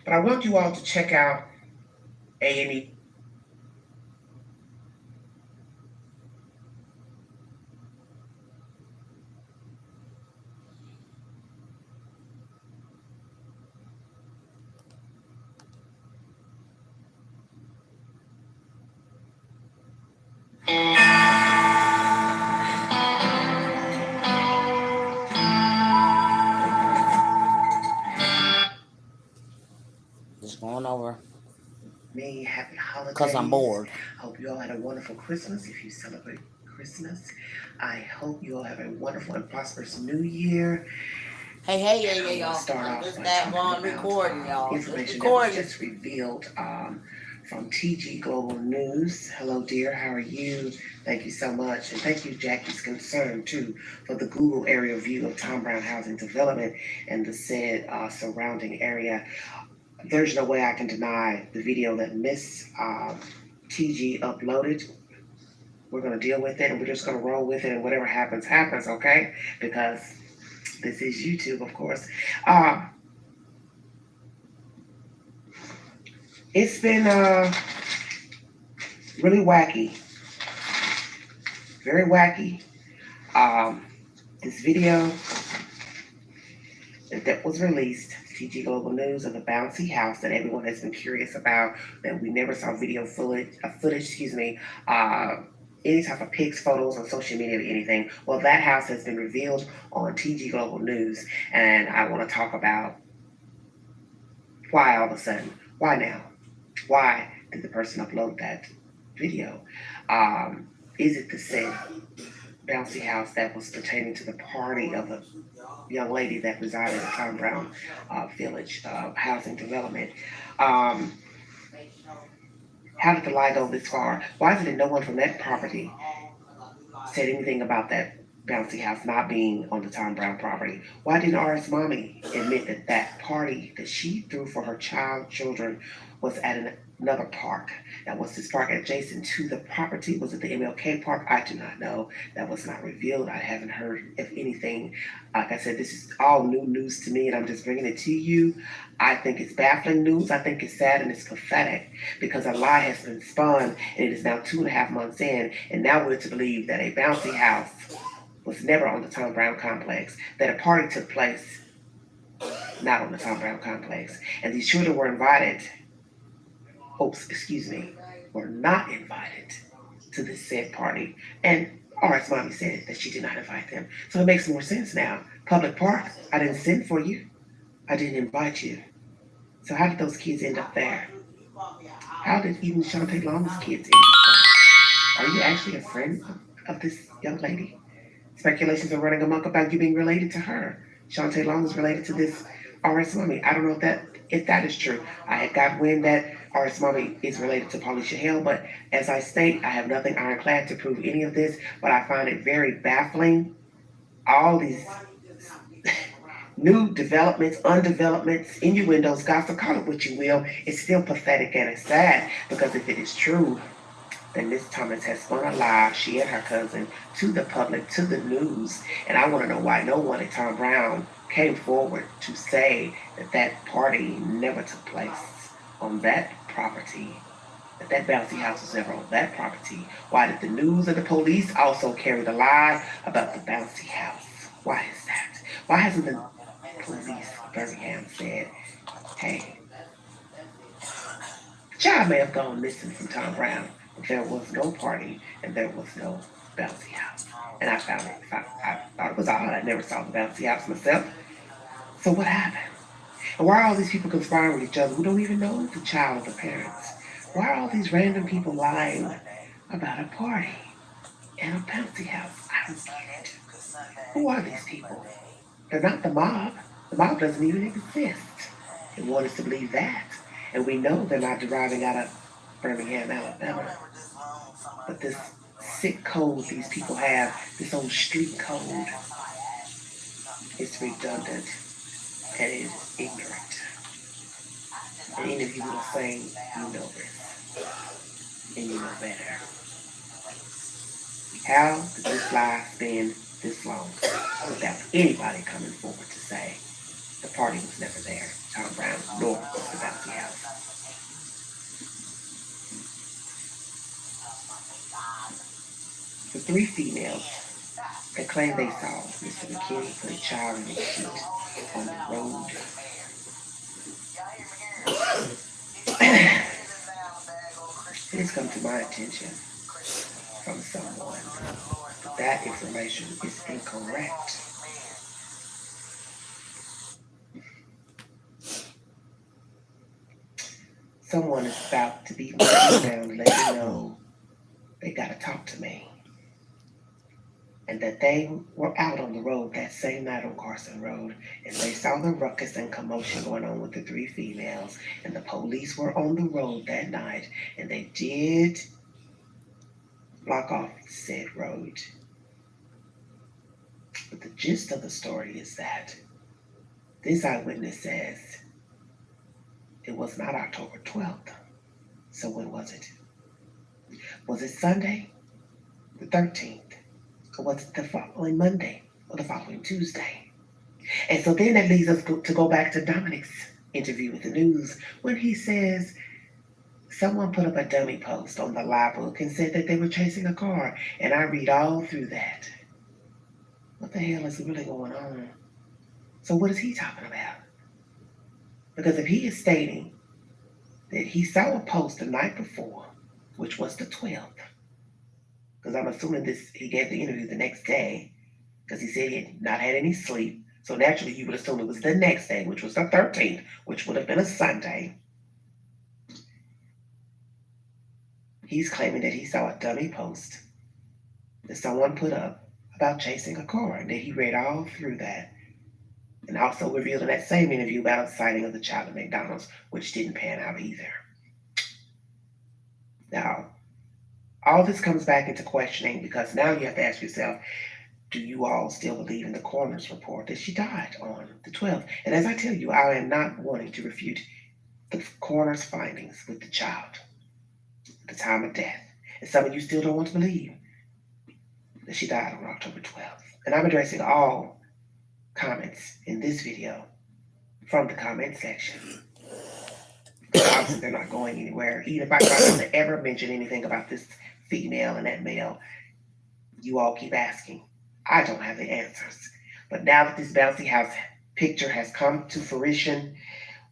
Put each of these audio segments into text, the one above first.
But I want you all to check out A&E. Just going over. May happy holidays. Because I'm bored. Hope you all had a wonderful Christmas if you celebrate Christmas. I hope you all have a wonderful and prosperous new year. Hey, y'all. Start off This by that talking one about recording, y'all. information that was just revealed from TG Global News. Hello, dear. How are you? Thank you so much. And thank you, Jackie's Concern, too, for the Google area view of Tom Brown Housing Development and the said surrounding area. There's no way I can deny the video that Miss TG uploaded. We're going to deal with it and we're just going to roll with it, and whatever happens, happens, okay? Because this is YouTube, of course. It's been really wacky. Very wacky. This video that was released, TG Global News, of the bouncy house that everyone has been curious about, that we never saw video footage, any type of pics, photos on social media or anything. Well, that house has been revealed on TG Global News, and I want to talk about why all of a sudden. Why now? Why did the person upload that video? Is it the same bouncy house that was pertaining to the party of the young lady that resided at Tom Brown Village Housing Development? How did the lie go this far? Why is it that no one from that property said anything about that bouncy house not being on the Tom Brown property? Why didn't RS Mommy admit that that party that she threw for her children was at another park? Now, was this park adjacent to the property? Was it the MLK Park? I do not know. That was not revealed. I haven't heard of anything. Like I said, this is all new news to me, and I'm just bringing it to you. I think it's baffling news. I think it's sad and it's pathetic because a lie has been spun, and it is now 2.5 months in, and now we're to believe that a bouncy house was never on the Tom Brown complex, that a party took place not on the Tom Brown complex, and these children were invited, were not invited to this said party. And RS Mommy said that she did not invite them. So it makes more sense now. Public park, I didn't send for you. I didn't invite you. So how did those kids end up there? How did even Shantae Long's kids end up there? Are you actually a friend of this young lady? Speculations are running amok about you being related to her. Shantae Long is related to this RS Mommy. I don't know if that is true. I had got wind that RS Mommy is related to Paulisha Hale, but as I state, I have nothing ironclad to prove any of this, but I find it very baffling. All these new developments, undevelopments, innuendos, gossip, call it what you will, it's still pathetic and it's sad, because if it is true, then Miss Thomas has spun a lie, she and her cousin, to the public, to the news. And I want to know why no one at Tom Brown came forward to say that that party never took place on that property, that that bouncy house was never on that property. Why did the news and the police also carry the lie about the bouncy house? Why is that? Why hasn't the police of Birmingham said, hey, child may have gone missing from Tom Brown, but there was no party and there was no bouncy house. And I found it. I thought it was odd. I never saw the bouncy house myself. So what happened? And why are all these people conspiring with each other who don't even know the child or the parents? Why are all these random people lying about a party and a bouncy house? I don't get it. Who are these people? They're not the mob. The mob doesn't even exist. They want us to believe that. And we know they're not deriving out of Birmingham, Alabama. But this sick code these people have, this old street code, is redundant and it is ignorant. And any of you little saying, you know this. And you know better. How did this lie spin this long without anybody coming forward to say the party was never there, Tom Brown, nor was the bouncy three females that claim they saw Mr. McKinney put a child in his seat on the road. It has come to my attention from someone that information is incorrect. Someone is about to be running down, letting me know they gotta talk to me. And that they were out on the road that same night on Carson Road, and they saw the ruckus and commotion going on with the three females, and the police were on the road that night, and they did block off said road. But the gist of the story is that this eyewitness says it was not October 12th. So when was it? Was it Sunday, the 13th? Or was it the following Monday or the following Tuesday? And so then that leads us to go back to Dominic's interview with the news when he says someone put up a dummy post on the live book and said that they were chasing a car. And I read all through that. What the hell is really going on? So what is he talking about? Because if he is stating that he saw a post the night before, which was the 12th, because I'm assuming he gave the interview the next day, because he said he had not had any sleep. So naturally, you would assume it was the next day, which was the 13th, which would have been a Sunday. He's claiming that he saw a dummy post that someone put up about chasing a car, and that he read all through that. And also revealed in that same interview about the sighting of the child at McDonald's, which didn't pan out either. Now, all this comes back into questioning, because now you have to ask yourself, do you all still believe in the coroner's report that she died on the 12th? And as I tell you, I am not wanting to refute the coroner's findings with the child at the time of death. And some of you still don't want to believe that she died on October 12th. And I'm addressing all comments in this video from the comment section. Obviously, they're not going anywhere. Even if I try to ever mention anything about this female and that male, you all keep asking. I don't have the answers. But now that this bouncy house picture has come to fruition,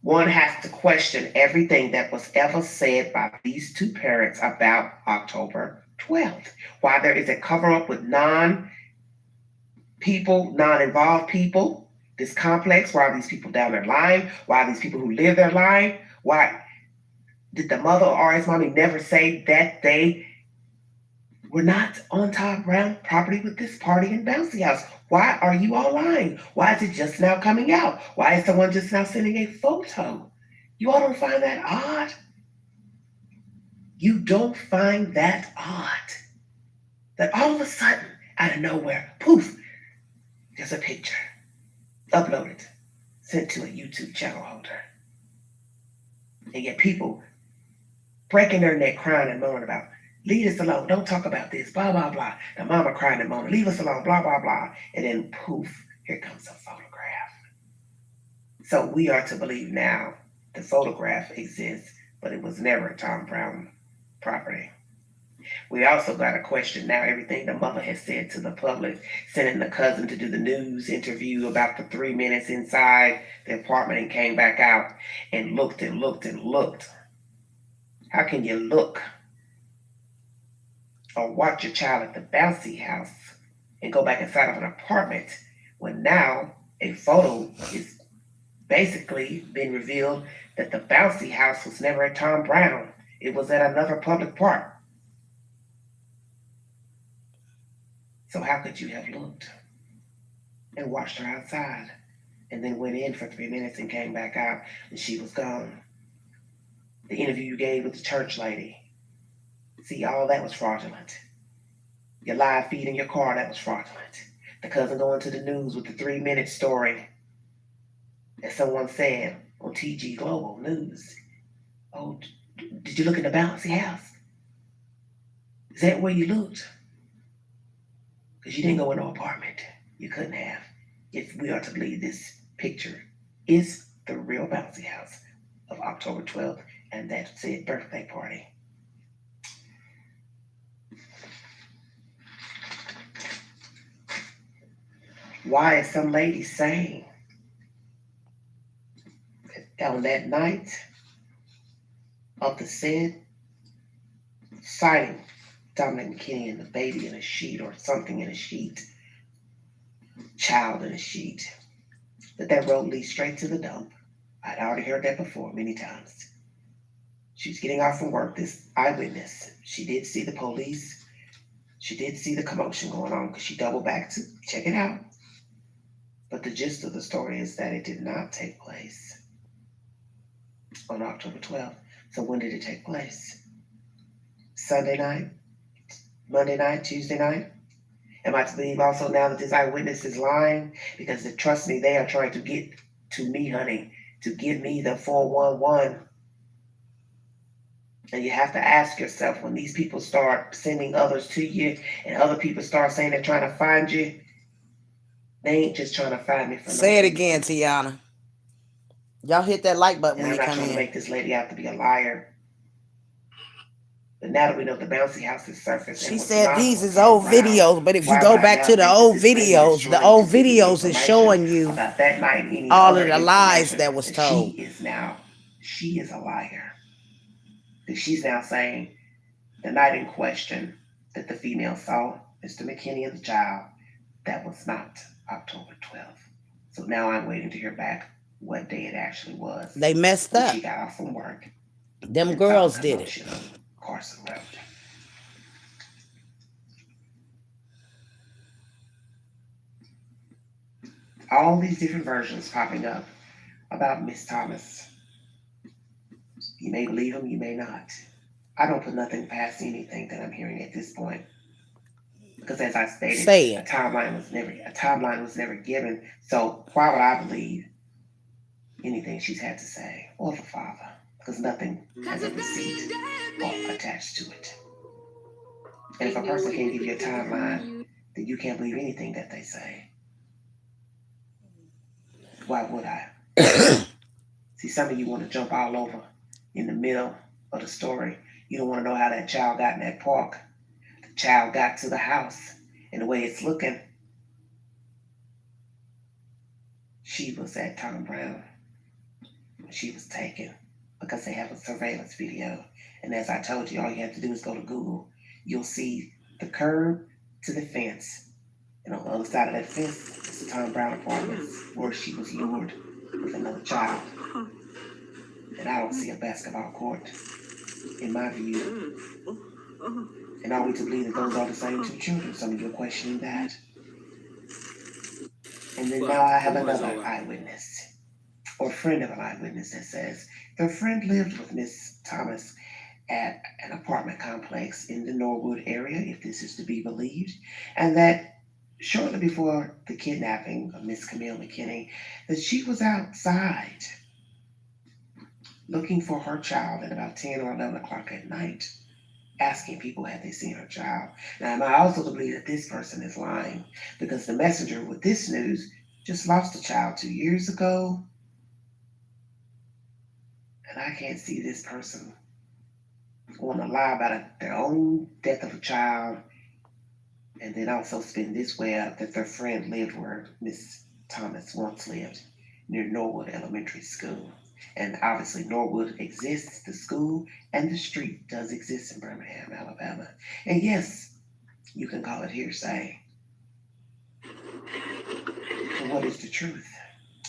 one has to question everything that was ever said by these two parents about October 12th. Why there is a cover up with non-involved people, this complex, why are these people down there lying? Why are these people who live there lying? Why did the mother or his mommy never say that they were not on Todd Brown property with this party and bouncy house? Why are you all lying? Why is it just now coming out? Why is someone just now sending a photo? You all don't find that odd? You don't find that odd? That all of a sudden, out of nowhere, poof, there's a picture, uploaded, sent to a YouTube channel holder. And yet people breaking their neck, crying and moaning about, leave us alone, don't talk about this, blah, blah, blah. The mama crying and moaning, leave us alone, blah, blah, blah. And then poof, here comes a photograph. So we are to believe now the photograph exists, but it was never Tom Brown property. We also got to question now everything the mother has said to the public, sending the cousin to do the news interview about the 3 minutes inside the apartment and came back out and looked and looked and looked. How can you look or watch your child at the bouncy house and go back inside of an apartment when now a photo is basically been revealed that the bouncy house was never at Tom Brown. It was at another public park. So how could you have looked and watched her outside and then went in for 3 minutes and came back out and she was gone? The interview you gave with the church lady, see, all that was fraudulent. Your live feed in your car, that was fraudulent. The cousin going to the news with the 3-minute story that someone said on TG Global News. Oh, did you look in the bouncy house? Is that where you looked? Because you didn't go in no apartment. You couldn't have. If we are to believe this picture is the real bouncy house of October 12th and that said birthday party. Why is some lady saying that on that night of the said sighting, Dominic McKinney and the baby in a sheet or something in a sheet, child in a sheet, that road leads straight to the dump. I'd already heard that before many times. She was getting off from work, this eyewitness. She did see the police. She did see the commotion going on because she doubled back to check it out. But the gist of the story is that it did not take place on October 12th. So when did it take place? Sunday night? Monday night? Tuesday night? Am I to believe also now that this eyewitness is lying? Because trust me, they are trying to get to me, honey, to give me the 411. And you have to ask yourself, when these people start sending others to you and other people start saying they're trying to find you, they ain't just trying to find me for Say it again, Tiana. Y'all hit that like button and when I'm you not come trying in. to make this lady out to be a liar. But now that we know the bouncy house is surfaced, She said these is old around, videos, but if you why go would I back now to the think that old this lady is videos, the trying old to give me videos is information showing you about that night and any all other of the lies information that was told. She is a liar. She's now saying the night in question that the female saw Mr. McKinney and the child, that was not October 12th. So now I'm waiting to hear back what day it actually was. They messed when up. she got off from work. Them girls did it. Carson Road. All these different versions popping up about Miss Thomas. You may believe them, you may not. I don't put nothing past anything that I'm hearing at this point. Because as I stated, a timeline was never given. So why would I believe anything she's had to say, or the father? Because nothing has a receipt or attached to it. And if a person can't give you a timeline, then you can't believe anything that they say. Why would I? See, some of you want to jump all over in the middle of the story. You don't want to know how that child got in that park. The child got to the house, and the way it's looking, she was at Tom Brown when she was taken, because they have a surveillance video. And as I told you, all you have to do is go to Google. You'll see the curb to the fence. And on the other side of that fence is the Tom Brown apartments where she was lured with another child. And I don't see a basketball court, in my view. And are we to believe that those are the same two children? Some of you are questioning that. And then now I have another eyewitness, or friend of an eyewitness, that says their friend lived with Miss Thomas at an apartment complex in the Norwood area, if this is to be believed, and that shortly before the kidnapping of Miss Camille McKinney, that she was outside looking for her child at about 10 or 11 o'clock at night, asking people had they seen her child. Now, am I also to believe that this person is lying? Because the messenger with this news just lost a child 2 years ago, and I can't see this person want to lie about their own death of a child, and then also spin this way up that their friend lived where Miss Thomas once lived, near Norwood Elementary School. And obviously Norwood exists, the school and the street does exist in Birmingham, Alabama. And yes, you can call it hearsay. But what is the truth?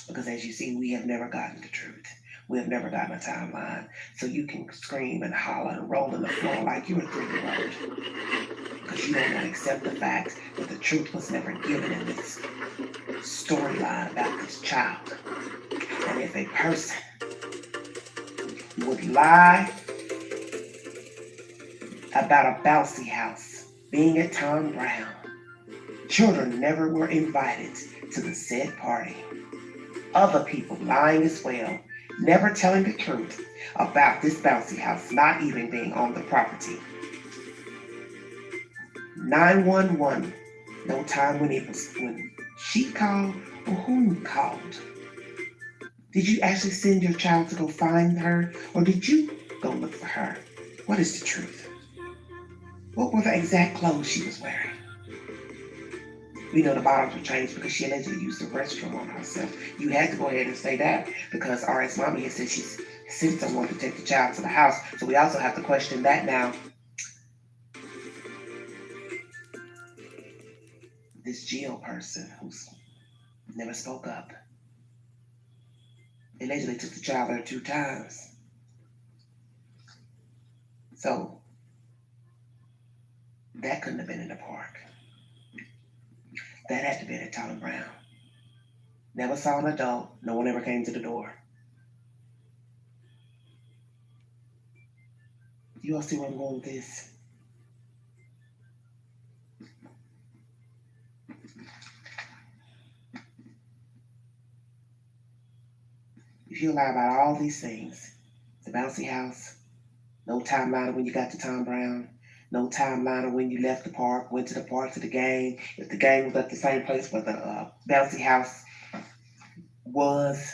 Because as you see, we have never gotten the truth. We have never gotten a timeline. So you can scream and holler and roll on the floor like you're a 3-year-old. Because you don't want to accept the fact that the truth was never given in this storyline about this child. And if a person would lie about a bouncy house being at Tom Brown, children never were invited to the said party. Other people lying as well, never telling the truth about this bouncy house not even being on the property. 911, no time when she called or who called. Did you actually send your child to go find her, or did you go look for her? What is the truth? What were the exact clothes she was wearing? We know the bottoms were changed because she allegedly used the restroom on herself. You had to go ahead and say that because RS Mama had said she's sent someone to take the child to the house. So we also have to question that now. This Geo person who's never spoke up allegedly took the child there 2 times. So that couldn't have been in the park. That had to have been at Tom Brown. Never saw an adult. No one ever came to the door. You all see where I'm going with this? If you lie about all these things, the bouncy house, no timeline of when you got to Tom Brown, no timeline of when you left the park, went to the park, to the game, if the game was at the same place where the bouncy house was,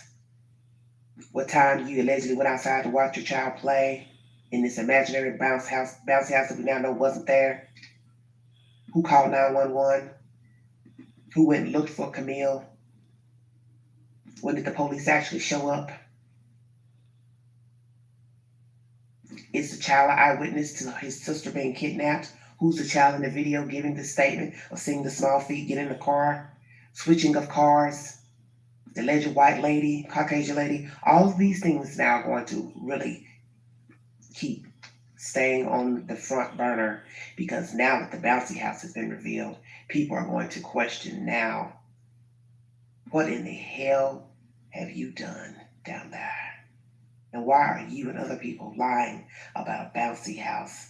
what time you allegedly went outside to watch your child play in this imaginary bouncy house that we now know wasn't there, who called 911, who went and looked for Camille, when did the police actually show up? Is the child an eyewitness to his sister being kidnapped? Who's the child in the video giving the statement of seeing the small feet get in the car, switching of cars, the alleged white lady, Caucasian lady? All of these things now are going to really keep staying on the front burner because now that the bouncy house has been revealed, people are going to question now, what in the hell have you done down there? And why are you and other people lying about a bouncy house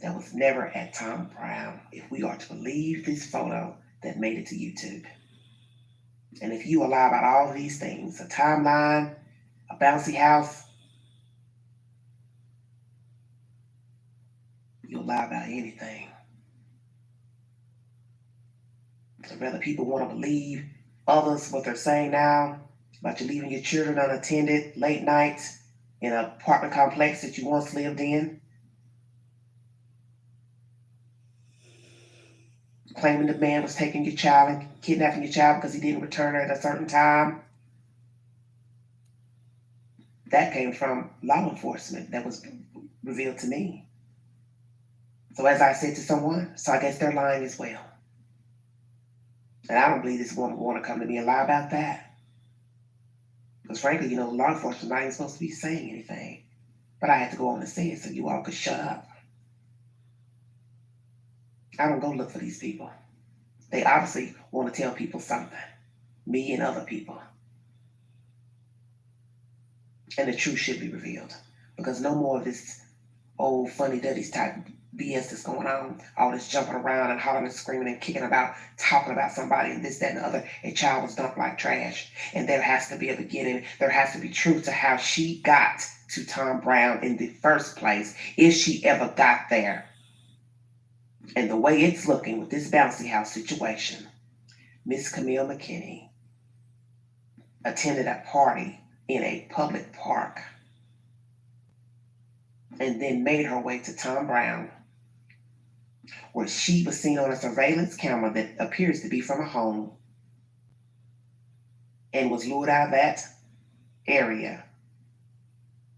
that was never at Tom Brown, if we are to believe this photo that made it to YouTube? And if you lie about all these things, a timeline, a bouncy house, you'll lie about anything. So whether people want to believe others what they're saying now about you leaving your children unattended late nights in an apartment complex that you once lived in, claiming the man was taking your child and kidnapping your child because he didn't return her at a certain time. That came from law enforcement that was revealed to me. So as I said to someone, so I guess they're lying as well. And I don't believe this woman will want to come to me and lie about that. Because frankly, law enforcement's not even supposed to be saying anything. But I had to go on and say it so you all could shut up. I don't go look for these people. They obviously want to tell people something. Me and other people. And the truth should be revealed. Because no more of this old funny duddies type BS that's going on, all this jumping around and hollering and screaming and kicking about, talking about somebody and this, that, and the other. A child was dumped like trash. And there has to be a beginning. There has to be truth to how she got to Tom Brown in the first place, if she ever got there. And the way it's looking with this bouncy house situation, Miss Camille McKinney attended a party in a public park and then made her way to Tom Brown, where she was seen on a surveillance camera that appears to be from a home, and was lured out of that area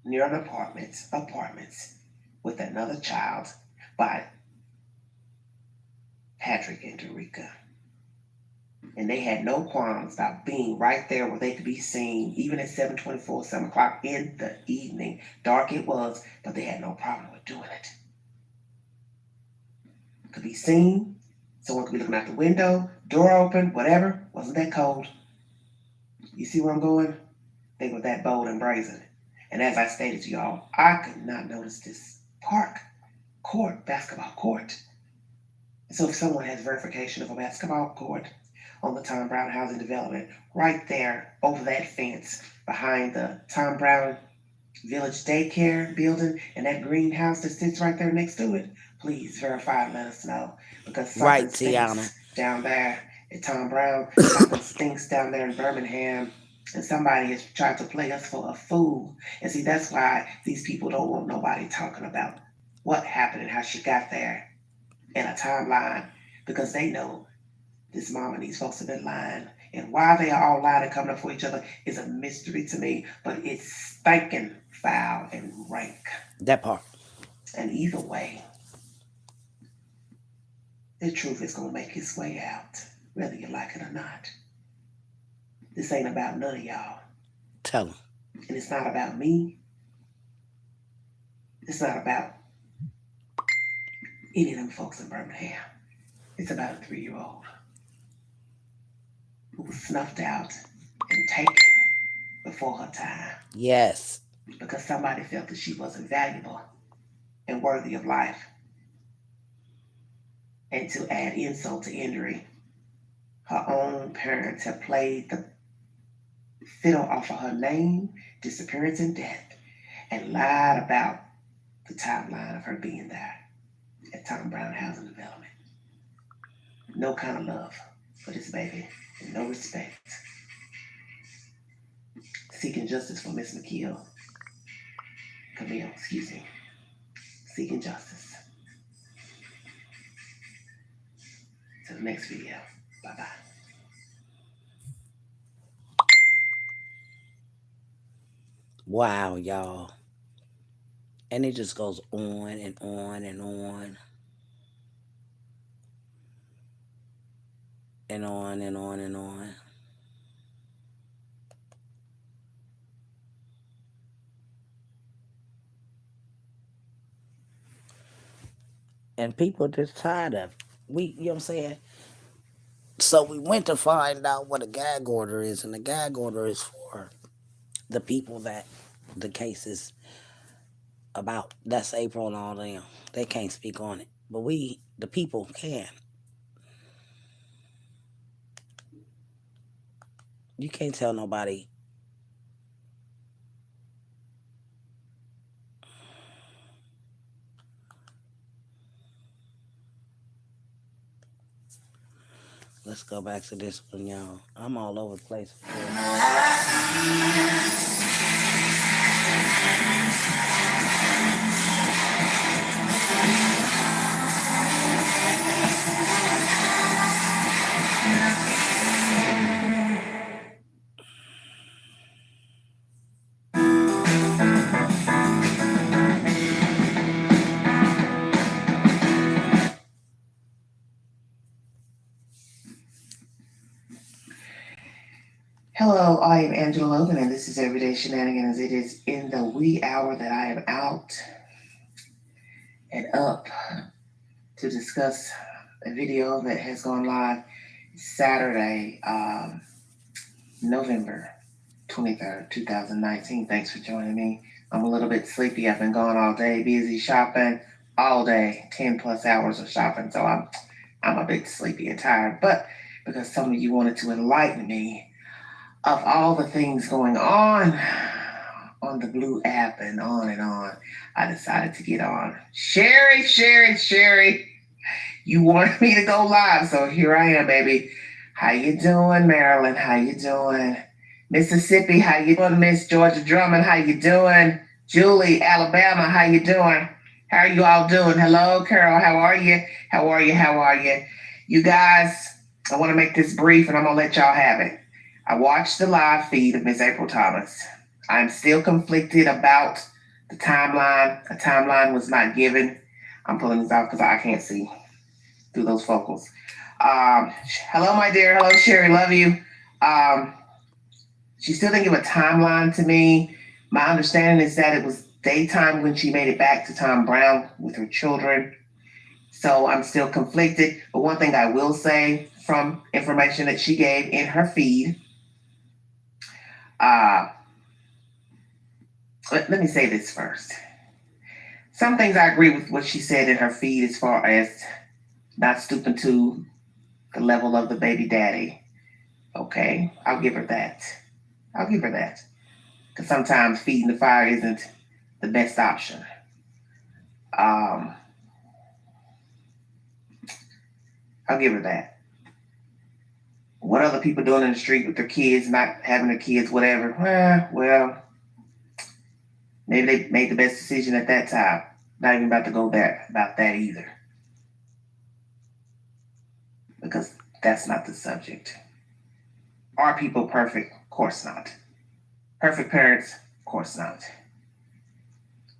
near an apartments with another child by Patrick and Derica. And they had no qualms about being right there where they could be seen, even at 7:24, 7 o'clock in the evening. Dark it was, but they had no problem with doing it. Could be seen, someone could be looking out the window, door open, whatever, wasn't that cold. You see where I'm going? They were that bold and brazen. And as I stated to y'all, I could not notice this basketball court. So if someone has verification of a basketball court on the Tom Brown housing development, right there over that fence behind the Tom Brown Village daycare building and that greenhouse that sits right there next to it, please verify and let us know. Because something Right, stinks Tiana. down there at Tom Brown, something stinks down there in Birmingham, and somebody has tried to play us for a fool. And see, that's why these people don't want nobody talking about what happened and how she got there in a timeline, because they know this mom and these folks have been lying. And why they are all lying and coming up for each other is a mystery to me, but it's stinking foul and rank. That part. And either way, the truth is going to make its way out, whether you like it or not. This ain't about none of y'all. Tell them. And it's not about me. It's not about any of them folks in Birmingham. It's about a 3-year-old who was snuffed out and taken before her time. Yes. Because somebody felt that she wasn't valuable and worthy of life. And to add insult to injury, her own parents have played the fiddle off of her name, disappearance, and death, and lied about the timeline of her being there at Tom Brown Housing Development. No kind of love for this baby, and no respect. Seeking justice for Miss Camille, excuse me. Seeking justice. To the next video. Bye-bye. Wow, y'all. And it just goes on and on and on. And on and on and on. And people just tired of it. You know what I'm saying? So we went to find out what a gag order is, and the gag order is for the people that the case is about. That's April and all them. They can't speak on it. But we, the people, can. You can't tell nobody. Let's go back to this one, y'all. I'm all over the place. Hello, I am Angela Logan, and this is Everyday Shenanigans. It is in the wee hour that I am out and up to discuss a video that has gone live Saturday, November 23rd, 2019. Thanks for joining me. I'm a little bit sleepy. I've been gone all day, busy shopping all day, 10 plus hours of shopping. So I'm a bit sleepy and tired. But because some of you wanted to enlighten me of all the things going on the Blue app and on, I decided to get on. Sherry, you wanted me to go live, so here I am, baby. How you doing, Maryland? How you doing? Mississippi, how you doing? Miss Georgia Drummond, how you doing? Julie, Alabama, how you doing? How are you all doing? Hello, Carol, how are you? How are you? You guys, I want to make this brief, and I'm going to let y'all have it. I watched the live feed of Miss April Thomas. I'm still conflicted about the timeline. A timeline was not given. I'm pulling this off because I can't see through those focals. Hello, my dear. Hello, Sherry. Love you. She still didn't give a timeline to me. My understanding is that it was daytime when she made it back to Tom Brown with her children. So I'm still conflicted. But one thing I will say from information that she gave in her feed, let me say this first. Some things I agree with what she said in her feed as far as not stooping to the level of the baby daddy. Okay, I'll give her that. Because sometimes feeding the fire isn't the best option. I'll give her that. What other people doing in the street with their kids, not having their kids, whatever. Well, maybe they made the best decision at that time. Not even about to go there about that either. Because That's not the subject. Are people perfect? Of course not. Perfect parents? Of course not.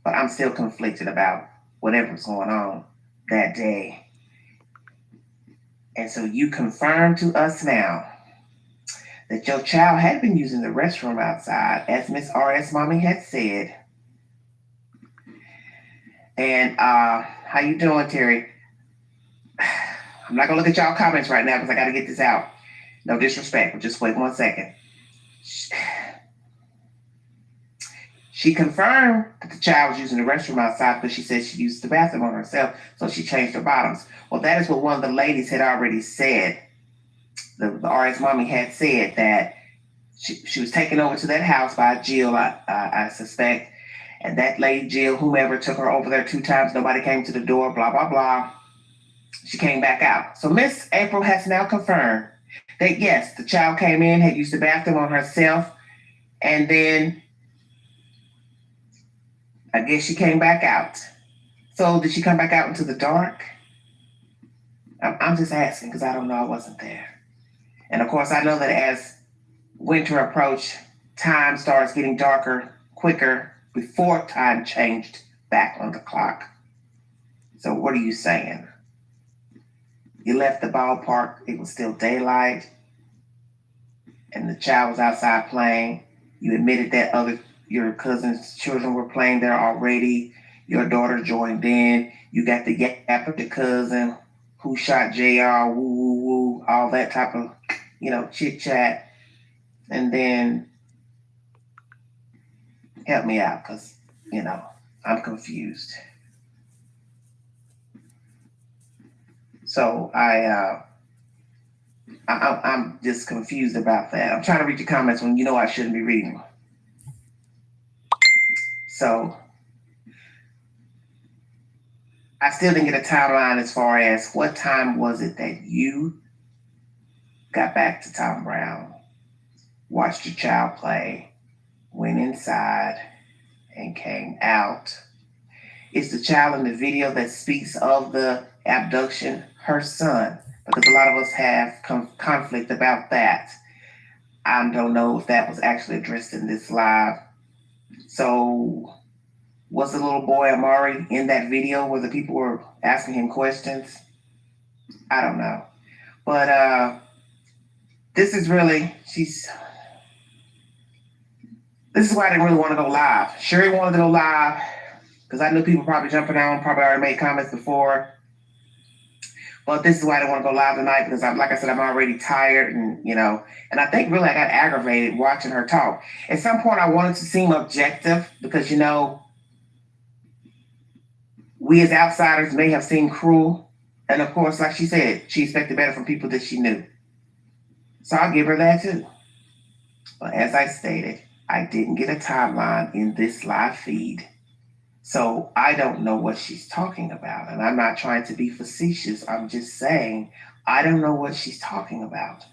But I'm still conflicted about whatever's going on that day. And so you confirm to us now that your child had been using the restroom outside, as Miss R.S. Mommy had said. And how you doing, Terry? I'm not gonna look at y'all comments right now because I gotta get this out. No disrespect, but just wait 1 second. She confirmed that the child was using the restroom outside because she said she used the bathroom on herself, so she changed her bottoms. Well, that is what one of the ladies had already said. The RS Mommy had said that she was taken over to that house by Jill, I suspect. And that lady, Jill, whomever, took her over there 2 times. Nobody came to the door, blah, blah, blah. She came back out. So Miss April has now confirmed that, yes, the child came in, had used the bathroom on herself, and then I guess she came back out. So did she come back out into the dark? I'm just asking because I don't know. I wasn't there. And of course, I know that as winter approached, time starts getting darker quicker before time changed back on the clock. So what are you saying? You left the ballpark, it was still daylight, and the child was outside playing. You admitted that your cousin's children were playing there already. Your daughter joined in. You got the yap of the cousin, who shot JR, woo, woo, woo, all that type of, chit chat. And then help me out because, I'm confused. So I'm just confused about that. I'm trying to read your comments when you know I shouldn't be reading them. So I still didn't get a timeline as far as what time was it that you got back to Tom Brown, watched your child play, went inside, and came out. Is the child in the video that speaks of the abduction her son? Because a lot of us have conflict about that. I don't know if that was actually addressed in this live. So was the little boy Amari in that video where the people were asking him questions? I don't know. But this is why I didn't really want to go live. Sherry wanted to go live because I knew people probably jumping on, probably already made comments before. But this is why I didn't want to go live tonight because, like I said, I'm already tired and I think really I got aggravated watching her talk. At some point, I wanted to seem objective because, we as outsiders may have seemed cruel. And of course, like she said, she expected better from people that she knew. So I'll give her that too. But as I stated, I didn't get a timeline in this live feed. So I don't know what she's talking about. And I'm not trying to be facetious. I'm just saying, I don't know what she's talking about.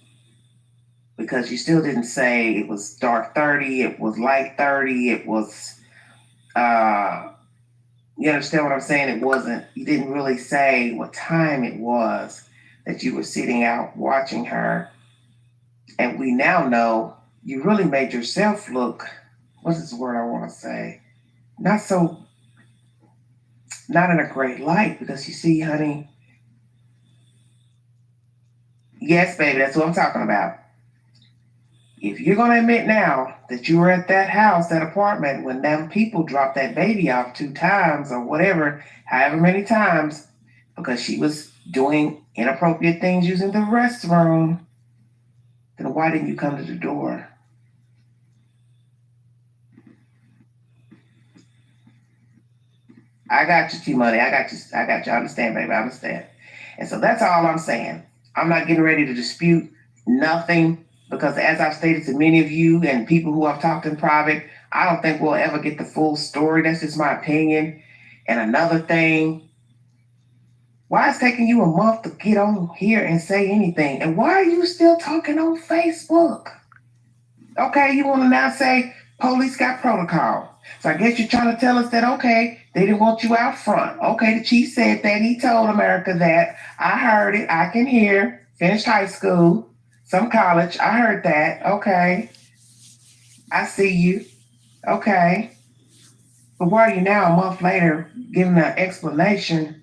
Because you still didn't say it was dark 30, it was light 30, it was, you understand what I'm saying? You didn't really say what time it was that you were sitting out watching her. And we now know you really made yourself look, what's this word I want to say? Not in a great light, because you see, honey, yes, baby, that's what I'm talking about. If you're going to admit now that you were at that house, that apartment, when them people dropped that baby off 2 times or whatever, however many times, because she was doing inappropriate things using the restroom, then why didn't you come to the door? I got you, T-Money. I got you. I understand, baby. I understand. And so that's all I'm saying. I'm not getting ready to dispute nothing because as I've stated to many of you and people who I've talked in private, I don't think we'll ever get the full story. That's just my opinion. And another thing, why is it taking you a month to get on here and say anything? And why are you still talking on Facebook? Okay, you want to now say police got protocol. So I guess you're trying to tell us that, okay, they didn't want you out front. Okay, the chief said that. He told America that. I heard it. I can hear. finished high school, some college. I heard that. Okay. I see you. Okay. But why are you now, a month later, giving an explanation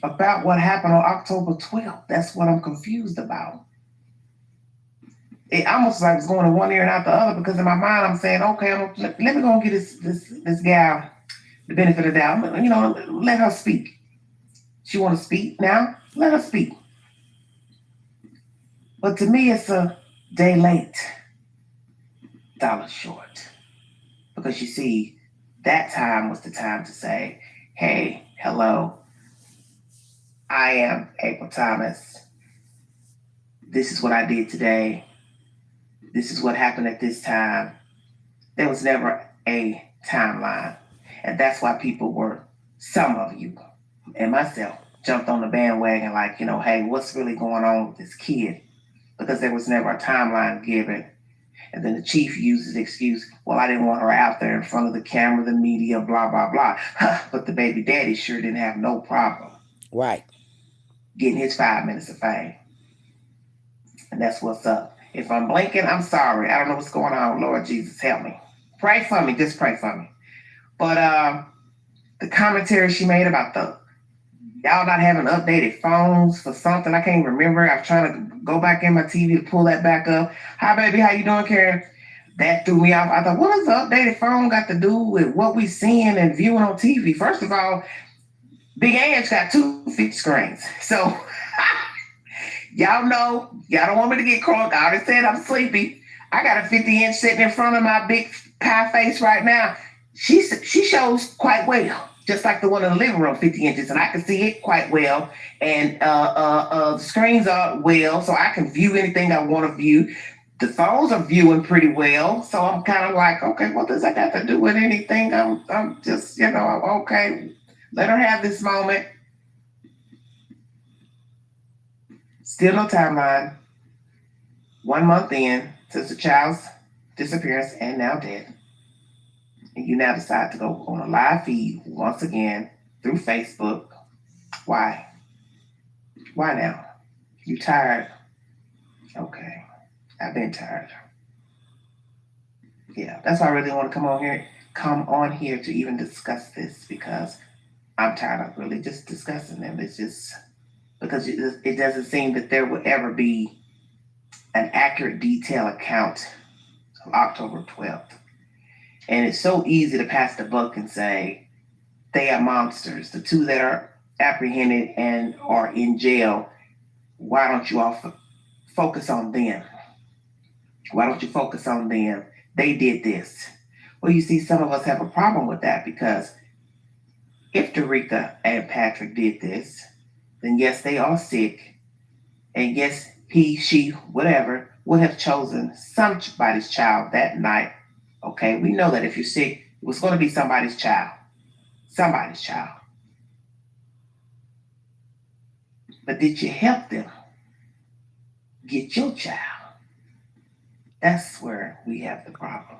about what happened on October 12th? That's what I'm confused about. It almost like it's going in one ear and out the other because in my mind I'm saying, okay, let me go and get this gal the benefit of the doubt. You know, let her speak. She want to speak now? Let her speak. But to me, it's a day late, dollar short. Because you see, that time was the time to say, hey, hello, I am April Thomas. This is what I did today. This is what happened at this time. There was never a timeline. And that's why people were, some of you and myself, jumped on the bandwagon like, you know, hey, what's really going on with this kid? Because there was never a timeline given. And then the chief uses the excuse, well, I didn't want her out there in front of the camera, the media, blah, blah, blah. But the baby daddy sure didn't have no problem. Right. Getting his 5 minutes of fame. And that's what's up. If I'm blinking, I'm sorry. I don't know what's going on. Lord Jesus, help me. Pray for me. Just pray for me. But the commentary she made about y'all not having updated phones for something, I can't even remember. I was trying to go back in my TV to pull that back up. Hi, baby. How you doing, Karen? That threw me off. I thought, what does the updated phone got to do with what we seeing and viewing on TV? First of all, Big Ange got 2 feet screens. So y'all know, y'all don't want me to get crunk. I already said I'm sleepy. I got a 50-inch sitting in front of my big pie face right now. She shows quite well, just like the one in the living room, 50 inches, and I can see it quite well. And the screens are well, so I can view anything I want to view. The phones are viewing pretty well, so I'm kind of like, okay, what does that got to do with anything? I'm just, you know, okay, let her have this moment. Still no timeline. 1 month in since the child's disappearance and now dead. And you now decide to go on a live feed once again through Facebook. Why? Why now? You tired? Okay. I've been tired. Yeah, that's why I really want to come on here to even discuss this, because I'm tired of really just discussing them. It's just because it doesn't seem that there will ever be an accurate detailed account of October 12th. And it's so easy to pass the buck and say they are monsters. The 2 that are apprehended and are in jail, why don't you all focus on them? Why don't you focus on them? They did this. Well, you see, some of us have a problem with that, because if Derica and Patrick did this, then yes, they are sick. And yes, he, she, whatever, would have chosen somebody's child that night. Okay, we know that if you're sick, it was going to be somebody's child. Somebody's child. But did you help them get your child? That's where we have the problem.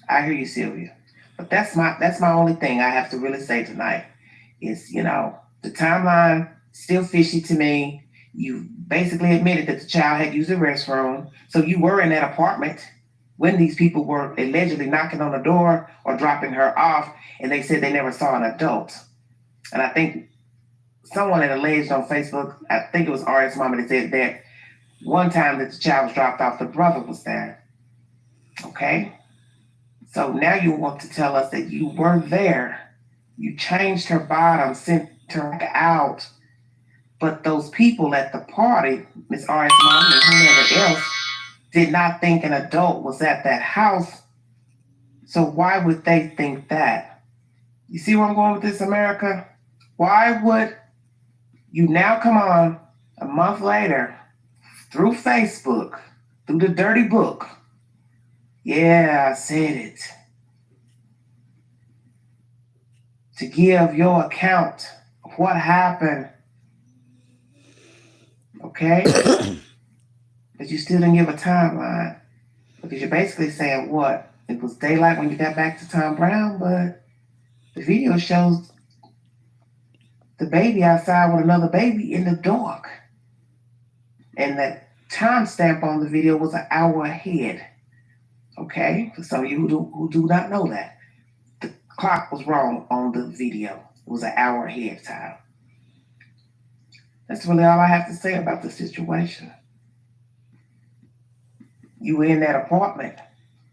I hear you, Sylvia. But that's my only thing I have to really say tonight is, you know, the timeline still fishy to me. You basically admitted that the child had used the restroom. So you were in that apartment when these people were allegedly knocking on the door or dropping her off, and they said they never saw an adult. And I think someone had alleged on Facebook, I think it was RS Mama, that said that one time that the child was dropped off, the brother was there. Okay? So now you want to tell us that you were there. You changed her bottom, sent her out. But those people at the party, Miss RS Mama and whoever else, did not think an adult was at that house. So why would they think that? You see where I'm going with this, America? Why would you now come on a month later through Facebook, through the dirty book? Yeah, I said it. To give your account of what happened. Okay? But you still didn't give a timeline, because you're basically saying what? It was daylight when you got back to Tom Brown, but the video shows the baby outside with another baby in the dark. And the timestamp on the video was an hour ahead. Okay, for some of you who do not know that, the clock was wrong on the video. It was an hour ahead time. That's really all I have to say about the situation. You were in that apartment,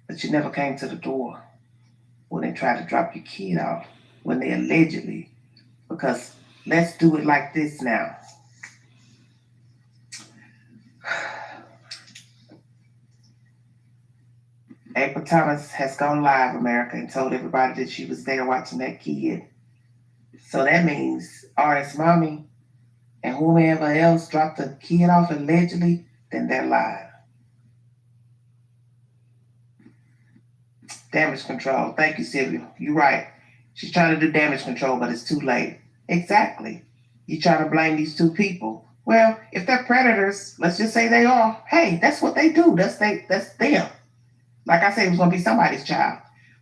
but you never came to the door when they tried to drop your kid off, when they allegedly, because let's do it like this now. April Thomas has gone live, America, and told everybody that she was there watching that kid. So that means Artist Mommy and whomever else dropped the kid off allegedly, then they're live. Damage control. Thank you, Sylvia. You're right. She's trying to do damage control, but it's too late. Exactly. You try to blame these two people. Well, if they're predators, let's just say they are. Hey, that's what they do. That's them. Like I said, it was gonna be somebody's child.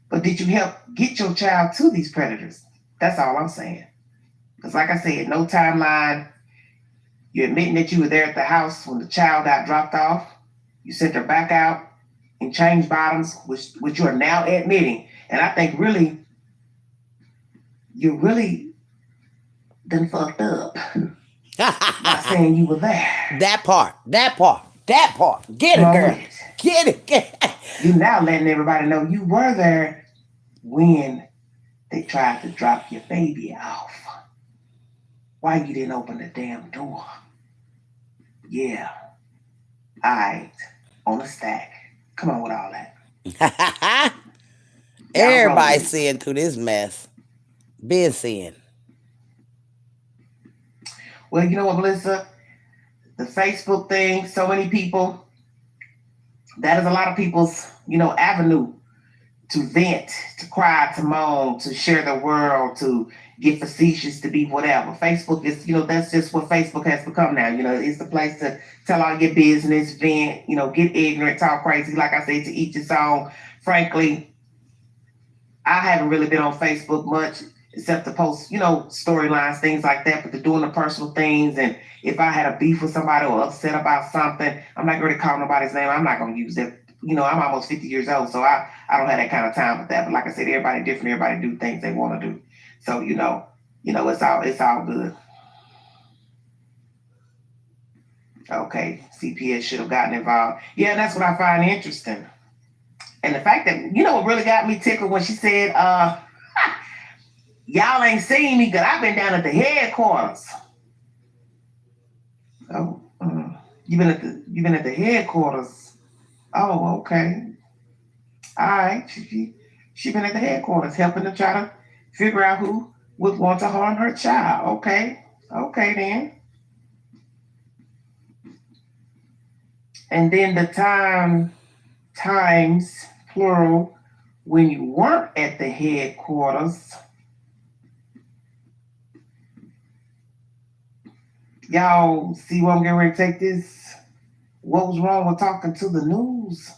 But did you help get your child to these predators? That's all I'm saying. Because like I said, no timeline. You're admitting that you were there at the house when the child got dropped off. You sent her back out in change bottoms, which you are now admitting. And I think really, you really done fucked up by saying you were there. That part. Get it, girl. Get it. You now letting everybody know you were there when they tried to drop your baby off. Why you didn't open the damn door? Yeah. Alright. On a stack. Come on with all that. Everybody seeing through this mess. Been seeing. Well, you know what, Melissa? The Facebook thing, so many people, that is a lot of people's, avenue to vent, to cry, to moan, to share the world, to get facetious, to be whatever. Facebook is, that's just what Facebook has become now. It's the place to tell all your business, vent, get ignorant, talk crazy. Like I said, to each his own. Frankly, I haven't really been on Facebook much except to post, storylines, things like that, but to doing the personal things. And if I had a beef with somebody or upset about something, I'm not going to call nobody's name. I'm not going to use it. I'm almost 50 years old, so I don't have that kind of time with that. But like I said, everybody different. Everybody do things they want to do. So, it's all good. Okay, CPS should have gotten involved. Yeah, that's what I find interesting. And the fact that, what really got me tickled when she said, y'all ain't seen me because I've been down at the headquarters. Oh, you've been at the headquarters. Oh, okay. All right. She been at the headquarters helping to try to figure out who would want to harm her child. Okay. Okay then. And then the times plural when you weren't at the headquarters. Y'all see where I'm getting ready to take this? What was wrong with talking to the news?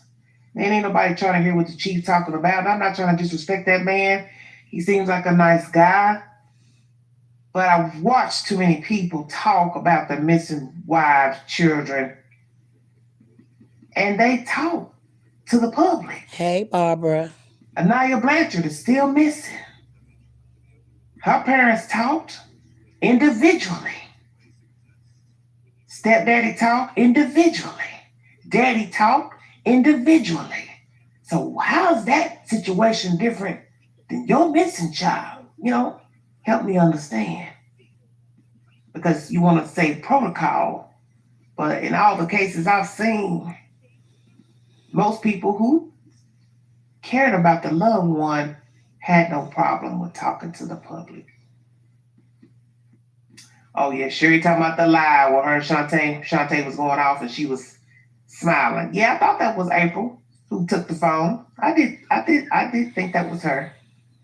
Man, ain't nobody trying to hear what the chief talking about. I'm not trying to disrespect that man. He seems like a nice guy. But I've watched too many people talk about the missing wives, children, and they talk to the public. Hey, Barbara. Anaya Blanchard is still missing. Her parents talked individually. Stepdaddy talked individually. Daddy talked individually. So how's that situation different than your missing child? Help me understand. Because you want to say protocol, but in all the cases I've seen, most people who cared about the loved one had no problem with talking to the public. Oh yeah, Sherry talking about the lie where her and Shantae was going off and she was smiling. Yeah, I thought that was April who took the phone. I did think that was her.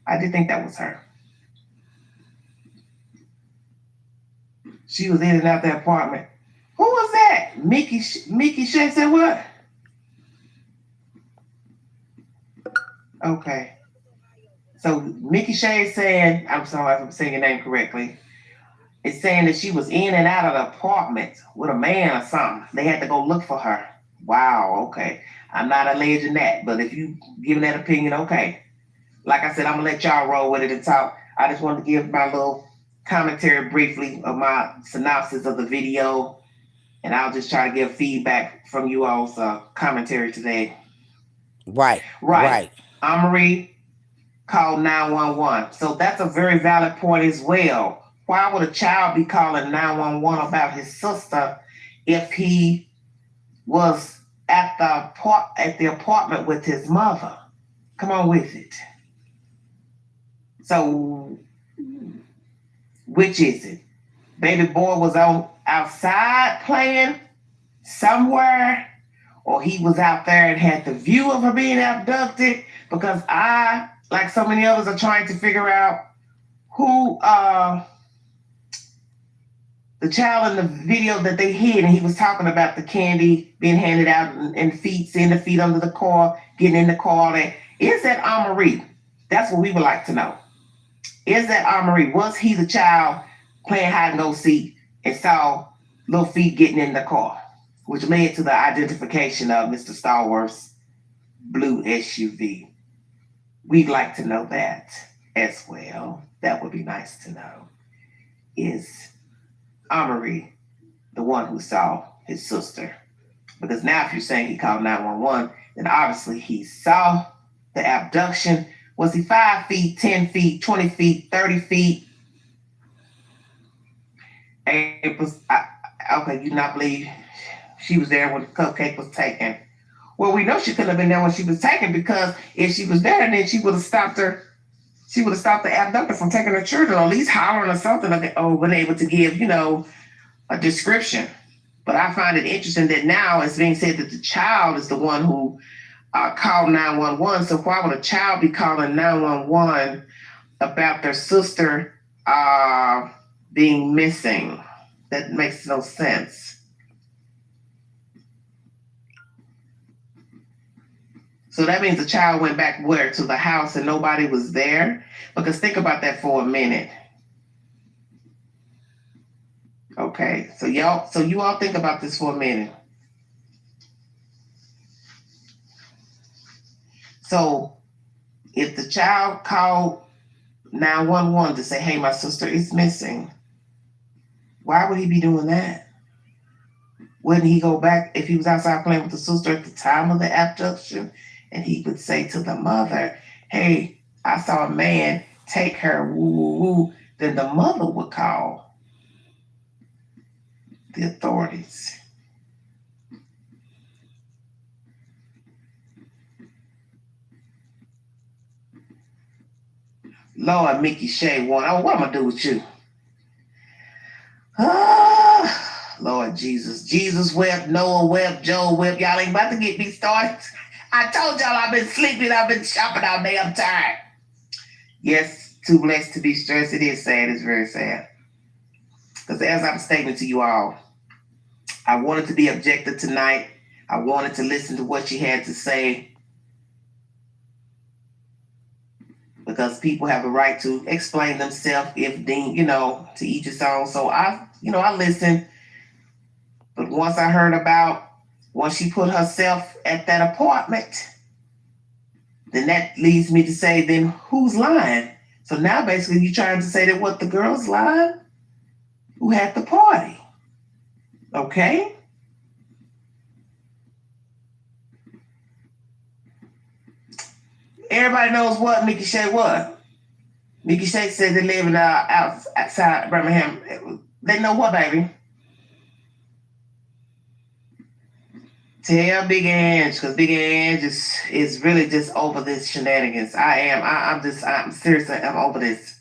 I did think that was her. She was in and out the apartment. Who was that? Mickey Shea said what? Okay. So Mickey Shea said, I'm sorry if I'm saying your name correctly. It's saying that she was in and out of the apartment with a man or something. They had to go look for her. Wow, okay. I'm not alleging that, but if you giving that opinion, okay. Like I said, I'm gonna let y'all roll with it and talk. I just wanted to give my little commentary briefly of my synopsis of the video, and I'll just try to give feedback from you all's commentary today. Right. Right. Right. Amory called 911. So that's a very valid point as well. Why would a child be calling 911 about his sister if he was at the apartment with his mother? Come on with it. So, which is it? Baby boy was outside playing somewhere, or he was out there and had the view of her being abducted? Because I, like so many others, are trying to figure out who the child in the video that they hid, and he was talking about the candy being handed out and feet, seeing the feet under the car, getting in the car. Is that Amory? That's what we would like to know. Is that Amory? Was he the child playing hide and go seek and saw little feet getting in the car, which led to the identification of Mr. Stallworth's blue SUV? We'd like to know that as well. That would be nice to know. Is Amory the one who saw his sister? Because now if you're saying he called 911, then obviously he saw the abduction. Was he 5 feet, 10 feet, 20 feet, 30 feet? And it was, okay, you not believe she was there when the cupcake was taken. Well, we know she couldn't have been there when she was taken, because if she was there, then she would have stopped her. She would have stopped the abductor from taking her children, or at least hollering or something, or been able to give, a description. But I find it interesting that now it's being said that the child is the one who called 911. So why would a child be calling 911 about their sister being missing? That makes no sense. So that means the child went back where? To the house and nobody was there? Because think about that for a minute. Okay, so you all think about this for a minute. So if the child called 911 to say, hey, my sister is missing, why would he be doing that? Wouldn't he go back if he was outside playing with the sister at the time of the abduction? And he would say to the mother, hey, I saw a man take her, woo, woo, woo. Then the mother would call the authorities. Lord, Mickey Shea won. Oh, what am I do with you? Lord Jesus. Jesus wept, Noah wept, Joe wept. Y'all ain't about to get me started. I told y'all I've been sleeping, I've been shopping all day, I'm tired. Yes, too blessed to be stressed. It is sad, it's very sad. Because as I'm stating to you all, I wanted to be objective tonight. I wanted to listen to what she had to say. Because people have a right to explain themselves if deemed, to each his own. So I listened. But once I heard about once she put herself at that apartment, then that leads me to say, then who's lying? So now basically you're trying to say that what, the girl's lying? Who had the party? Okay? Everybody knows what Mickey Shea was. Mickey Shea said they live in outside Birmingham. They know what, baby? Tell Big Ange, because Big Ange is really just over this shenanigans. I'm seriously, I'm over this.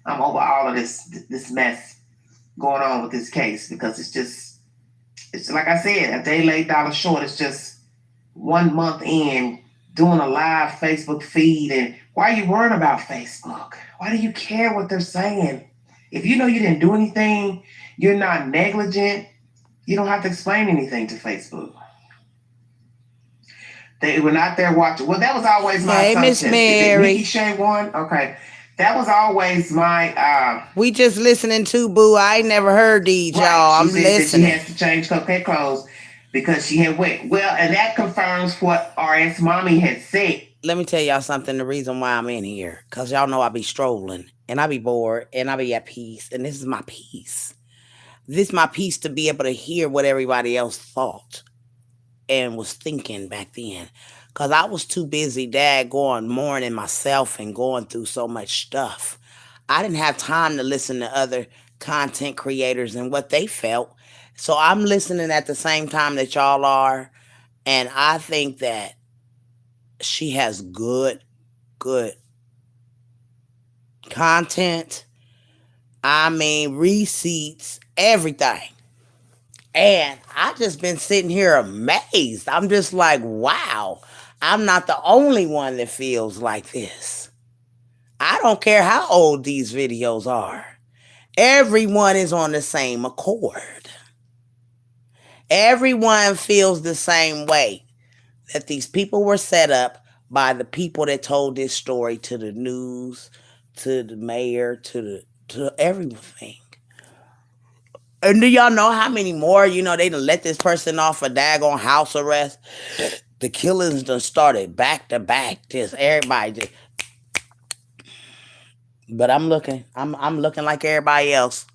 I'm over all of this mess going on with this case, because it's like I said, a day late, dollar short. It's just 1 month in doing a live Facebook feed. And why are you worried about Facebook? Why do you care what they're saying? If you know you didn't do anything, you're not negligent, you don't have to explain anything to Facebook. They were not there watching. Well, that was always my assumption. Miss Mary. Mickey Shea won? Okay. That was always my We just listening to Boo. I ain't never heard these, right. y'all. She I'm said that she listening. has to change her clothes because she had wet. Well, and that confirms what RS Mommy had said. Let me tell y'all something. The reason why I'm in here, cause y'all know I be strolling and I be bored and I be at peace, and this is my peace. This is my peace to be able to hear what everybody else thought and was thinking back then. Cause I was too busy, dad, going mourning myself and going through so much stuff. I didn't have time to listen to other content creators and what they felt. So I'm listening at the same time that y'all are. And I think that she has good content. I mean, receipts, everything. And I just been sitting here amazed. I'm just like, wow, I'm not the only one that feels like this. I don't care how old these videos are. Everyone is on the same accord. Everyone feels the same way that these people were set up by the people that told this story to the news, to the mayor, to everything. And do y'all know how many more, they done let this person off a daggone house arrest? The killings done started back to back. Just everybody just, but I'm looking. I'm looking like everybody else.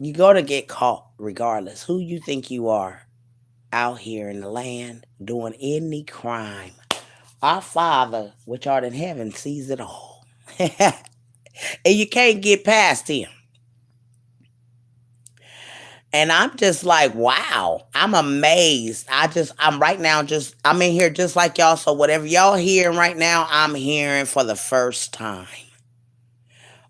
You gonna get caught regardless who you think you are out here in the land doing any crime. Our Father, which art in heaven, sees it all. And you can't get past him. And I'm just like, wow, I'm amazed. I'm right now I'm in here just like y'all. So whatever y'all hearing right now, I'm hearing for the first time.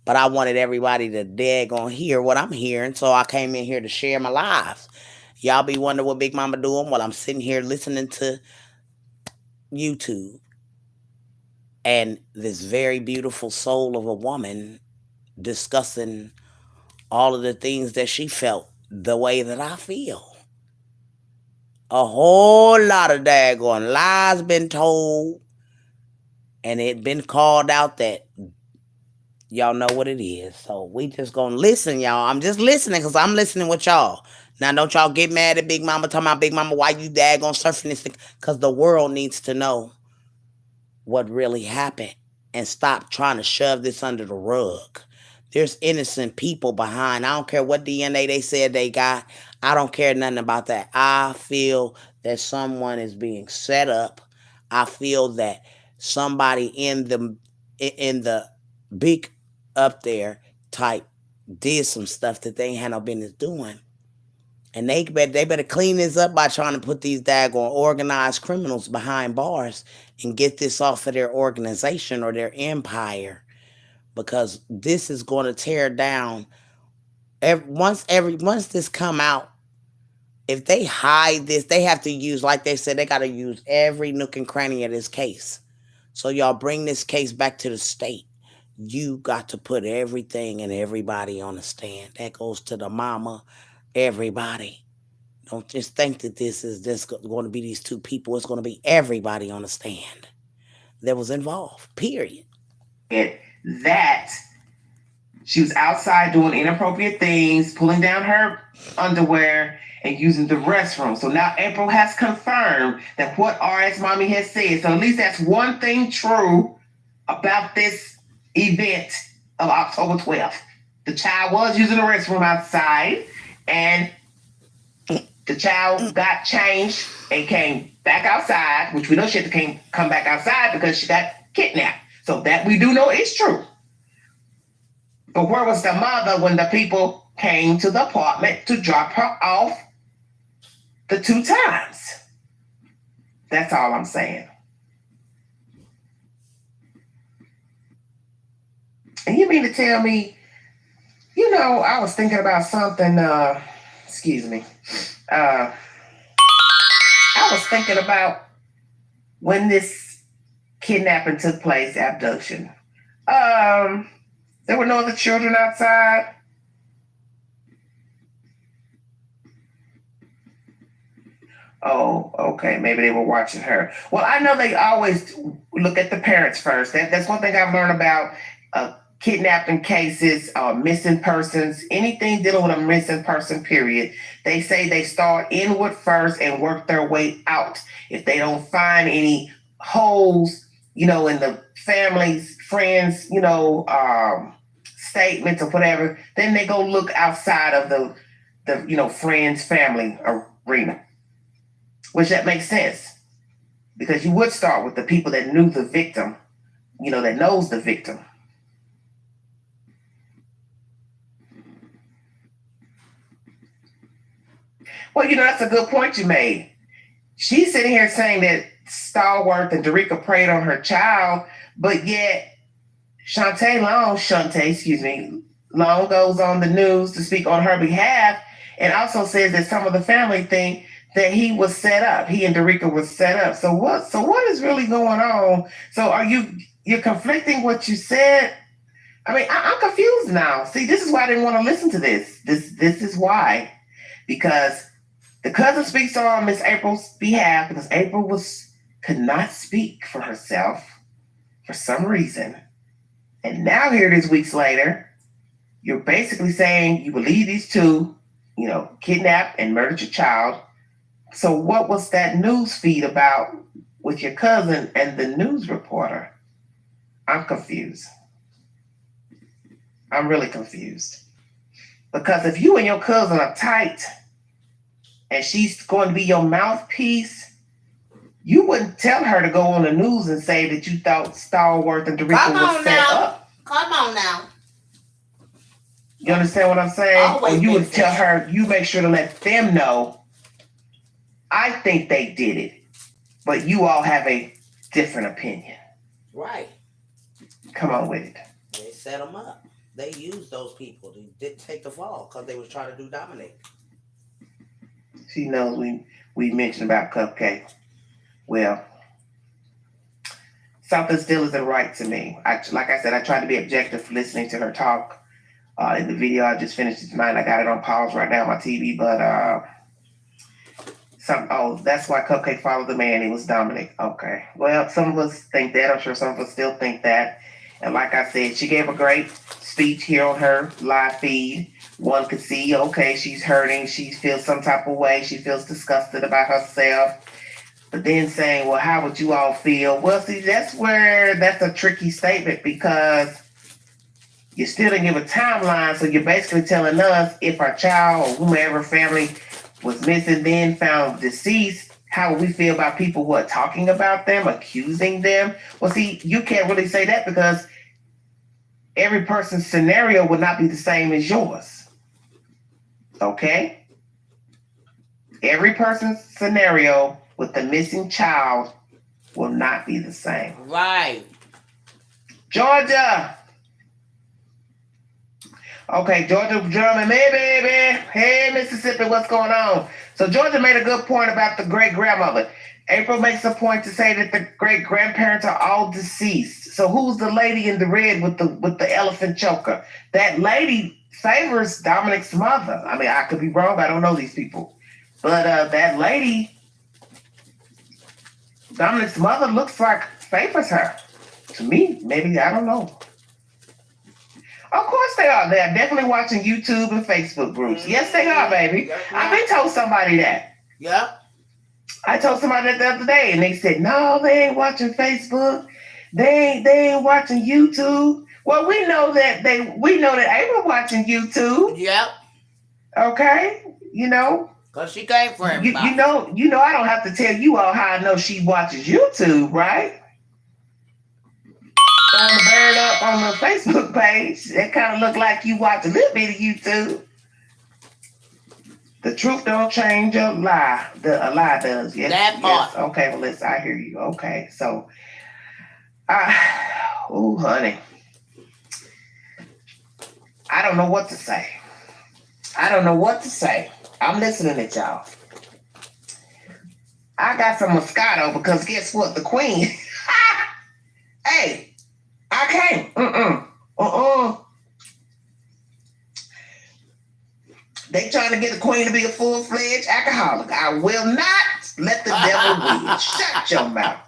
But I wanted everybody to daggone hear what I'm hearing. So I came in here to share my lives. Y'all be wondering what Big Mama doing while I'm sitting here listening to YouTube. And this very beautiful soul of a woman discussing all of the things that she felt the way that I feel. A whole lot of daggone lies been told, and it been called out that y'all know what it is. So we just gonna listen, y'all. I'm just listening because I'm listening with y'all. Now don't y'all get mad at Big Mama talking about Big Mama, why you daggone surfing this thing? Because the world needs to know what really happened and stop trying to shove this under the rug. There's innocent people behind. I don't care what DNA they said they got. I don't care nothing about that. I feel that someone is being set up. I feel that somebody in the big up there type did some stuff that they ain't had no business doing. And they better clean this up by trying to put these daggone organized criminals behind bars and get this off of their organization or their empire, because this is going to tear down once this come out. If they hide this, they have to use, like they said, they got to use every nook and cranny of this case. So y'all bring this case back to the state. You got to put everything and everybody on the stand. That goes to the mama, everybody. Don't just think that this is just going to be these two people. It's going to be everybody on the stand that was involved, period. That she was outside doing inappropriate things, pulling down her underwear and using the restroom. So now April has confirmed that what RS Mommy has said. So at least that's one thing true about this event of October 12th. The child was using the restroom outside, and the child got changed and came back outside, which we know she had to come back outside because she got kidnapped. So that we do know is true. But where was the mother when the people came to the apartment to drop her off the 2 times? That's all I'm saying. And you mean to tell me, I was thinking about something, excuse me. I was thinking about when this kidnapping took place, abduction. There were no other children outside. Oh, okay. Maybe they were watching her. Well, I know they always look at the parents first. That's one thing I've learned about kidnapping cases, missing persons, anything dealing with a missing person, period. They say they start inward first and work their way out. If they don't find any holes, in the family's, friends, statements or whatever, then they go look outside of the friends, family arena. Which that makes sense because you would start with the people that knew the victim, that knows the victim. Well, that's a good point you made. She's sitting here saying that Stallworth and Derica preyed on her child, but yet Shantae Long goes on the news to speak on her behalf and also says that some of the family think that he was set up. He and Derica was set up. So what is really going on? So you're conflicting what you said? I mean, I'm confused now. See, this is why I didn't want to listen to this. This is why. Because the cousin speaks on Miss April's behalf because April could not speak for herself for some reason. And now here it is weeks later, you're basically saying you believe these two, kidnapped and murdered your child. So what was that news feed about with your cousin and the news reporter? I'm confused. I'm really confused. Because if you and your cousin are tight and she's going to be your mouthpiece, you wouldn't tell her to go on the news and say that you thought Stallworth and Derica was set up. Come on now. You understand what I'm saying? Or you would tell her, you make sure to let them know, I think they did it, but you all have a different opinion. Right. Come on with it. They set them up. They used those people. They didn't take the fall because they was trying to do Dominic. She knows we mentioned about Cupcake. Well, something still isn't right to me. Like I said, I tried to be objective listening to her talk. In the video I just finished tonight, I got it on pause right now on my TV, but that's why Cupcake followed the man. It was Dominic. Okay. Well, some of us think that. I'm sure some of us still think that. And like I said, she gave a great speech here on her live feed. One could see, okay, she's hurting. She feels some type of way. She feels disgusted about herself. But then saying, well, how would you all feel? Well, see, that's a tricky statement because you still didn't give a timeline. So you're basically telling us if our child or whomever family was missing, then found deceased, how would we feel about people who are talking about them, accusing them? Well, see, you can't really say that because every person's scenario would not be the same as yours. Okay? Every person's scenario with the missing child will not be the same. Right. Georgia. Okay, Georgia German, hey baby. Hey Mississippi, what's going on? So Georgia made a good point about the great grandmother. April makes a point to say that the great grandparents are all deceased. So who's the lady in the red with the elephant choker? That lady favors Dominic's mother. I mean, I could be wrong. I don't know these people, but that lady, Dominic's mother, looks like favors her. To me, maybe, I don't know. Of course they are. They're definitely watching YouTube and Facebook groups. Yes, they are, baby. I've been told somebody that. Yep. I told somebody that the other day, and they said, no, they ain't watching Facebook. They ain't watching YouTube. Well, we know that April watching YouTube. Yep. Okay, Cause she came for everybody. You know, I don't have to tell you all how I know she watches YouTube, right? Throwing the bird up on the Facebook page. That kind of look like you watch a little bit of YouTube. The truth don't change a lie. A lie does. Yes. That part. Yes. Okay, well, listen, I hear you. Okay, so, honey. I don't know what to say. I'm listening at y'all. I got some Moscato because guess what? The queen. Hey. I can't. They trying to get the queen to be a full-fledged alcoholic. I will not Let the devil win. Shut your mouth.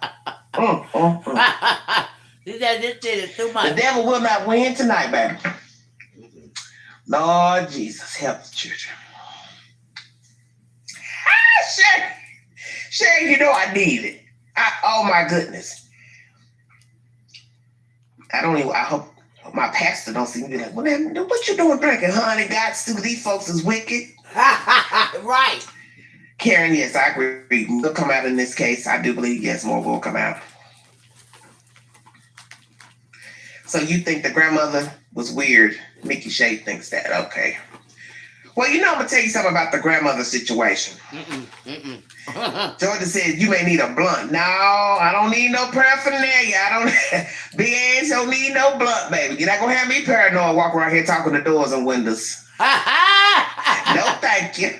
You just did it too The much. devil will not win tonight, baby. Lord Jesus, help the children. Sherry, you know I need it. Oh my goodness. I hope my pastor don't see me be like, what you doing drinking, honey? God, stupid, these folks is wicked. Right. Karen, yes, I agree. Will come out in this case. I do believe, yes, more will come out. So you think the grandmother was weird? Mickey Shea thinks that. Okay. Well, I'm going to tell you something about the grandmother situation. Georgia says you may need a blunt. No, I don't need no paraphernalia. BAs don't need no blunt, baby. You're not going to have me paranoid walk around here talking to doors and windows. No, thank you.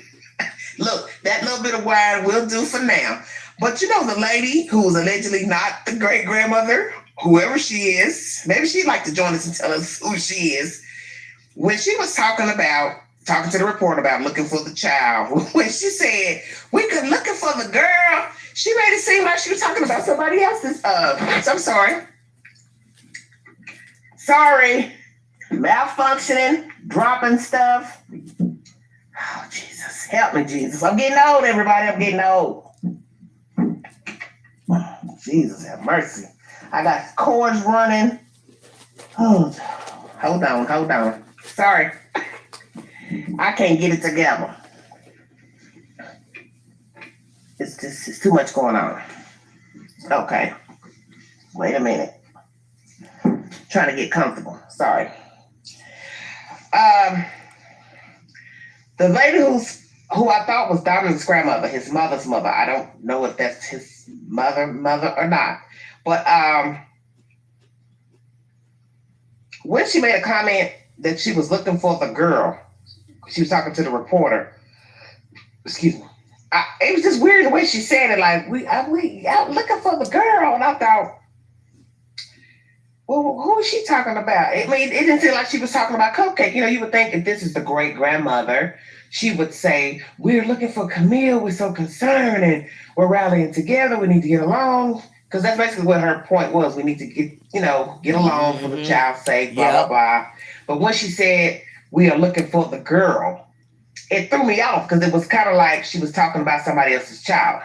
Look, that little bit of wine will do for now. But the lady who's allegedly not the great grandmother, whoever she is, maybe she'd like to join us and tell us who she is. When she was talking to the reporter about looking for the child, when she said, we could looking for the girl, she made it seem like she was talking about somebody else's. So I'm sorry. Sorry. Malfunctioning, dropping stuff. Oh, Jesus. Help me, Jesus. I'm getting old, everybody. I'm getting old. Jesus, have mercy. I got cords running. Oh, hold on. Sorry. I can't get it together. It's too much going on. Okay. Wait a minute. Trying to get comfortable. Sorry. The lady who I thought was Dominic's grandmother, his mother's mother. I don't know if that's his mother or not. But when she made a comment that she was looking for the girl, she was talking to the reporter. Excuse me. It was just weird the way she said it. Like we out looking for the girl, and I thought, well, who is she talking about? I mean, it didn't seem like she was talking about Cupcake. You would think if this is the great grandmother, she would say, "We're looking for Camille. We're so concerned, and we're rallying together. We need to get along." Because that's basically what her point was. We need to get along for the child's sake, blah, blah, blah. But when she said, we are looking for the girl, it threw me off because it was kind of like she was talking about somebody else's child.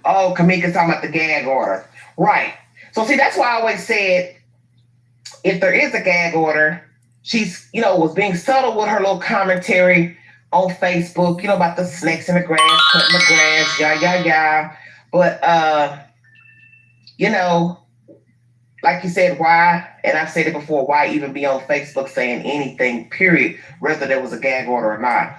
Oh, Kamika's talking about the gag order. Right. So, see, that's why I always said, if there is a gag order, she's, was being subtle with her little commentary on Facebook, about the snakes in the grass, cutting the grass, yah. But, like you said, why, and I've said it before, why even be on Facebook saying anything, period, whether there was a gag order or not?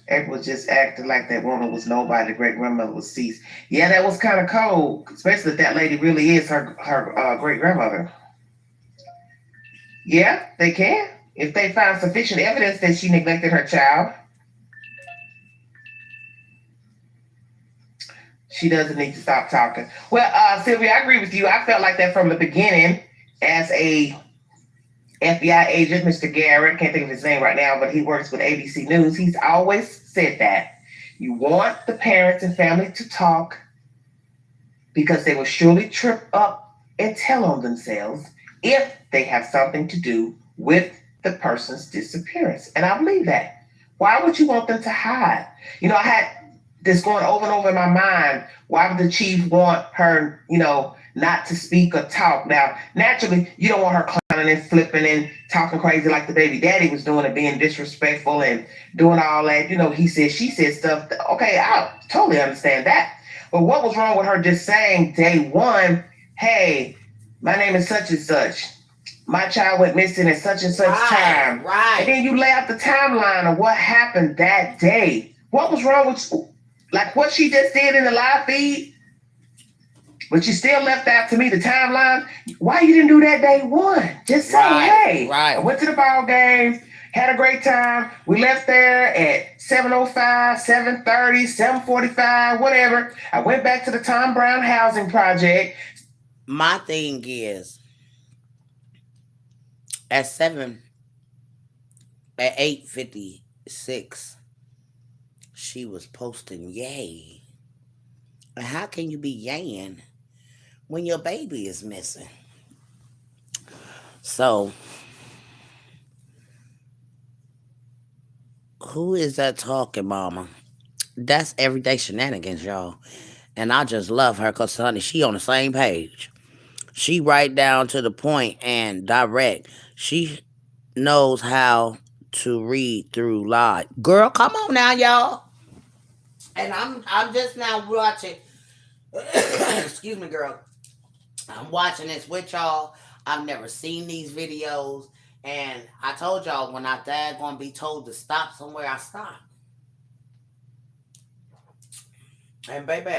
April was just acting like that woman was nobody, the great grandmother was ceased. Yeah, that was kind of cold, especially if that lady really is her great grandmother. Yeah, they can. If they found sufficient evidence that she neglected her child, she doesn't need to stop talking. Well, Sylvia, I agree with you. I felt like that from the beginning as a FBI agent, Mr. Garrett, can't think of his name right now, but he works with ABC News. He's always said that you want the parents and family to talk because they will surely trip up and tell on themselves if they have something to do with the person's disappearance. And I believe that. Why would you want them to hide? I had this going over and over in my mind. Why would the chief want her, not to speak or talk? Now, naturally, you don't want her clowning and flipping and talking crazy like the baby daddy was doing and being disrespectful and doing all that, he said, she said stuff. Okay, I totally understand that. But what was wrong with her just saying day one, hey, my name is such and such. My child went missing at such and such time. Right. And then you lay out the timeline of what happened that day. What was wrong with, like what she just did in the live feed? But you still left out to me the timeline. Why you didn't do that day one? Just say, hey, I went to the ball game, had a great time. We left there at 7:05, 7:30, 7:45, whatever. I went back to the Tom Brown housing project. My thing is, At 8:56, she was posting yay. And how can you be yaying when your baby is missing? So who is that talking, mama? That's everyday shenanigans, y'all. And I just love her because, honey, she on the same page. She right down to the point and direct. She knows how to read through live. Girl, come on now, y'all. And I'm just now watching. Excuse me, girl. I'm watching this with y'all. I've never seen these videos. And I told y'all when I dad gonna be told to stop somewhere, I stop. And baby,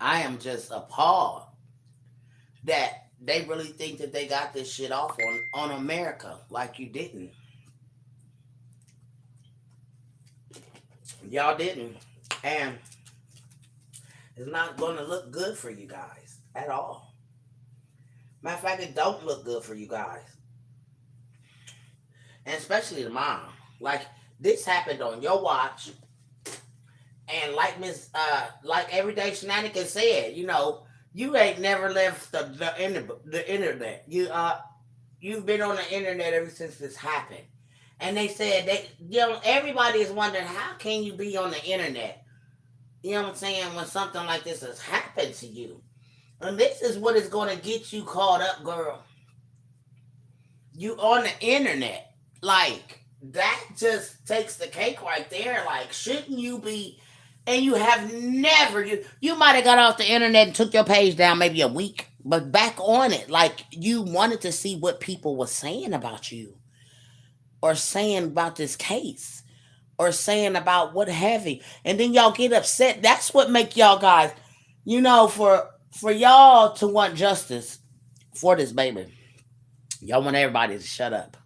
I am just appalled that they really think that they got this shit off on America like you didn't. Y'all didn't. And it's not going to look good for you guys at all. Matter of fact, it don't look good for you guys. And especially the mom. Like, this happened on your watch. And like Everyday Shenanigans said, you ain't never left the internet. You've been on the internet ever since this happened. And they said everybody is wondering how can you be on the internet? You know what I'm saying? When something like this has happened to you. And this is what is going to get you caught up, girl. You on the internet. Like, that just takes the cake right there. Like, shouldn't you be... And you have never... You might have got off the internet and took your page down maybe a week. But back on it. Like, you wanted to see what people were saying about you. Or saying about this case. Or saying about what have you. And then y'all get upset. That's what make y'all guys... For y'all to want justice for this baby, y'all want everybody to shut up,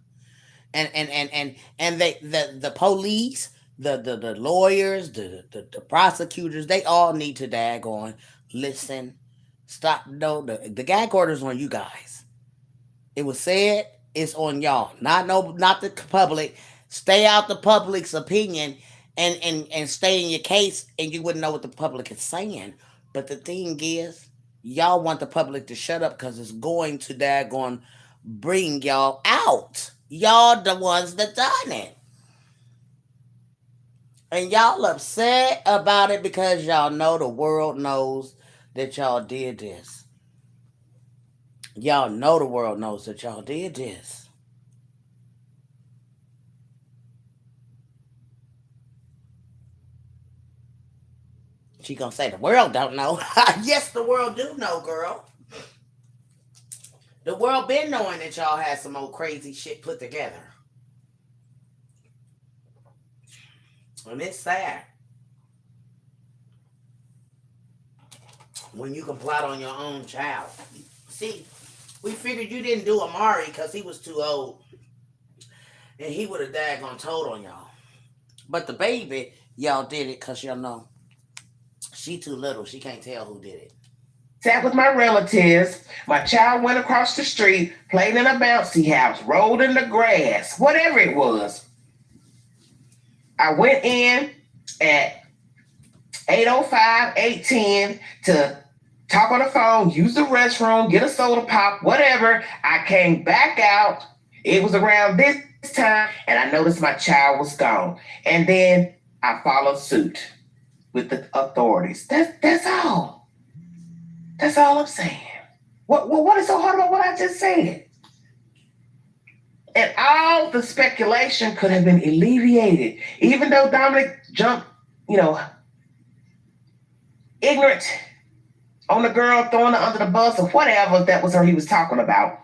and the police, the lawyers, the prosecutors, they all need to daggone listen, stop. No, the gag orders on you guys. It was said it's on y'all, not the public. Stay out the public's opinion and stay in your case, and you wouldn't know what the public is saying. But the thing is, y'all want the public to shut up because it's going to daggone bring y'all out. Y'all the ones that done it. And y'all upset about it because y'all know the world knows that y'all did this. Y'all know the world knows that y'all did this. She gonna say the world don't know. Yes, the world do know, girl. The world been knowing that y'all had some old crazy shit put together. And it's sad. When you can plot on your own child. See, we figured you didn't do Amari because he was too old. And he would have daggone told on y'all. But the baby, y'all did it because y'all know she too little. She can't tell who did it. Sat with my relatives. My child went across the street, played in a bouncy house, rolled in the grass, whatever it was. I went in at 8:05, 8:10 to talk on the phone, use the restroom, get a soda pop, whatever. I came back out. It was around this time, and I noticed my child was gone. And then I followed suit with the authorities. That's all. That's all I'm saying. What is so hard about what I just said? And all the speculation could have been alleviated. Even though Dominic jumped, ignorant on the girl, throwing her under the bus or whatever that was her he was talking about.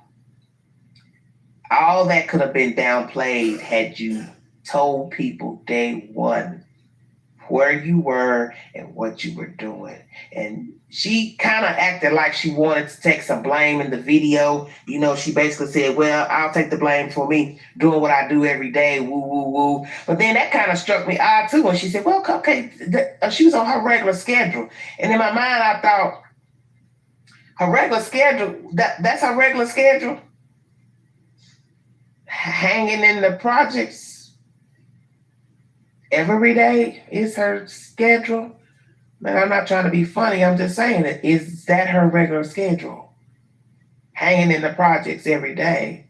All that could have been downplayed had you told people day one where you were and what you were doing. And she kind of acted like she wanted to take some blame in the video. She basically said, well, I'll take the blame for me doing what I do every day, woo, woo, woo. But then that kind of struck me odd too when she said, well, okay, she was on her regular schedule. And in my mind, I thought, her regular schedule, that's her regular schedule? hanging in the projects every day is her schedule. Man, I'm not trying to be funny. I'm just saying it. Is that her regular schedule? Hanging in the projects every day.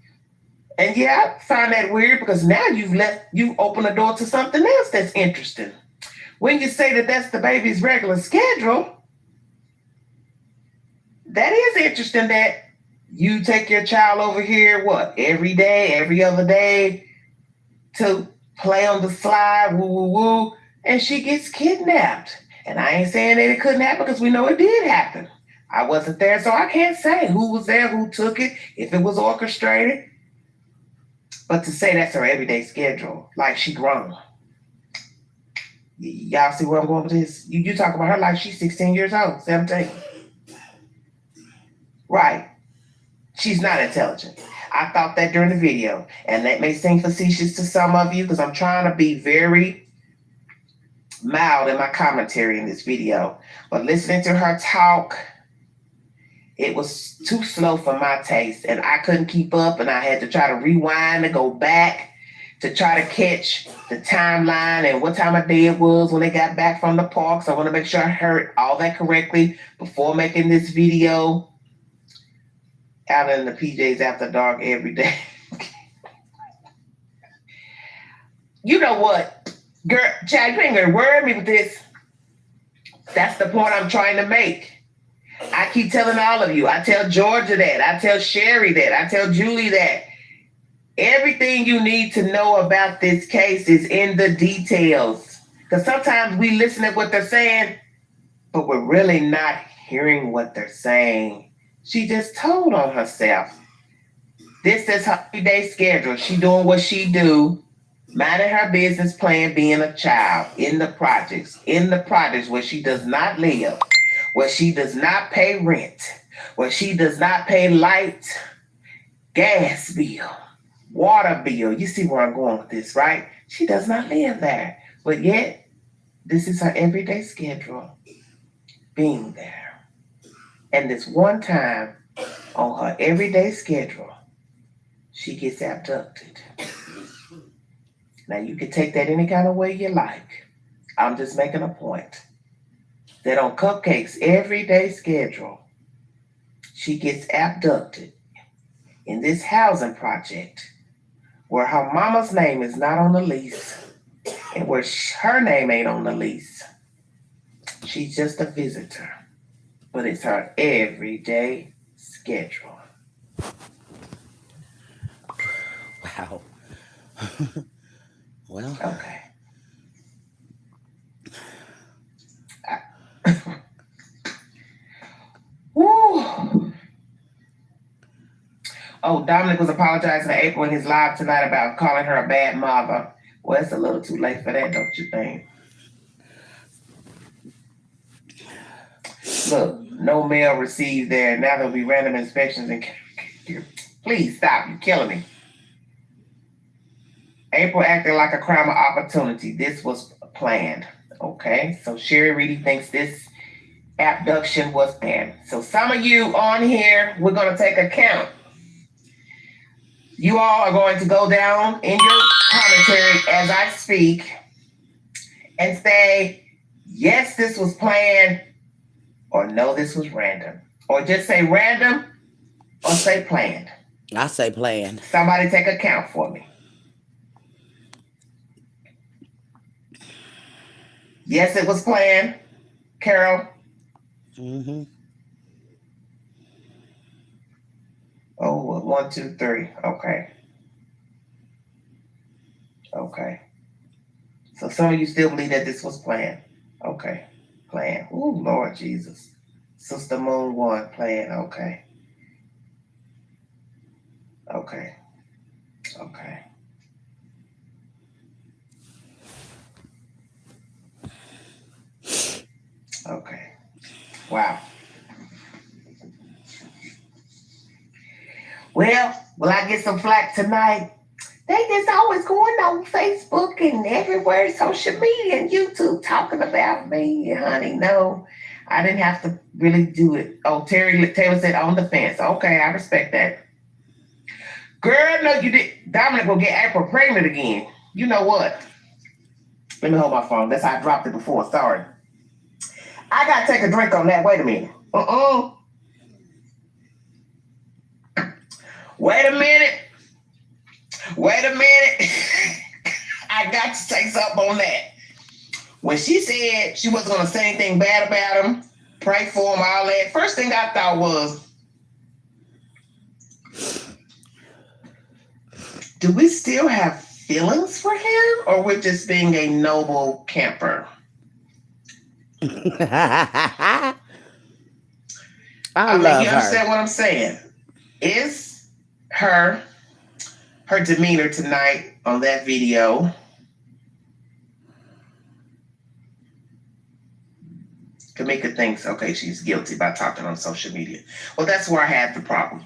And yeah, I find that weird because now you open the door to something else that's interesting. When you say that that's the baby's regular schedule, that is interesting that you take your child over here, what, every day, every other day to play on the slide, woo, woo, woo, and she gets kidnapped. And I ain't saying that it couldn't happen because we know it did happen. I wasn't there, so I can't say who was there, who took it, if it was orchestrated. But to say that's her everyday schedule, like she grown. Y'all see where I'm going with this? You talk about her like she's 16 years old, 17. Right. She's not intelligent. I thought that during the video. And that may seem facetious to some of you because I'm trying to be very mild in my commentary in this video. But listening to her talk, it was too slow for my taste, and I couldn't keep up, and I had to try to rewind and go back to try to catch the timeline and what time of day it was when they got back from the park. So I want to make sure I heard all that correctly before making this video out in the PJs after dark every day. You know what? Girl, Chad, you ain't gonna worry me with this. That's the point I'm trying to make. I keep telling all of you. I tell Georgia that. I tell Sherry that. I tell Julie that. Everything you need to know about this case is in the details. Because sometimes we listen to what they're saying, but we're really not hearing what they're saying. She just told on herself. This is her everyday schedule. She doing what she do, minding her business, playing, being a child in the projects where she does not live, where she does not pay rent, where she does not pay light, gas bill, water bill. You see where I'm going with this, right? She does not live there. But yet, this is her everyday schedule, being there. And this one time on her everyday schedule, she gets abducted. Now, you can take that any kind of way you like. I'm just making a point. That on Cupcake's everyday schedule, she gets abducted in this housing project where her mama's name is not on the lease and where her name ain't on the lease. She's just a visitor, but it's her everyday schedule. Wow. Well. Okay. Woo. Oh, Dominic was apologizing to April in his live tonight about calling her a bad mother. Well, it's a little too late for that, don't you think? Look, no mail received there. Now there'll be random inspections and please stop. You're killing me. April acted like a crime of opportunity. This was planned. Okay, so Sherry Reedy thinks this abduction was planned. So some of you on here, we're going to take account. You all are going to go down in your commentary as I speak and say, yes, this was planned, or no, this was random. Or just say random or say planned. I say planned. Somebody take account for me. Yes, it was planned. Carol? Mm-hmm. Oh, 1, 2, 3. Okay. Okay. So some of you still believe that this was planned. Okay. Planned. Ooh, Lord Jesus. Sister Moon 1, planned. Okay. Okay. Okay. Okay. Wow. Well, will I get some flack tonight? They just always going on Facebook and everywhere, social media and YouTube talking about me, honey. No, I didn't have to really do it. Oh, Taylor said on the fence. Okay, I respect that. Girl, no, you did. Dominic will get April pregnant again. You know what? Let me hold my phone. That's how I dropped it before. Sorry. I gotta take a drink on that. Wait a minute. Wait a minute. Wait a minute. I got to say something on that. When she said she wasn't gonna say anything bad about him, pray for him, all that, first thing I thought was, do we still have feelings for him, or we're just being a noble camper? I I mean, love you her. understand what I'm saying? Is her demeanor tonight on that video Kamika thinks, okay, she's guilty by talking on social media. Well, that's where I had the problem.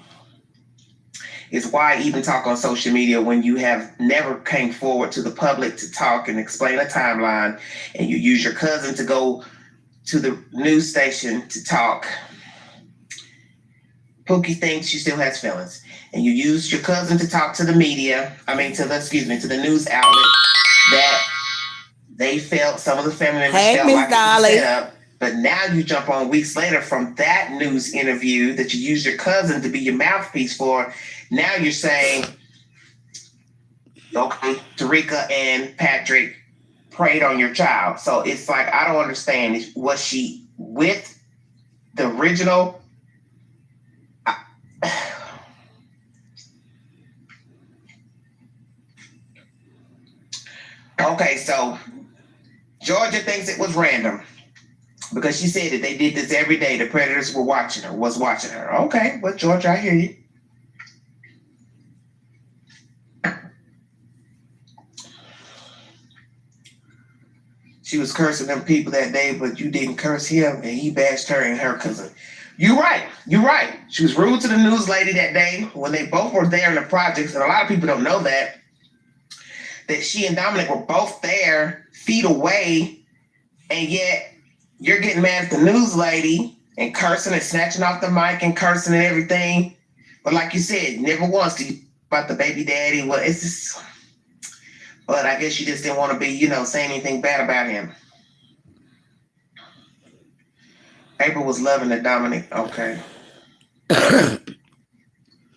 Is why even talk on social media when you have never came forward to the public to talk and explain a timeline, and you use your cousin to go to the news station to talk. Pookie thinks she still has feelings. And you use your cousin to talk to the media, to the news outlet that they felt, some of the family members felt like it was set up. But now you jump on weeks later from that news interview that you used your cousin to be your mouthpiece for. Now you're saying, okay, Tarika and Patrick preyed on your child. So it's like, I don't understand. Was she with the original? Okay, so Georgia thinks it was random because she said that they did this every day. The predators was watching her. Okay, well, Georgia, I hear you. She was cursing them people that day, but you didn't curse him, and he bashed her and her cousin. You're right. She was rude to the news lady that day when they both were there in the projects, and a lot of people don't know that she and Dominic were both there, feet away, and yet you're getting mad at the news lady and cursing and snatching off the mic and cursing and everything. But like you said, never once do you about the baby daddy. Well, it's just, but I guess you just didn't want to be, saying anything bad about him. April was loving the Dominic. Okay.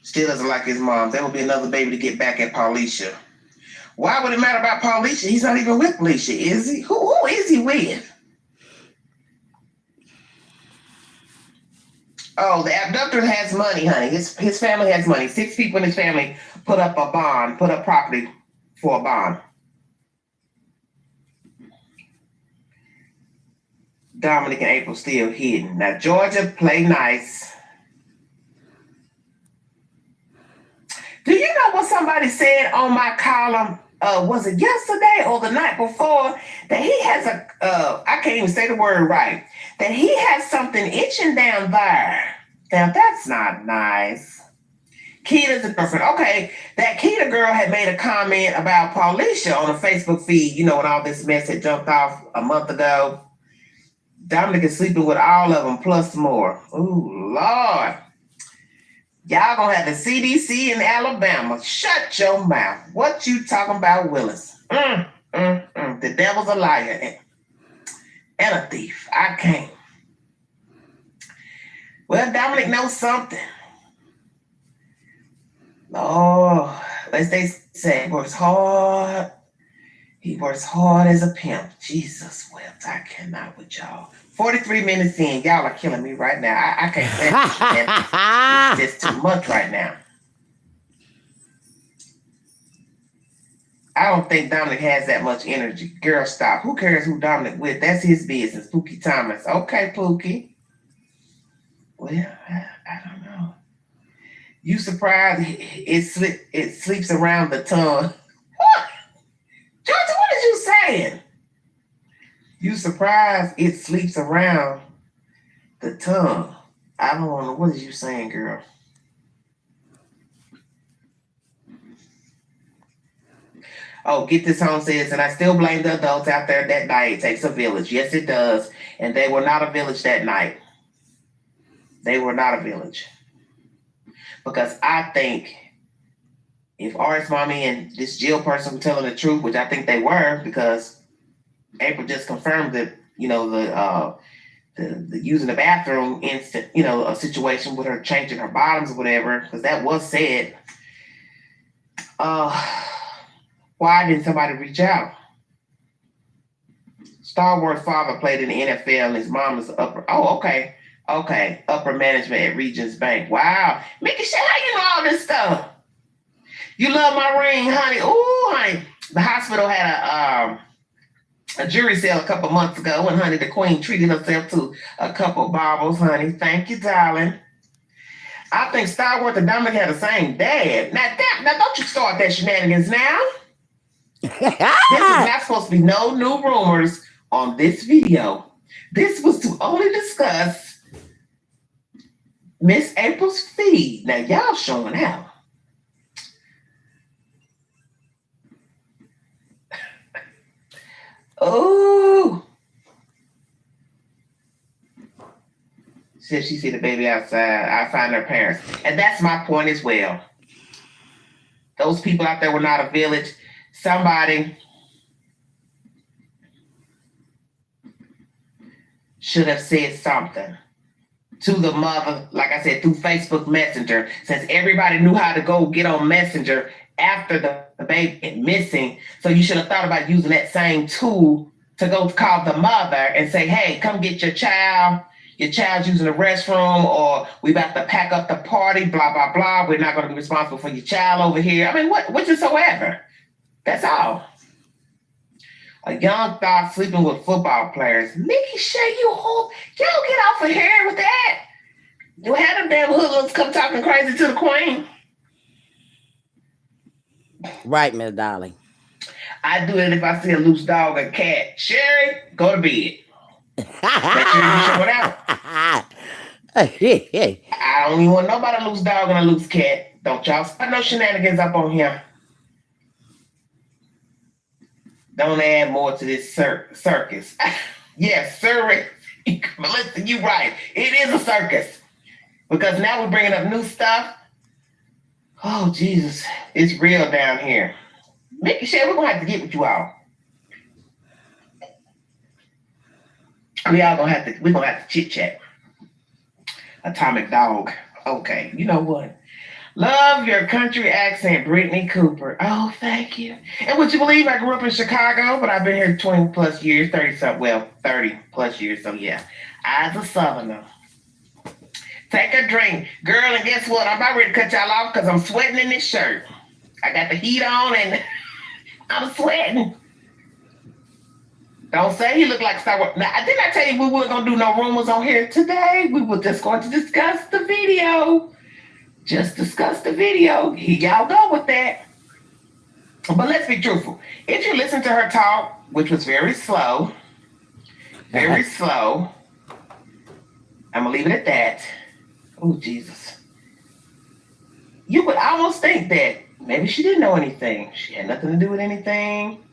Still doesn't like his mom. There will be another baby to get back at Paulisha. Why would it matter about Paulisha? He's not even with Alicia, is he? Who is he with? Oh, the abductor has money, honey. His family has money. 6 people in his family put up property for a bond. Dominic and April still hidden. Now, Georgia, play nice. Do you know what somebody said on my column? Was it yesterday or the night before? That he has I can't even say the word right. That he has something itching down there. Now, that's not nice. Keita's a girlfriend. Okay, that Keita girl had made a comment about Paulisha on a Facebook feed, when all this mess had jumped off a month ago. Dominic is sleeping with all of them, plus more. Ooh, Lord. Y'all gonna have the CDC in Alabama. Shut your mouth. What you talking about, Willis? The devil's a liar and a thief. I can't. Well, Dominic knows something. Oh, as they say, he works hard. He works hard as a pimp. Jesus wept. I cannot with y'all. 43 minutes in, y'all are killing me right now. I can't stand this. It's just too much right now. I don't think Dominic has that much energy. Girl, stop. Who cares who Dominic with? That's his business. Pookie Thomas. Okay, Pookie. Well, I don't know. You surprised it sleeps around the tongue. What? Georgia, what is you saying? You surprised it sleeps around the tongue. I don't know. What is you saying, girl? Oh, get this home says, and I still blame the adults out there that night. It takes a village. Yes, it does. And they were not a village that night. They were not a village. Because I think if RS Mommy and this Jill person were telling the truth, which I think they were, because April just confirmed that, the using the bathroom instant, a situation with her changing her bottoms or whatever, because that was said. Why didn't somebody reach out? Star Wars father played in the NFL and his mom is upper. Oh, okay. Okay. Upper management at Regions Bank. Wow. Mickey, how you know all this stuff? You love my ring, honey. Ooh, honey. The hospital had a jury sale a couple months ago, and honey, the queen treated herself to a couple baubles, honey. Thank you, darling. I think Star Wars and Dominic had the same dad. Now don't you start that shenanigans now. This is not supposed to be no new rumors on this video. This was to only discuss Miss April's feed. Now y'all showing out. Oh. Said she see the baby outside. I find her parents. And that's my point as well. Those people out there were not a village. Somebody should have said something to the mother, like I said, through Facebook Messenger, since everybody knew how to go get on Messenger after the baby missing. So you should have thought about using that same tool to go call the mother and say, hey, come get your child. Your child's using the restroom, or we about to pack up the party, blah, blah, blah. We're not going to be responsible for your child over here. I mean, whatsoever. That's all. A young thought sleeping with football players. Mickey Shay, y'all get off of here with that. You had them damn hoodlums come talking crazy to the queen. Right, Miss Dolly. I do it if I see a loose dog or cat. Sherry, go to bed. Make sure you show it out. I don't even want nobody loose dog and a loose cat. Don't y'all start no shenanigans up on here. Don't add more to this circus. Yes, sir. Melissa, you right. It is a circus. Because now we're bringing up new stuff. Oh, Jesus. It's real down here. Mickey Shay, we're going to have to get with you all. We're gonna have to chit chat. Atomic Dog. Okay, you know what? Love your country accent, Brittany Cooper. Oh, thank you. And would you believe I grew up in Chicago, but I've been here 20 plus years, 30 plus years. So yeah, as a Southerner. Take a drink. Girl, and guess what? I'm about ready to cut y'all off because I'm sweating in this shirt. I got the heat on and I'm sweating. Don't say he looked like Star Wars. Now, didn't I tell you we weren't going to do no rumors on here today? We were just going to discuss the video. Just discuss the video. Y'all go with that. But let's be truthful. If you listen to her talk, which was very slow, I'm going to leave it at that. Oh, Jesus. You would almost think that maybe she didn't know anything. She had nothing to do with anything.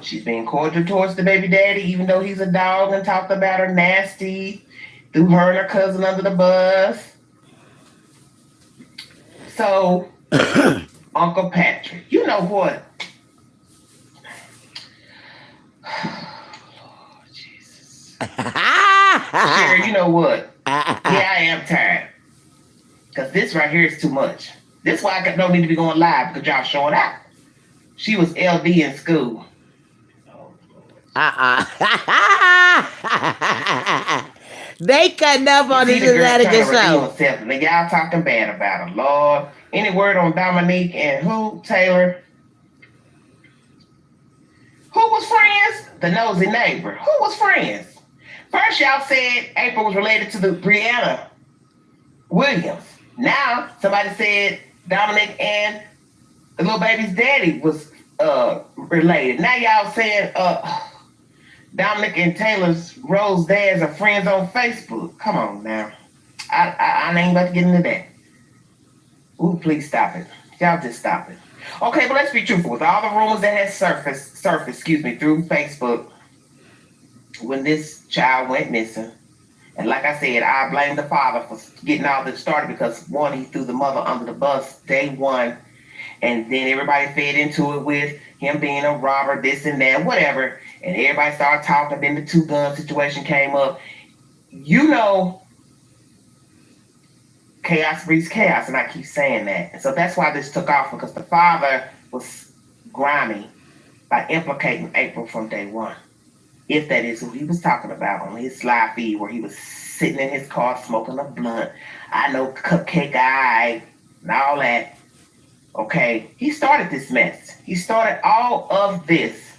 She's being cordial towards the baby daddy, even though he's a dog, and talked about her nasty, threw her and her cousin under the bus. So, Uncle Patrick, you know what? Lord Jesus. Sherry, you know what? Yeah, I am tired. Because this right here is too much. This is why I don't need to be going live, because y'all showing out. She was LD in school. They cutting up on these shenanigans show. Now y'all talking bad about her, Lord. Any word on Dominique and who? Taylor? Who was friends? The nosy neighbor. Who was friends? First y'all said April was related to the Brianna Williams. Now somebody said Dominic and the little baby's daddy was related. Now y'all saying Dominic and Taylor's Rose dads are friends on Facebook. Come on now. I ain't about to get into that. Ooh, please stop it. Y'all just stop it. Okay, but let's be truthful. With all the rumors that had surfaced, through Facebook when this child went missing, and like I said, I blame the father for getting all this started because one, he threw the mother under the bus day one, And then everybody fed into it with him being a robber, this and that, whatever. And everybody started talking. Then the two gun situation came up. You know, chaos breeds chaos, and I keep saying that. And so that's why this took off, because the father was grimy by implicating April from day one. If that is who he was talking about on his live feed, where he was sitting in his car smoking a blunt. I know, cupcake guy and all that. Okay, he started this mess. He started all of this.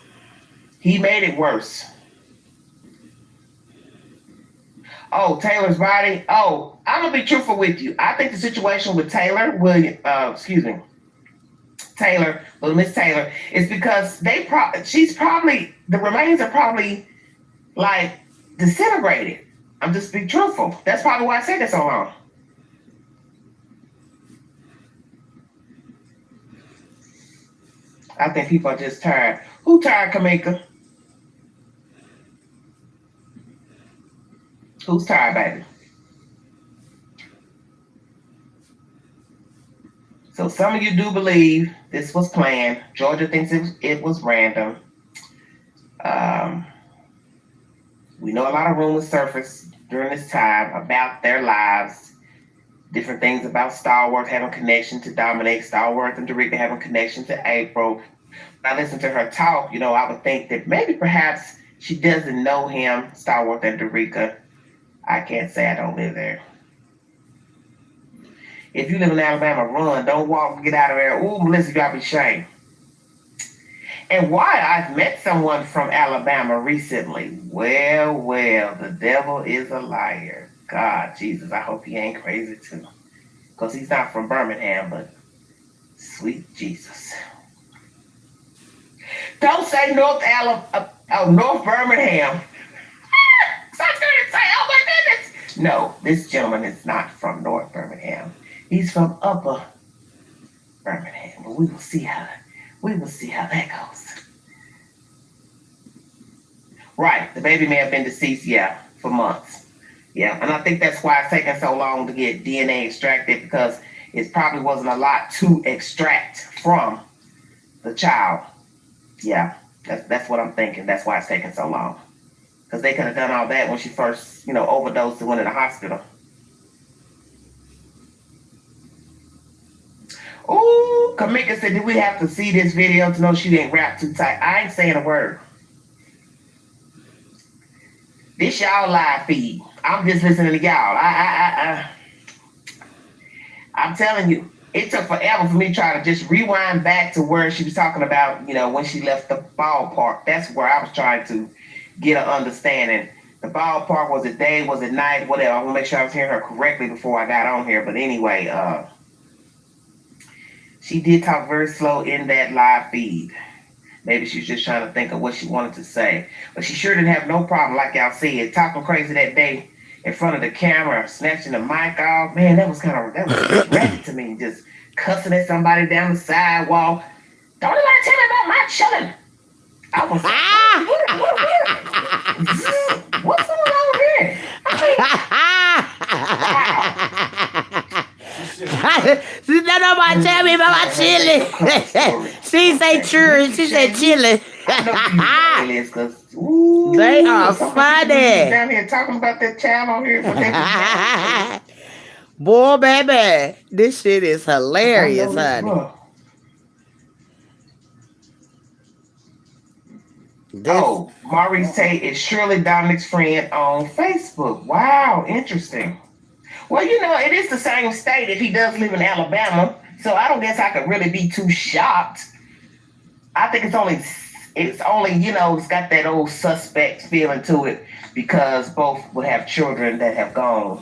He made it worse. Oh, Taylor's body. Oh, I'm gonna be truthful with you. I think the situation with Taylor, Miss Taylor, is because the remains are probably like disintegrated. I'm just being truthful. That's probably why I said it so long. I think people are just tired. Who tired, Kamika? Who's tired, baby? So some of you do believe this was planned. Georgia thinks it was random. We know a lot of rumors surfaced during this time about their lives. Different things about Starworth having connection to Dominic, Starworth and Derica having connection to April. When I listen to her talk, I would think that maybe perhaps she doesn't know him, Starworth and Derica. I can't say I don't live there. If you live in Alabama, run. Don't walk and get out of there. Ooh, Melissa, you gotta be ashamed. And why? I've met someone from Alabama recently. Well, the devil is a liar. God, Jesus, I hope he ain't crazy too. Because he's not from Birmingham, but sweet Jesus. Don't say North Birmingham. So I couldn't say, oh my goodness. No, this gentleman is not from North Birmingham. He's from Upper Birmingham. But we will see how that goes. Right, the baby may have been deceased, for months. Yeah, and I think that's why it's taking so long to get DNA extracted, because it probably wasn't a lot to extract from the child. Yeah, that's what I'm thinking. That's why it's taking so long. Because they could have done all that when she first, overdosed and went in the hospital. Ooh, Kamika said, "Did we have to see this video to know she ain't wrapped too tight?" I ain't saying a word. This y'all live feed. I'm just listening to y'all. I'm telling you, it took forever for me to try to just rewind back to where she was talking about, when she left the ballpark. That's where I was trying to get an understanding. The ballpark, was it day, was it night, whatever. I want to make sure I was hearing her correctly before I got on here. But anyway, she did talk very slow in that live feed. Maybe she was just trying to think of what she wanted to say. But she sure didn't have no problem, like y'all said, talking crazy that day in front of the camera, snatching the mic off. Man, that was ratchet to me. Just cussing at somebody down the sidewalk. Don't anybody tell me about my children. I was like, what's going on here? She don't nobody tell me about my chili. She say church. She said chili. They are funny. Down here talking about that child on here. Boy, baby, this shit is hilarious, honey. Oh, Maurice Tate is Shirley Dominic's friend on Facebook. Wow, interesting. Well, it is the same state if he does live in Alabama, so I don't guess I could really be too shocked. I think it's only, it's got that old suspect feeling to it, because both would have children that have gone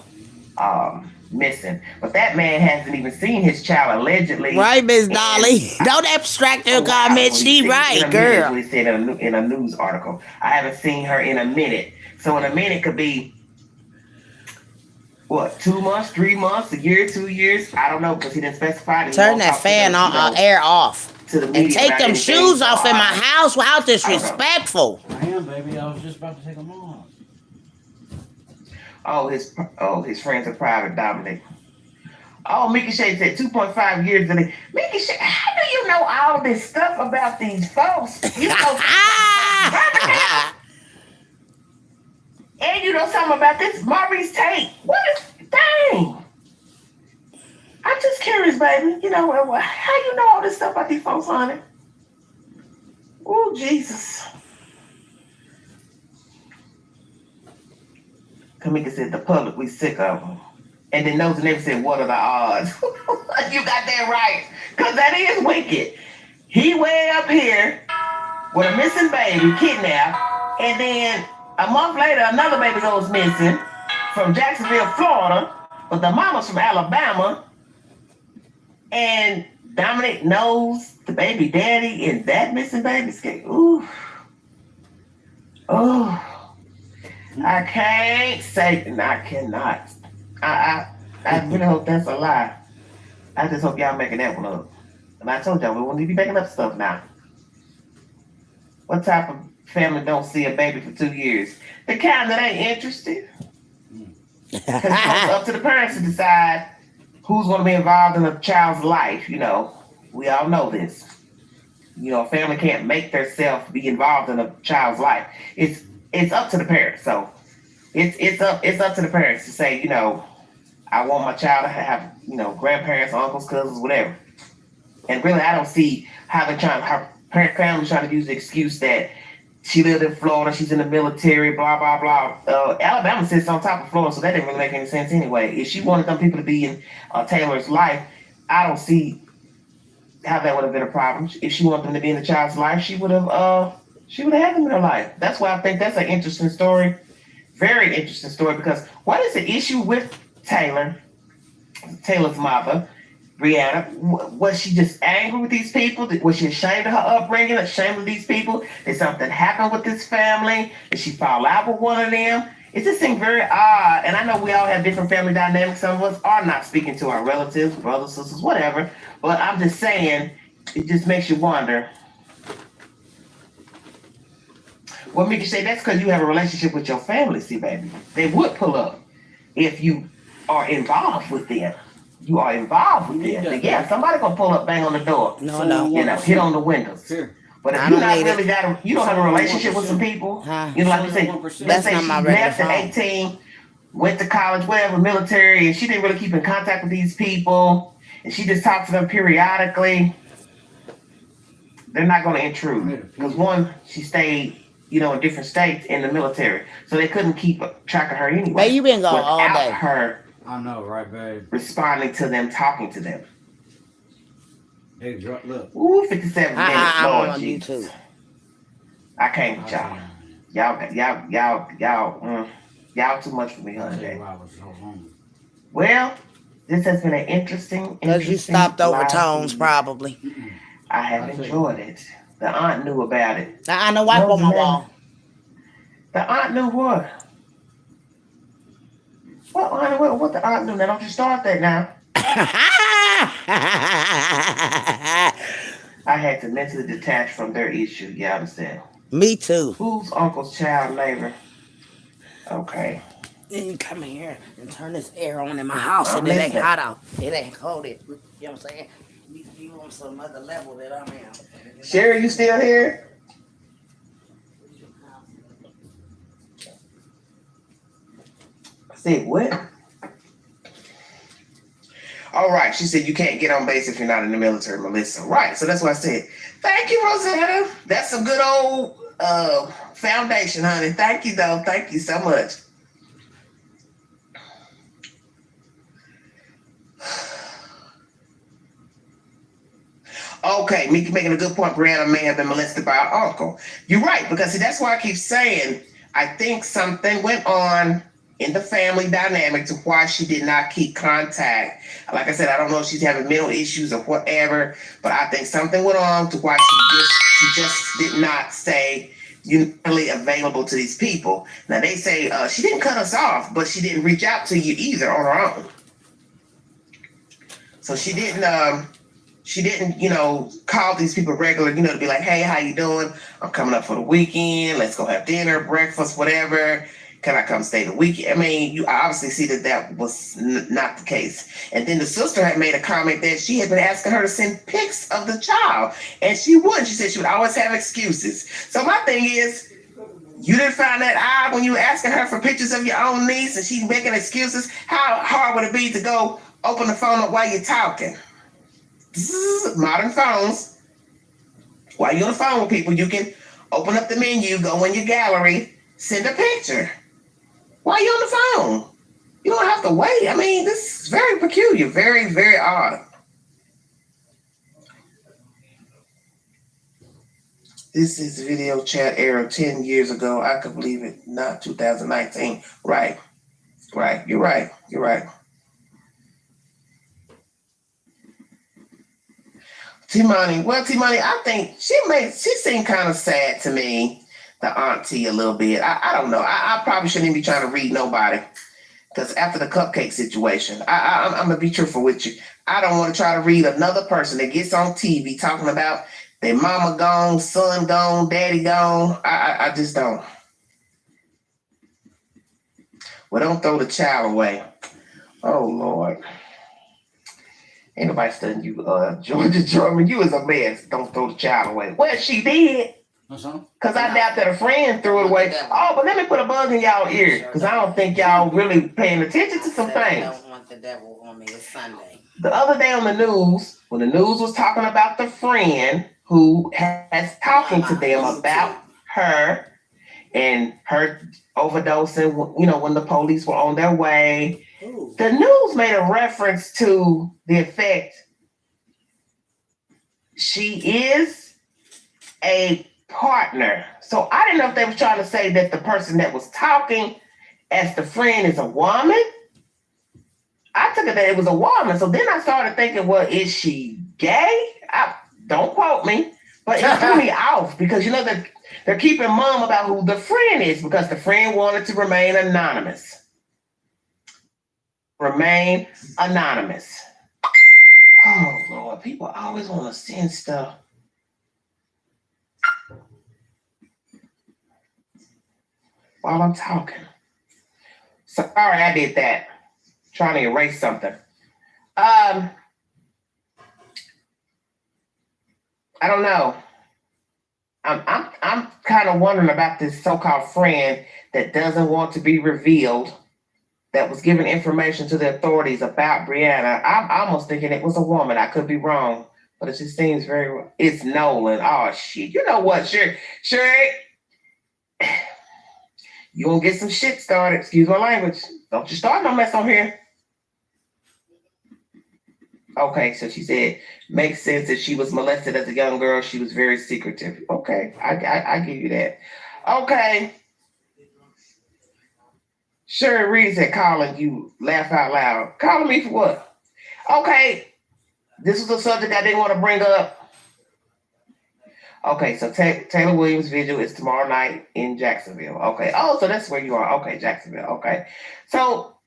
missing. But that man hasn't even seen his child, allegedly. Right, Miss Dolly. Don't abstract your comment. She right, girl. He said in a news article. I haven't seen her in a minute. So in a minute could be, what, 2 months, 3 months, a year, 2 years? I don't know, because he didn't specify. Turn that fan on, air off. And take them shoes off in my house. How disrespectful. I am, baby. I was just about to take them off. Oh, his friends are private, Dominic. Oh, Mickey Shea said 2.5 years. Mickey Shea, how do you know all this stuff about these folks? You know Birmingham, and you know something about this Maurice Tate. What is, dang. I'm just curious, baby. You know, how you know all this stuff about these folks, honey? Oh, Jesus. Kamika said, the public, we sick of them. And then Nose and Neighbor said, what are the odds? You got that right. Because that is wicked. He way up here with a missing baby, kidnapped. And then a month later, another baby goes missing from Jacksonville, Florida. But the mama's from Alabama. And Dominic knows the baby daddy and that missing baby. Ooh. Oh. I can't say, and I cannot. I really hope that's a lie. I just hope y'all making that one up. And I told y'all we won't need to be making up stuff now. What type of family don't see a baby for 2 years? The kind that ain't interested. Because it's up to the parents to decide who's going to be involved in a child's life. You know, we all know this. You know, a family can't make themselves be involved in a child's life. It's up to the parents. So it's up to the parents to say, you know, I want my child to have, you know, grandparents, uncles, cousins, whatever. And really, I don't see how her family's trying to use the excuse that she lived in Florida, she's in the military, blah, blah, blah. Alabama sits on top of Florida, so that didn't really make any sense anyway. If she wanted them people to be in Taylor's life, I don't see how that would have been a problem. If she wanted them to be in the child's life, she would have had them in her life. That's why I think that's an interesting story. Very interesting story, because what is the issue with Taylor's mother, Brianna? Was she just angry with these people? Was she ashamed of her upbringing, ashamed of these people? Did something happen with this family? Did she fall out with one of them? It just seemed very odd. And I know we all have different family dynamics. Some of us are not speaking to our relatives, brothers, sisters, whatever. But I'm just saying, it just makes you wonder. Well, Mickey say that's because you have a relationship with your family, see, baby. They would pull up if you are involved with them. You are involved with them. Yeah, somebody gonna pull up, bang on the door. No. You know, hit on the windows. Sure. But if you don't have a relationship with some people, you know, like you say, let's say she left at 18, went to college, whatever, military, and she didn't really keep in contact with these people, and she just talked to them periodically, they're not gonna intrude. Because one, she stayed, you know, in different states in the military, so they couldn't keep track of her anyway. Hey, you been gone all day. Her I know, right, babe? responding to them, talking to them. Hey, look. Ooh, 57 minutes, I'm Lord on Jesus. YouTube. I can't with y'all. Y'all too much for me, I'll honey. tell you why I was so hungry. Well, this has been an interesting. Because you stopped over live tones, feed. probably. I have enjoyed it. The aunt knew about it. I know wipe on my wall. The aunt knew what? What the aunt knew? Now don't you start that now. I had to mentally detach from their issue. You understand? Me too. Who's uncle's child neighbor? Okay. Then you come in here and turn this air on in my house, I'm and it ain't listening. hot out. It ain't cold. You know what I'm saying? You on some other level that I'm in. Sherry, you still here? Say what? All right, she said you can't get on base if you're not in the military, Melissa. Right, so that's what I said. Thank you, Rosanna. That's some good old foundation, honey. Thank you, though. Thank you so much. Okay, Mickey making a good point. Brianna may have been molested by her uncle. You're right, because see, that's why I keep saying I think something went on in the family dynamic to why she did not keep contact. Like I said, I don't know if she's having mental issues or whatever, but I think something went on to why she just did not stay uniquely available to these people. Now they say she didn't cut us off, but she didn't reach out to you either on her own. So she didn't, you know, call these people regular, you know, to be like, hey, how you doing? I'm coming up for the weekend. Let's go have dinner, breakfast, whatever. can I come stay the weekend? I mean, you obviously see that was not the case. And then the sister had made a comment that she had been asking her to send pics of the child, and she wouldn't. She said she would always have excuses. So my thing is, you didn't find that odd when you were asking her for pictures of your own niece and she's making excuses? How hard would it be to go open the phone up while you're talking? Modern phones. While you're on the phone with people, you can open up the menu, go in your gallery, send a picture. While you're on the phone. You don't have to wait. I mean, this is very peculiar, very, very odd. This is video chat era 10 years ago. I could believe it, not 2019. Right. You're right. T-Money, I think she seemed kind of sad to me, the auntie, a little bit. I don't know. I probably shouldn't even be trying to read nobody. Because after the cupcake situation, I'm going to be truthful with you. I don't want to try to read another person that gets on TV talking about their mama gone, son gone, daddy gone. I just don't. Well, don't throw the child away. Oh, Lord. Ain't nobody studying you, Georgia German. You was a mess. Don't throw the child away. Well, she did. Because I doubt that a friend threw it away. Oh, but let me put a bug in y'all ear. Because I don't think y'all really paying attention to some things. I don't want the devil on me. It's Sunday. The other day on the news, when the news was talking about the friend who has talking to them about her and her overdosing, when the police were on their way. Ooh. The news made a reference to the effect she is a partner. So I didn't know if they were trying to say that the person that was talking as the friend is a woman. I took it that it was a woman. So then I started thinking, well, is she gay? Don't quote me, but it threw me off because that they're keeping mum about who the friend is because the friend wanted to remain anonymous. Remain anonymous. Oh, Lord, people always want to send stuff. While I'm talking. Sorry, I did that. Trying to erase something. I don't know. I'm kind of wondering about this so-called friend that doesn't want to be revealed, that was giving information to the authorities about Brianna. I'm almost thinking it was a woman. I could be wrong, but it just seems it's Nolan. Oh, shit. You know what? Sure. You gonna get some shit started. Excuse my language. Don't you start no mess on here. Okay, so she said, makes sense that she was molested as a young girl. She was very secretive. Okay, I give you that. Okay. Sure, Reed said, calling you, laugh out loud. Calling me for what? Okay, this was a subject I didn't want to bring up. Okay, so Taylor Williams' video is tomorrow night in Jacksonville. Okay, oh, so that's where you are. Okay, Jacksonville. Okay, so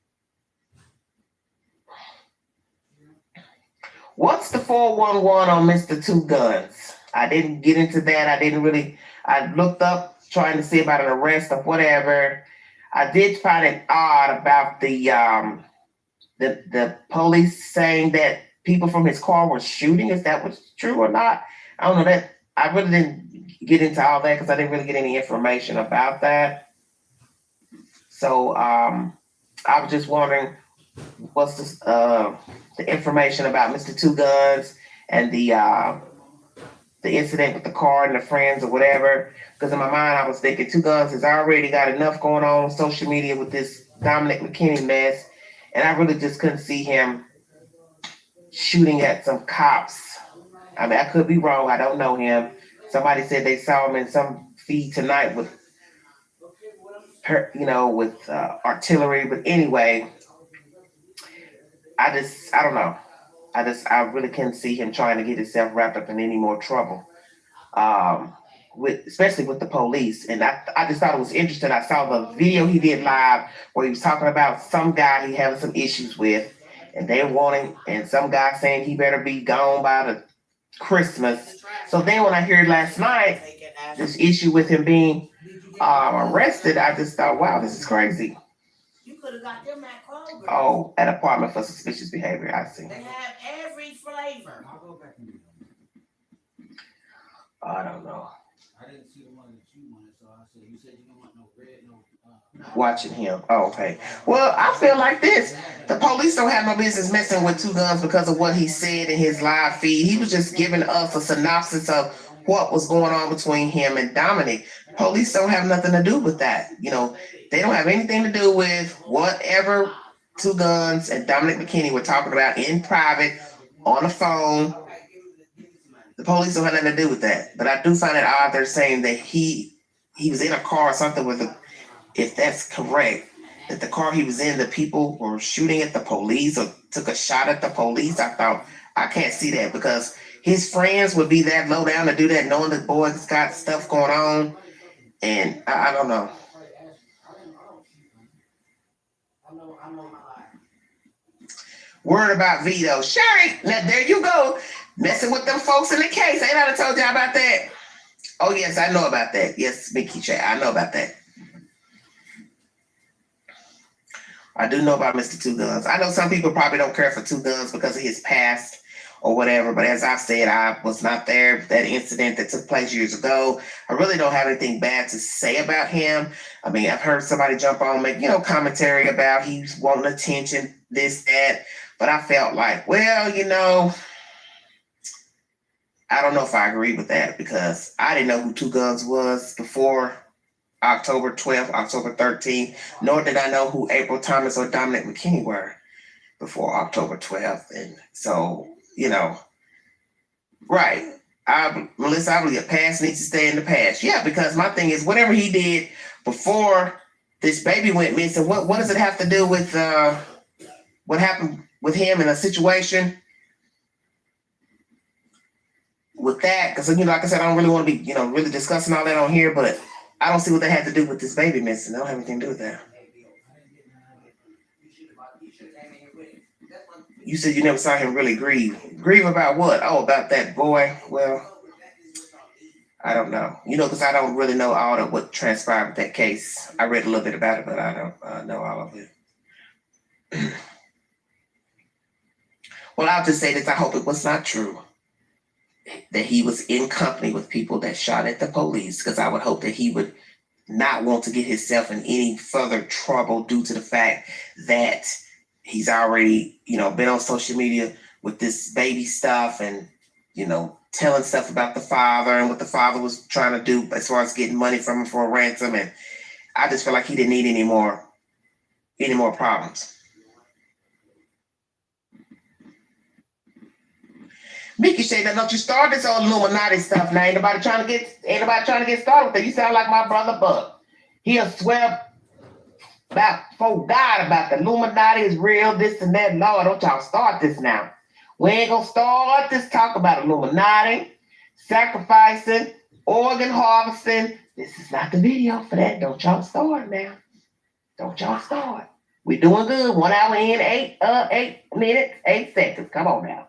what's the 411 on Mr. Two Guns? I didn't get into that. I looked up trying to see about an arrest or whatever. I did find it odd about the police saying that people from his car were shooting. Is that what's true or not? I don't know that. I really didn't get into all that because I didn't really get any information about that. So I was just wondering what's the information about Mr. Two Guns and the incident with the car and the friends or whatever. Because in my mind, I was thinking Two Guns has already got enough going on social media with this Dominic McKinney mess. And I really just couldn't see him shooting at some cops. I mean, I could be wrong. I don't know him. Somebody said they saw him in some feed tonight with artillery. But anyway, I don't know. I really can't see him trying to get himself wrapped up in any more trouble. Especially with the police. And I just thought it was interesting. I saw the video he did live where he was talking about some guy he having some issues with, and and some guy saying he better be gone by the Christmas. So then when I heard last night this issue with him being arrested, I just thought, wow, this is crazy. You could have got them at Kroger. Oh, an apartment for suspicious behavior. I see. They have every flavor. I'll go back and get them. I don't know. I didn't see the one that you wanted, so I said, you said you don't want no red, no. Watching him. Oh, okay. Well, I feel like this. The police don't have no business messing with Two Guns because of what he said in his live feed. He was just giving us a synopsis of what was going on between him and Dominic. Police don't have nothing to do with that. You know, they don't have anything to do with whatever Two Guns and Dominic McKinney were talking about in private on the phone. The police don't have nothing to do with that. But I do find it odd they're saying that he was in a car or something with a, if that's correct, that the car he was in, the people were shooting at the police or took a shot at the police. I thought, I can't see that because his friends would be that low down to do that, knowing the boys got stuff going on. And I don't know. Word about Vito. Sherry, now there you go. Messing with them folks in the case. Ain't I told y'all about that? Oh, yes, I know about that. Yes, Mickey J, I know about that. I do know about Mr. Two Guns. I know some people probably don't care for Two Guns because of his past or whatever, but as I've said, I was not there for that incident that took place years ago. I really don't have anything bad to say about him. I mean, I've heard somebody jump on, make, commentary about he's wanting attention, this, that, but I felt like, well, I don't know if I agree with that because I didn't know who Two Guns was before October 12th, October 13th, nor did I know who April Thomas or Dominic McKinney were before October 12th. And so, right. Melissa, I believe the past needs to stay in the past. Yeah, because my thing is whatever he did before this baby went missing, what does it have to do with what happened with him in a situation with that? Because, like I said, I don't really want to be, really discussing all that on here, but I don't see what that had to do with this baby missing. They don't have anything to do with that. You said you never saw him really grieve. Grieve about what? Oh, about that boy. Well, I don't know. Because I don't really know all of what transpired with that case. I read a little bit about it, but I don't know all of it. Well, I'll just say this. I hope it was not true that he was in company with people that shot at the police, because I would hope that he would not want to get himself in any further trouble due to the fact that he's already, been on social media with this baby stuff and, telling stuff about the father and what the father was trying to do as far as getting money from him for a ransom. And I just feel like he didn't need any more problems. Mickey said that don't you start this old Illuminati stuff now. Ain't nobody trying to get started with it. You sound like my brother Buck. He'll swear for God about the Illuminati is real, this and that. Lord, don't y'all start this now. We ain't gonna start this talk about Illuminati, sacrificing, organ harvesting. This is not the video for that. Don't y'all start now. Don't y'all start. We're doing good. 1 hour in, 8 minutes, 8 seconds. Come on now.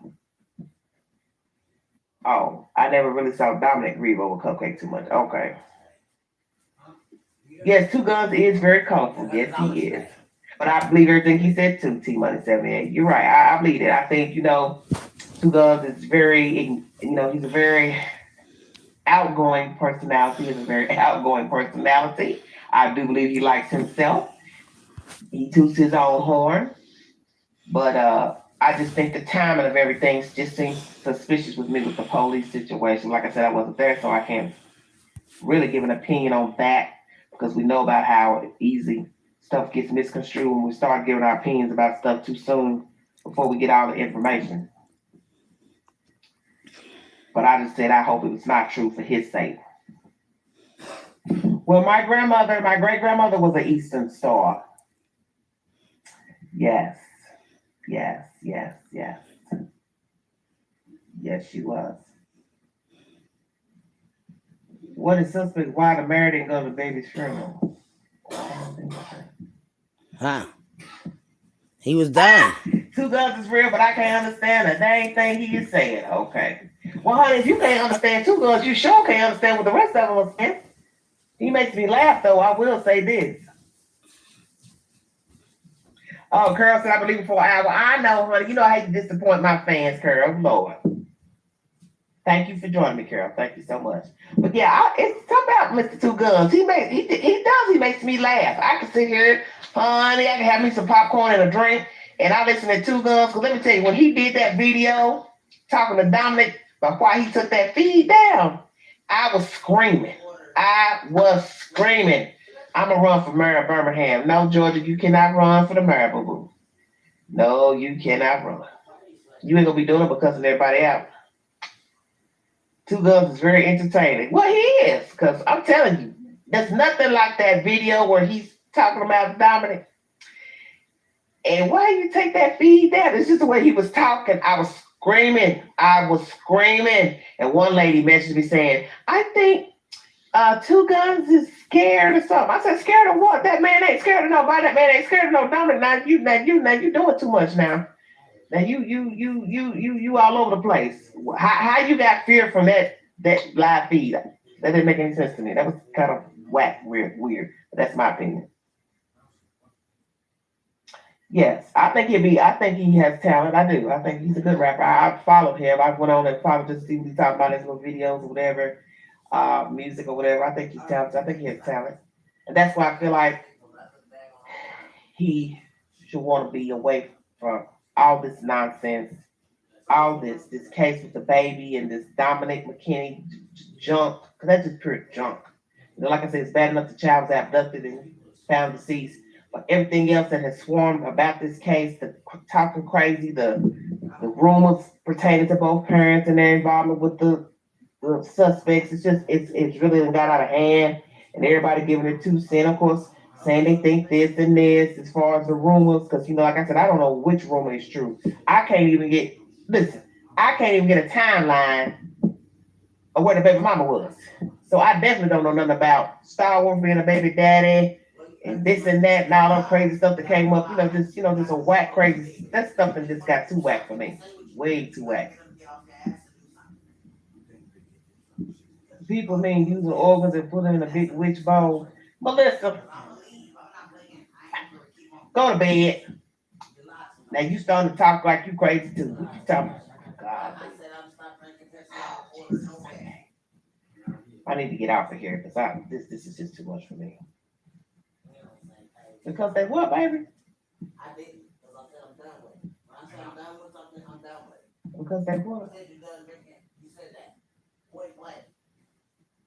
Oh, I never really saw Dominic grieve over Cupcake too much. Okay. Yes, Two Guns is very colorful. Yes, he is. But I believe everything he said too, T-Money 78. You're right. I believe it. I think, Two Guns is very, he's a very outgoing personality. I do believe he likes himself. He toots his own horn. But I just think the timing of everything just seems suspicious with me with the police situation. Like I said, I wasn't there, so I can't really give an opinion on that because we know about how easy stuff gets misconstrued when we start giving our opinions about stuff too soon before we get all the information. But I just said I hope it was not true for his sake. Well, my great-grandmother was an Eastern Star. Yes. Yes, she was. What is suspect? Why the mayor didn't go to baby's funeral? Huh? He was dying. Two Guns is real, but I can't understand a dang thing he is saying. Okay. Well, honey, if you can't understand Two Guns, you sure can't understand what the rest of them are saying. He makes me laugh, though. I will say this. Oh, Carol said, I believe it for an hour. I know, honey. You know I hate to disappoint my fans, Carol. Lord. Thank you for joining me, Carol. Thank you so much. But yeah, it's something about Mr. Two Guns. He makes me laugh. I can sit here, honey, I can have me some popcorn and a drink, and I listen to Two Guns. Because let me tell you, when he did that video talking to Dominic about why he took that feed down, I was screaming. I'm going to run for mayor of Birmingham. No, Georgia, you cannot run for the mayor, boo-boo. No, you cannot run. You ain't going to be doing it because of everybody else. Two Guns is very entertaining. Well, he is, because I'm telling you, there's nothing like that video where he's talking about Dominic. And why you take that feed down? It's just the way he was talking. I was screaming. And one lady messaged me saying, I think Two Guns is scared or something. I said, scared of what? That man ain't scared of nobody. That man ain't scared of no Dominic. Now you doing too much now. Now you all over the place. How you got fear from that live feed? That didn't make any sense to me. That was kind of whack, weird. But that's my opinion. Yes, I think he has talent. I do. I think he's a good rapper. I followed him. I went on and followed just to see what he's talking about his little videos or whatever, music or whatever. I think he's talented. I think he has talent. And that's why I feel like he should want to be away from all this nonsense, all this case with the baby and this Dominic McKinney junk, because that's just pure junk. You know, like I said, it's bad enough the child was abducted and found deceased, but everything else that has swarmed about this case, the talking crazy, the rumors pertaining to both parents and their involvement with the suspects, it's really got out of hand, and everybody giving it 2 cents, of course, saying they think this and this as far as the rumors, because, you know, like I said, I don't know which rumor is true. I can't even get a timeline of where the baby mama was. So I definitely don't know nothing about Star Wars being a baby daddy and this and that and all that crazy stuff that came up. Just a whack crazy. That stuff that just got too whack for me. Way too whack. People mean using organs and put them in a big witch bowl. Melissa, go to bed. Now you starting to talk like you crazy too. What you talking about? God. I need to get out of here because this is just too much for me. Because they what, baby? I didn't, because I said I'm done with it. When I say I'm done with something, I'm done with it. Because they what? You said that. What?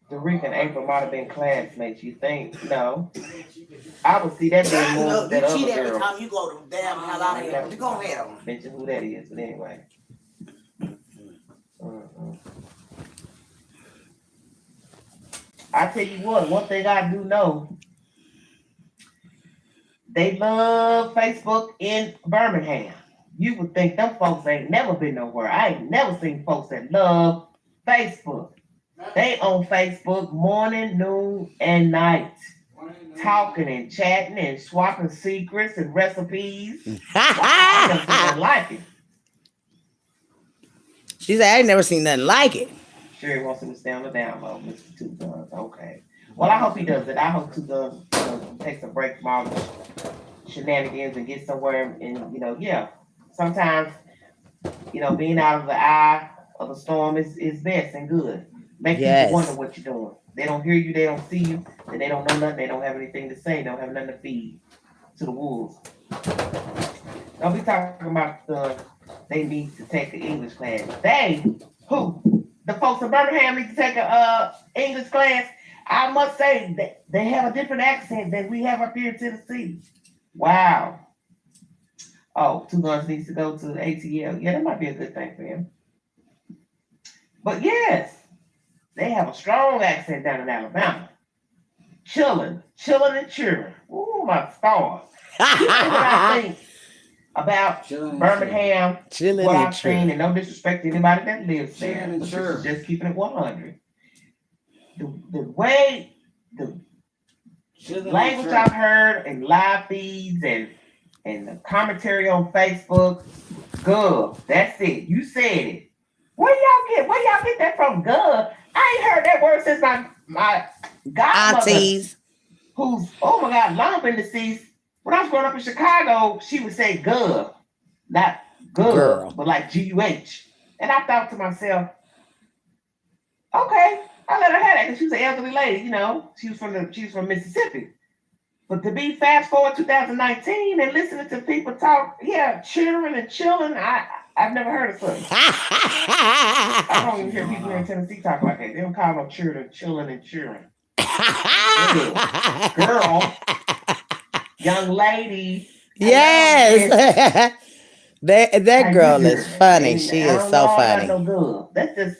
Derek and April might have been classmates. You think? No. I would see that being more than that other girl. Every time you go to damn hell out of here. You go ahead. Mention who that is, but anyway. I tell you what, one thing I do know, they love Facebook in Birmingham. You would think them folks ain't never been nowhere. I ain't never seen folks that love Facebook. They on Facebook morning, noon, and night, talking and chatting and swapping secrets and recipes. I never like it. She said, I ain't never seen nothing like it. Sherry wants him to stay on the down low, Mr. Two Guns. Okay. Well, I hope he does it. I hope Two Guns takes a break from all the shenanigans and get somewhere. And, sometimes, being out of the eye of the storm is best and good. Make people wonder what you're doing. They don't hear you, they don't see you, and they don't know nothing. They don't have anything to say. They don't have nothing to feed to the wolves. Don't be talking about they need to take an English class. They, who? The folks in Birmingham need to take a English class. I must say that they have a different accent than we have up here in Tennessee. Wow. Oh, Two Guns needs to go to the ATL. Yeah, that might be a good thing for him. But yes, they have a strong accent down in Alabama. Chilling and cheering. Ooh, my stars. You know what I think about Birmingham, what I've seen, and no disrespect to anybody that lives there. Just keeping it 100. The way, the language I've heard and live feeds and the commentary on Facebook, good. That's it. You said it. Where y'all get that from? Good. I ain't heard that word since my godmother, Aunties. who's, oh my God, long been deceased. When I was growing up in Chicago, she would say "gov," not "gov," Girl. but like "guh." And I thought to myself, okay, I let her have that because she was an elderly lady. She was from Mississippi. But to be fast forward 2019 and listening to people talk, yeah, cheering and chilling, I've never heard of something. I don't even hear people here in Tennessee talk like that. They don't call no cheering, chilling, and cheering. Girl, young lady. Yes. That girl is funny. She is so funny. No good. That's just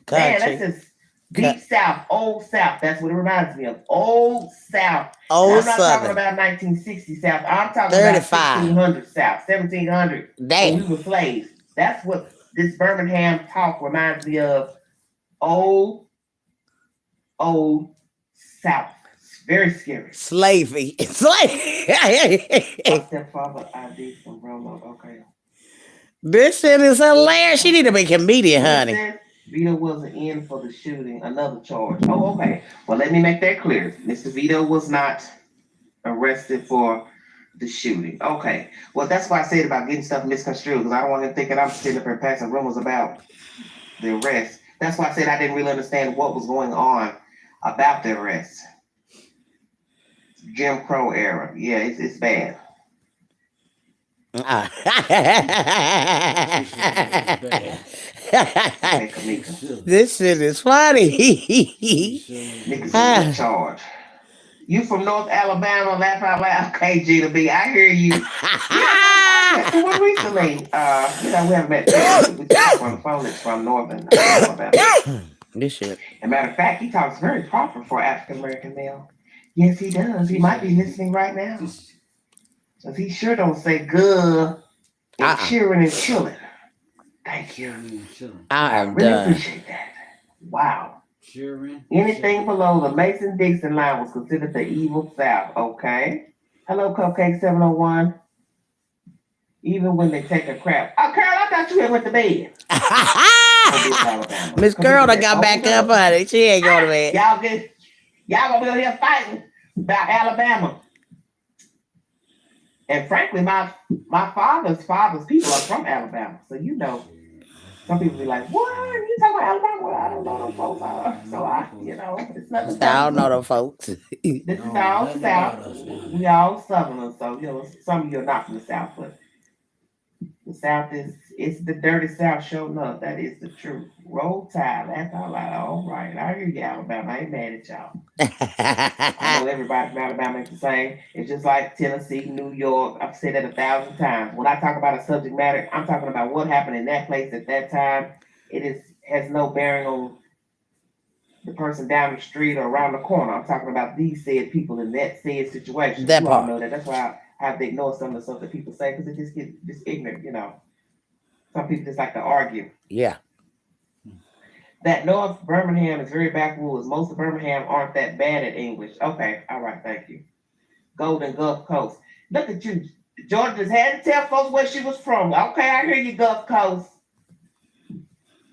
Country. that's just deep South, old South. That's what it reminds me of. Old South. Old I'm not talking Southern. about 1960 South. I'm talking 35. about 1600 South, 1700. When Damn. we were slaves. That's what this Birmingham talk reminds me of. Old South. It's very scary. Slavey. My stepfather ID from Rolo. Okay. This shit is hilarious. She need to be a comedian, honey. Vito wasn't in for the shooting. Another charge. Oh, okay. Well, let me make that clear. Mr. Vito was not arrested for the shooting. Okay. Well, that's why I said about getting stuff misconstrued, because I don't want him thinking I'm sitting up here passing rumors about the arrest. That's why I said I didn't really understand what was going on about the arrest. Jim Crow era. Yeah, it's bad. This shit is funny. Niggas in charge. You from North Alabama, laugh out loud. Okay, G to B, I hear you. What recently? We haven't met. We talked on the phone. It's from Northern Alabama. This shit. As a matter of fact, he talks very proper for African American male. Yes, he does. He might be listening right now. Because he sure don't say good and cheering and chilling. Thank you. I am really done. Appreciate that. Wow. Anything below the Mason-Dixon line was considered the evil South. Okay. Hello, Cupcake 701. Even when they take a crap. Oh, Carol, I thought you had went to bed. Miss Girl done got back up, honey. She ain't going to bed. Y'all gonna be over here fighting about Alabama. And frankly, my father's people are from Alabama. So some people be like, what? You talking about Alabama? Well, I don't know them folks. It's nothing. I don't know them folks. This is all South. We all Southerners. So, some of you are not from the South, but the South it's the dirty South showing up. That is the truth. Roll Tide. That's all right. All right. I hear you, Alabama. I ain't mad at y'all. I know everybody from Alabama is the same. It's just like Tennessee, New York. I've said that 1,000 times. When I talk about a subject matter, I'm talking about what happened in that place at that time. It has no bearing on the person down the street or around the corner. I'm talking about these said people in that said situation. That you part. all know that. That's why I have to ignore some of the stuff that people say because it just gets just ignorant, Some people just like to argue. Yeah. That North Birmingham is very backwoods. Most of Birmingham aren't that bad at English. Okay, all right, thank you. Golden Gulf Coast. Look at you. Georgia just had to tell folks where she was from. Okay, I hear you, Gulf Coast.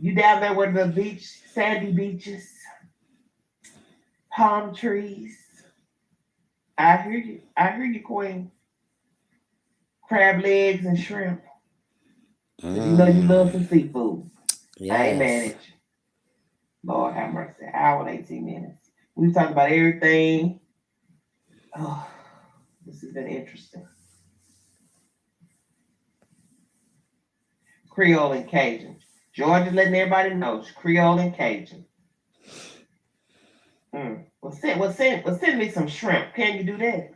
You down there with the beach, sandy beaches, palm trees. I hear you. I hear you, Queen. Crab legs and shrimp. You know you love some seafood. Yes. I ain't mad at you. Lord have mercy. Hour and 18 minutes. We've talked about everything. Oh, this has been interesting. Creole and Cajun. Georgia letting everybody know it's Creole and Cajun. Well, send me some shrimp. Can you do that?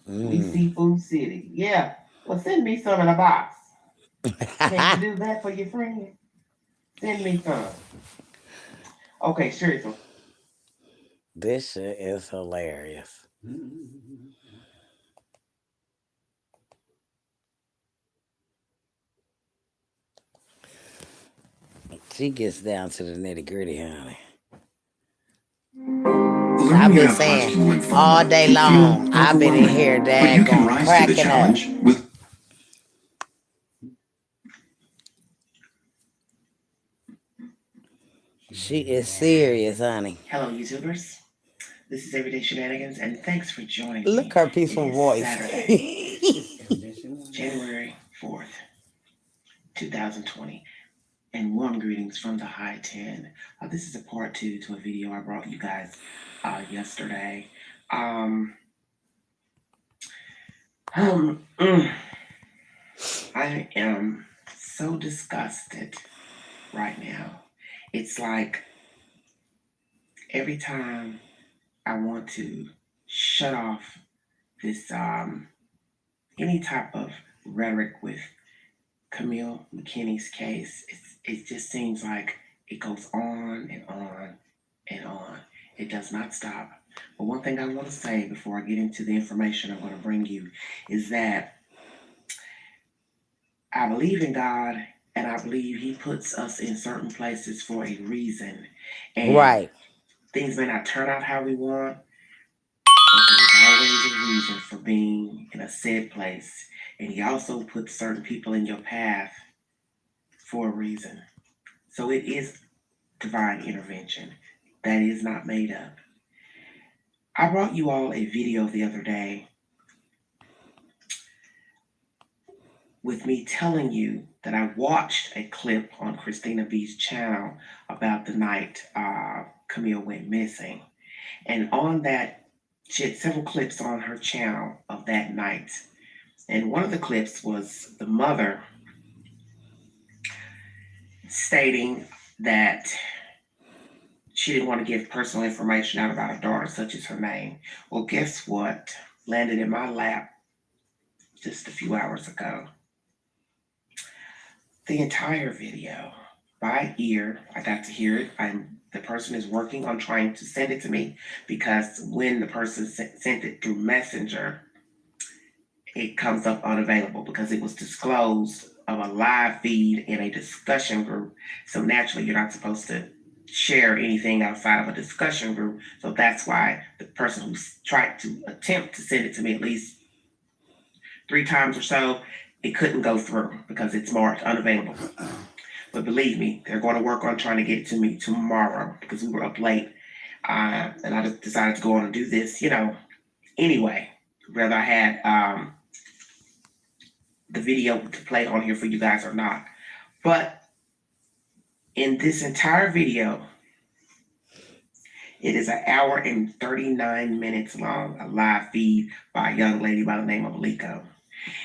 We Seafood City. Yeah. Well, send me some in a box. Can you do that for your friend? Send me some. Okay, sure. This shit is hilarious. She gets down to the nitty gritty, honey. I've been saying all day long. I've been in here, Dad, going cracking up. She is serious, honey. Hello, YouTubers. This is Everyday Shenanigans, and thanks for joining Look me. her It peaceful is voice. Saturday, Conditional. January 4th, 2020, and warm greetings from the High 10. This is a part 2 to a video I brought you guys yesterday. I am so disgusted right now. It's like every time I want to shut off this any type of rhetoric with Camille McKinney's case, it just seems like it goes on and on and on. It does not stop. But one thing I want to say before I get into the information I'm going to bring you is that I believe in God, and I believe He puts us in certain places for a reason. And Right. things may not turn out how we want, but there's always a reason for being in a said place. And He also puts certain people in your path for a reason. So it is divine intervention. That is not made up. I brought you all a video the other day with me telling you that I watched a clip on Christina B's channel about the night Camille went missing. And on that, she had several clips on her channel of that night. And one of the clips was the mother stating that she didn't want to give personal information out about her daughter, such as her name. Well, guess what? Landed in my lap just a few hours ago. The entire video, by ear, I got to hear it. The person is working on trying to send it to me, because when the person sent it through Messenger, it comes up unavailable because it was disclosed of a live feed in a discussion group. So naturally, you're not supposed to share anything outside of a discussion group. So that's why the person who tried to attempt to send it to me at least 3 times or so, it couldn't go through because it's marked unavailable. But believe me, they're going to work on trying to get it to me tomorrow because we were up late. And I just decided to go on and do this, anyway, whether I had the video to play on here for you guys or not. But in this entire video, it is 1 hour and 39 minutes long, a live feed by a young lady by the name of Liko.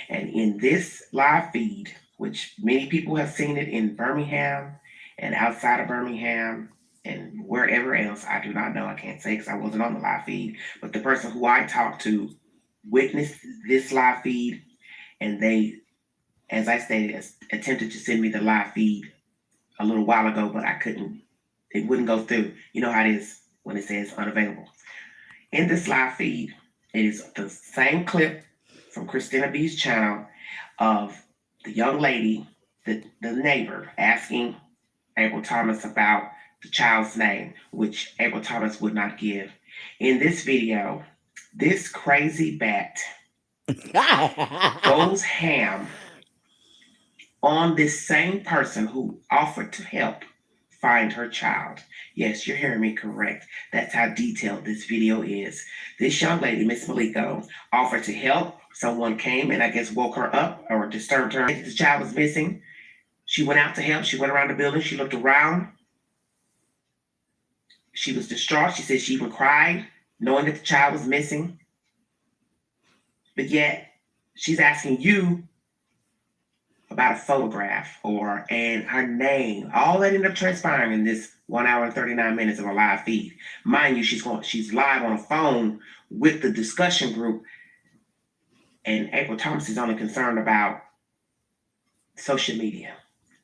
And in this live feed, which many people have seen it in Birmingham and outside of Birmingham and wherever else, I do not know, I can't say because I wasn't on the live feed, but the person who I talked to witnessed this live feed, and they, as I stated, attempted to send me the live feed a little while ago, but I couldn't, it wouldn't go through. You know how it is when it says unavailable. In this live feed, it is the same clip from Christina B's channel of the young lady, the neighbor, asking April Thomas about the child's name, which April Thomas would not give. In this video, this crazy bat goes ham on this same person who offered to help find her child. Yes, you're hearing me correct. That's how detailed this video is. This young lady, Miss Maliko, offered to help. Someone came and I guess woke her up or disturbed her. The child was missing. She went out to help. She went around the building. She looked around. She was distraught. She said she even cried, knowing that the child was missing. But yet, she's asking you about a photograph and her name. All that ended up transpiring in this 1 hour and 39 minutes of a live feed. Mind you, she's live on a phone with the discussion group, and April Thomas is only concerned about social media.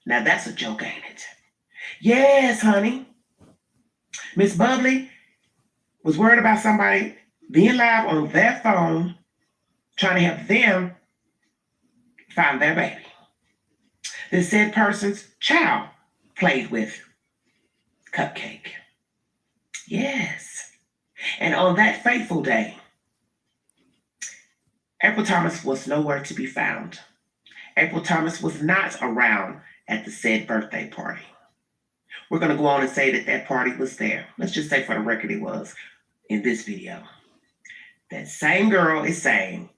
Now that's a joke, ain't it? Yes, honey. Miss Bubbly was worried about somebody being live on their phone, trying to help them find their baby. The said person's child played with Cupcake. Yes. And on that fateful day, April Thomas was nowhere to be found. April Thomas was not around at the said birthday party. we're going to go on and say that that party was there. Let's just say for the record it was in this video. That same girl is saying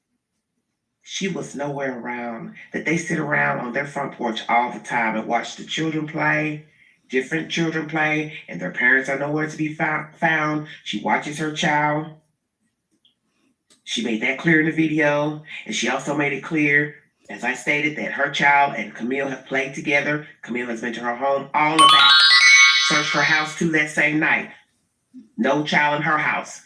she was nowhere around, that they sit around on their front porch all the time and watch the children play, different children play, and their parents are nowhere to be found. She watches her child. She made that clear in the video, and she also made it clear, as I stated, that her child and Camille have played together. Camille has been to her home, all of that. Searched her house too that same night. No child in her house.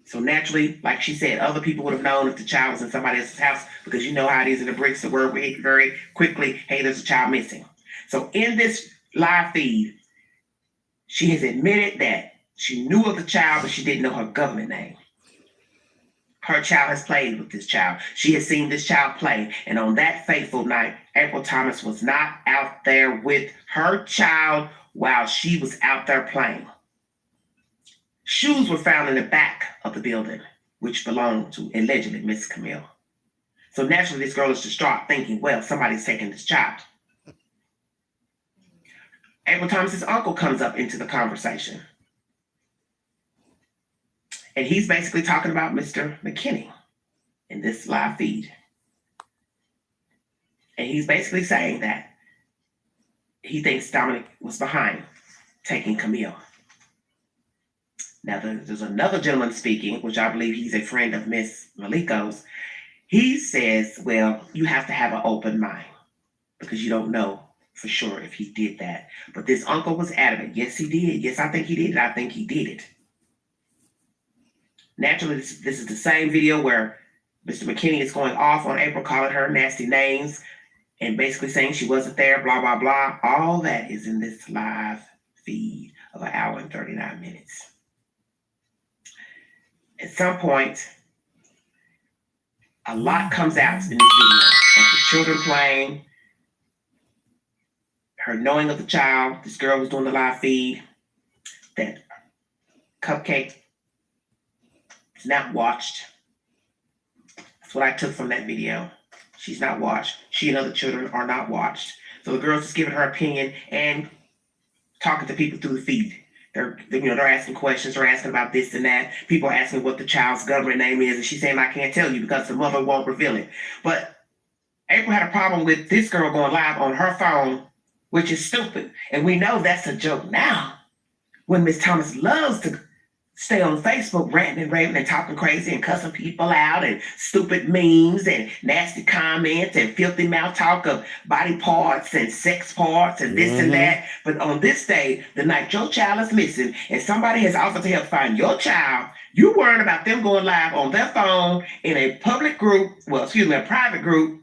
So naturally, like she said, other people would have known if the child was in somebody else's house, because you know how it is in the bricks, the word we hit very quickly, hey, there's a child missing. So in this live feed, she has admitted that she knew of the child, but she didn't know her government name. Her child has played with this child. She has seen this child play. And on that fateful night, April Thomas was not out there with her child while she was out there playing. Shoes were found in the back of the building, which belonged to, allegedly, Miss Camille. So naturally, this girl is distraught, thinking, well, somebody's taking this child. April Thomas's uncle comes up into the conversation. And he's basically talking about Mr. McKinney in this live feed. And he's basically saying that he thinks Dominic was behind taking Camille. Now, there's another gentleman speaking, which I believe he's a friend of Miss Maliko's. He says, well, you have to have an open mind because you don't know for sure if he did that. But this uncle was adamant. Yes, he did. Yes, I think he did it. I think he did it. Naturally, this is the same video where Mr. McKinney is going off on April, calling her nasty names and basically saying she wasn't there, blah, blah, blah. All that is in this live feed of 1 hour and 39 minutes. At some point, a lot comes out in this video of the children playing, her knowing of the child, this girl was doing the live feed, that Cupcake is not watched. That's what I took from that video. She's not watched. She and other children are not watched. So the girl's just giving her opinion and talking to people through the feed. They're asking questions, they're asking about this and that. People are asking what the child's government name is, and she's saying, I can't tell you because the mother won't reveal it. But April had a problem with this girl going live on her phone, which is stupid. And we know that's a joke now. When Miss Thomas loves to stay on Facebook ranting and raving and talking crazy and cussing people out and stupid memes and nasty comments and filthy mouth talk of body parts and sex parts and this and that. But on this day, the night your child is missing and somebody has offered to help find your child, you worrying about them going live on their phone in a public group, a private group,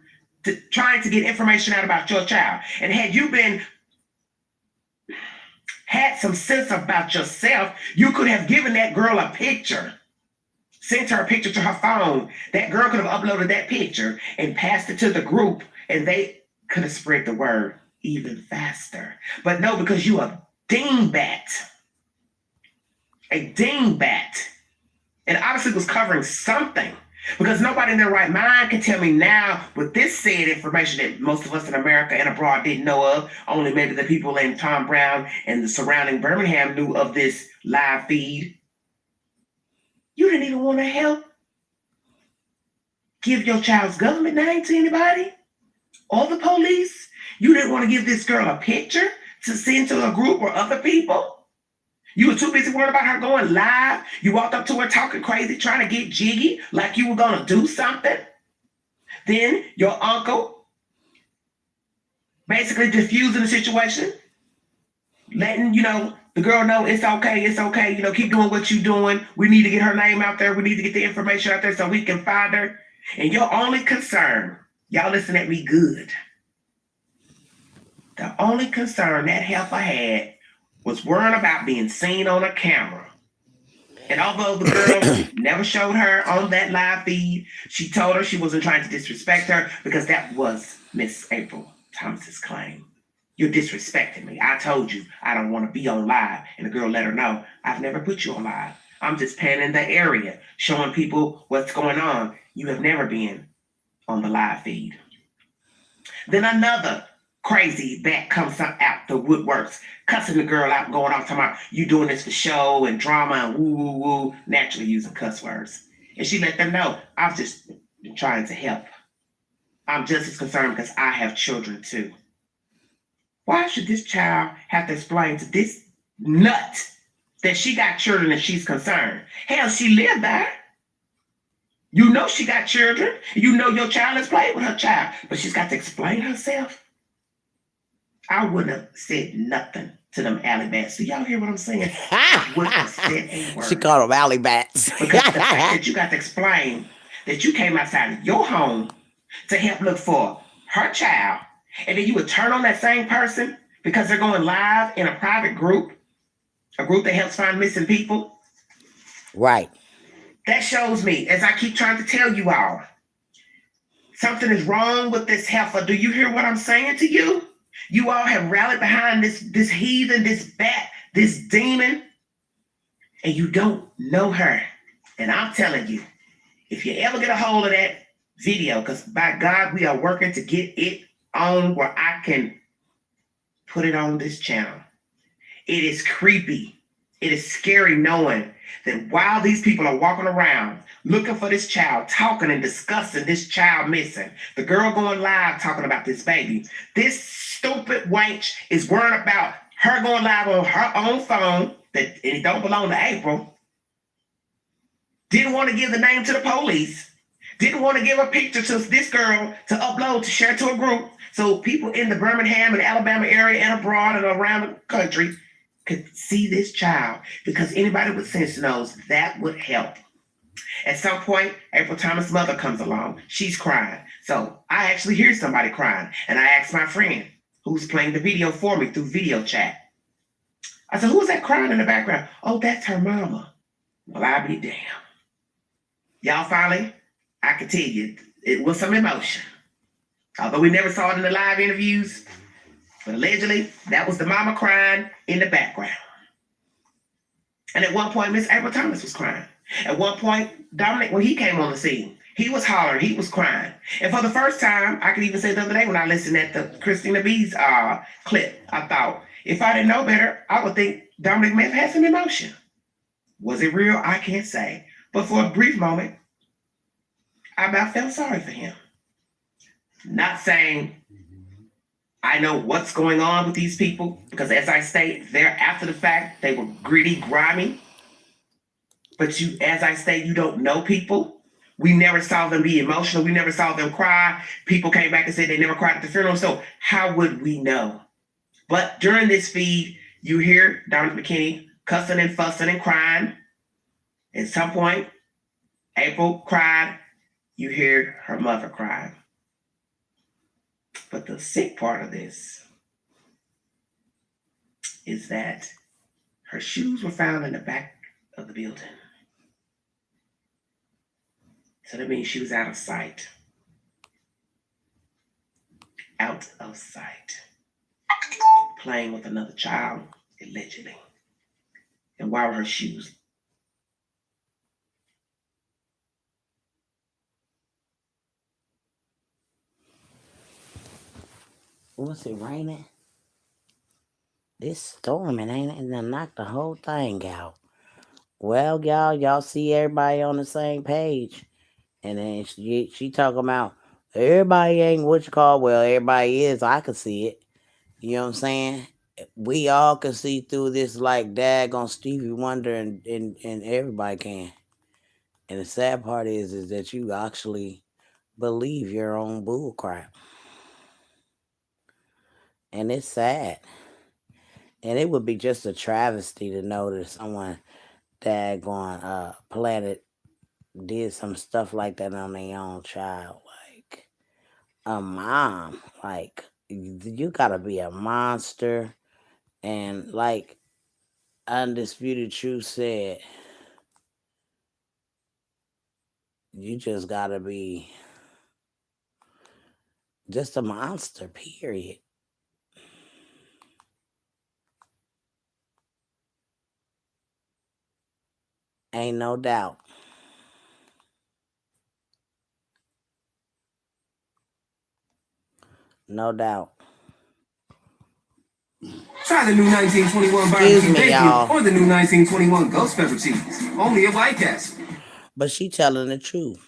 trying to get information out about your child. And had you had some sense about yourself, you could have given that girl a picture, sent her a picture to her phone. That girl could have uploaded that picture and passed it to the group, and they could have spread the word even faster. But no, because you a dingbat, and obviously was covering something. Because nobody in their right mind can tell me now with this said information that most of us in America and abroad didn't know of, only maybe the people in Tom Brown and the surrounding Birmingham knew of this live feed. You didn't even want to help give your child's government name to anybody or the police. You didn't want to give this girl a picture to send to a group or other people. You were too busy worried about her going live. You walked up to her talking crazy, trying to get jiggy, like you were going to do something. Then your uncle basically diffusing the situation, letting, the girl know it's okay, keep doing what you're doing. We need to get her name out there. We need to get the information out there so we can find her. And your only concern, y'all listen at me good. The only concern that heifer had was worrying about being seen on a camera. And although the girl never showed her on that live feed, she told her she wasn't trying to disrespect her because that was Miss April Thomas's claim. You're disrespecting me. I told you I don't want to be on live. And the girl let her know, I've never put you on live. I'm just panning the area, showing people what's going on. You have never been on the live feed. Then another crazy back comes out the woodworks, cussing the girl out, going off, talking about you doing this for show and drama and woo woo woo, naturally using cuss words. And she let them know, I'm just trying to help. I'm just as concerned because I have children too. Why should this child have to explain to this nut that she got children and she's concerned? Hell, she lived there. You know she got children. You know your child has played with her child, but she's got to explain herself. I wouldn't have said nothing to them alley bats. Do y'all hear what I'm saying? I wouldn't have said a word. She called them alley bats. Because the fact that you got to explain that you came outside of your home to help look for her child, and then you would turn on that same person because they're going live in a private group, a group that helps find missing people. Right. That shows me, as I keep trying to tell you all, something is wrong with this heifer. Do you hear what I'm saying to you? You all have rallied behind this heathen, this bat, this demon, and you don't know her. And I'm telling you, if you ever get a hold of that video, because by God, we are working to get it on where I can put it on this channel. It is creepy. It is scary knowing that while these people are walking around looking for this child, talking and discussing this child missing, the girl going live talking about this baby, this stupid wench is worrying about her going live on her own phone that it don't belong to April, didn't want to give the name to the police, didn't want to give a picture to this girl to upload, to share to a group, so people in the Birmingham and Alabama area and abroad and around the country could see this child, because anybody with sense knows that would help. At some point, April Thomas' mother comes along. She's crying. So I actually hear somebody crying. And I asked my friend who's playing the video for me through video chat. I said, who's that crying in the background? Oh, that's her mama. Well, I'll be damned. Y'all finally, I can tell you, it was some emotion. Although we never saw it in the live interviews, but allegedly, that was the mama crying in the background. And at one point, Miss April Thomas was crying. At one point, Dominic, when he came on the scene, he was hollering, he was crying. And for the first time, I could even say the other day when I listened at the Christina B's clip, I thought, if I didn't know better, I would think Dominic may have had some emotion. Was it real? I can't say. But for a brief moment, I about felt sorry for him. Not saying I know what's going on with these people, because as I state, they're after the fact, they were gritty, grimy. But you, as I state, you don't know people. We never saw them be emotional. We never saw them cry. People came back and said they never cried at the funeral. So how would we know? But during this feed, you hear Dominic McKinney cussing and fussing and crying. At some point, April cried. You hear her mother cry. But the sick part of this is that her shoes were found in the back of the building. So that means she was out of sight. Out of sight. Playing with another child, allegedly. And why were her shoes? Was it raining? It's storming, ain't it? And then knocked the whole thing out. Well, y'all see everybody on the same page. And then she talking about everybody ain't what you call. Well, everybody is. I can see it. You know what I'm saying? We all can see through this like daggone Stevie Wonder, and everybody can. And the sad part is that you actually believe your own bull crap. And it's sad. And it would be just a travesty to know that someone daggone planet did some stuff like that on their own child. Like a mom. Like you gotta be a monster. And like Undisputed Truth said, you just gotta be just a monster, period. Ain't no doubt. No doubt. Try the new 1921 Excuse barbecue me, bacon y'all. or the new 1921 ghost pepper cheese. Only at White Castle. But she telling the truth.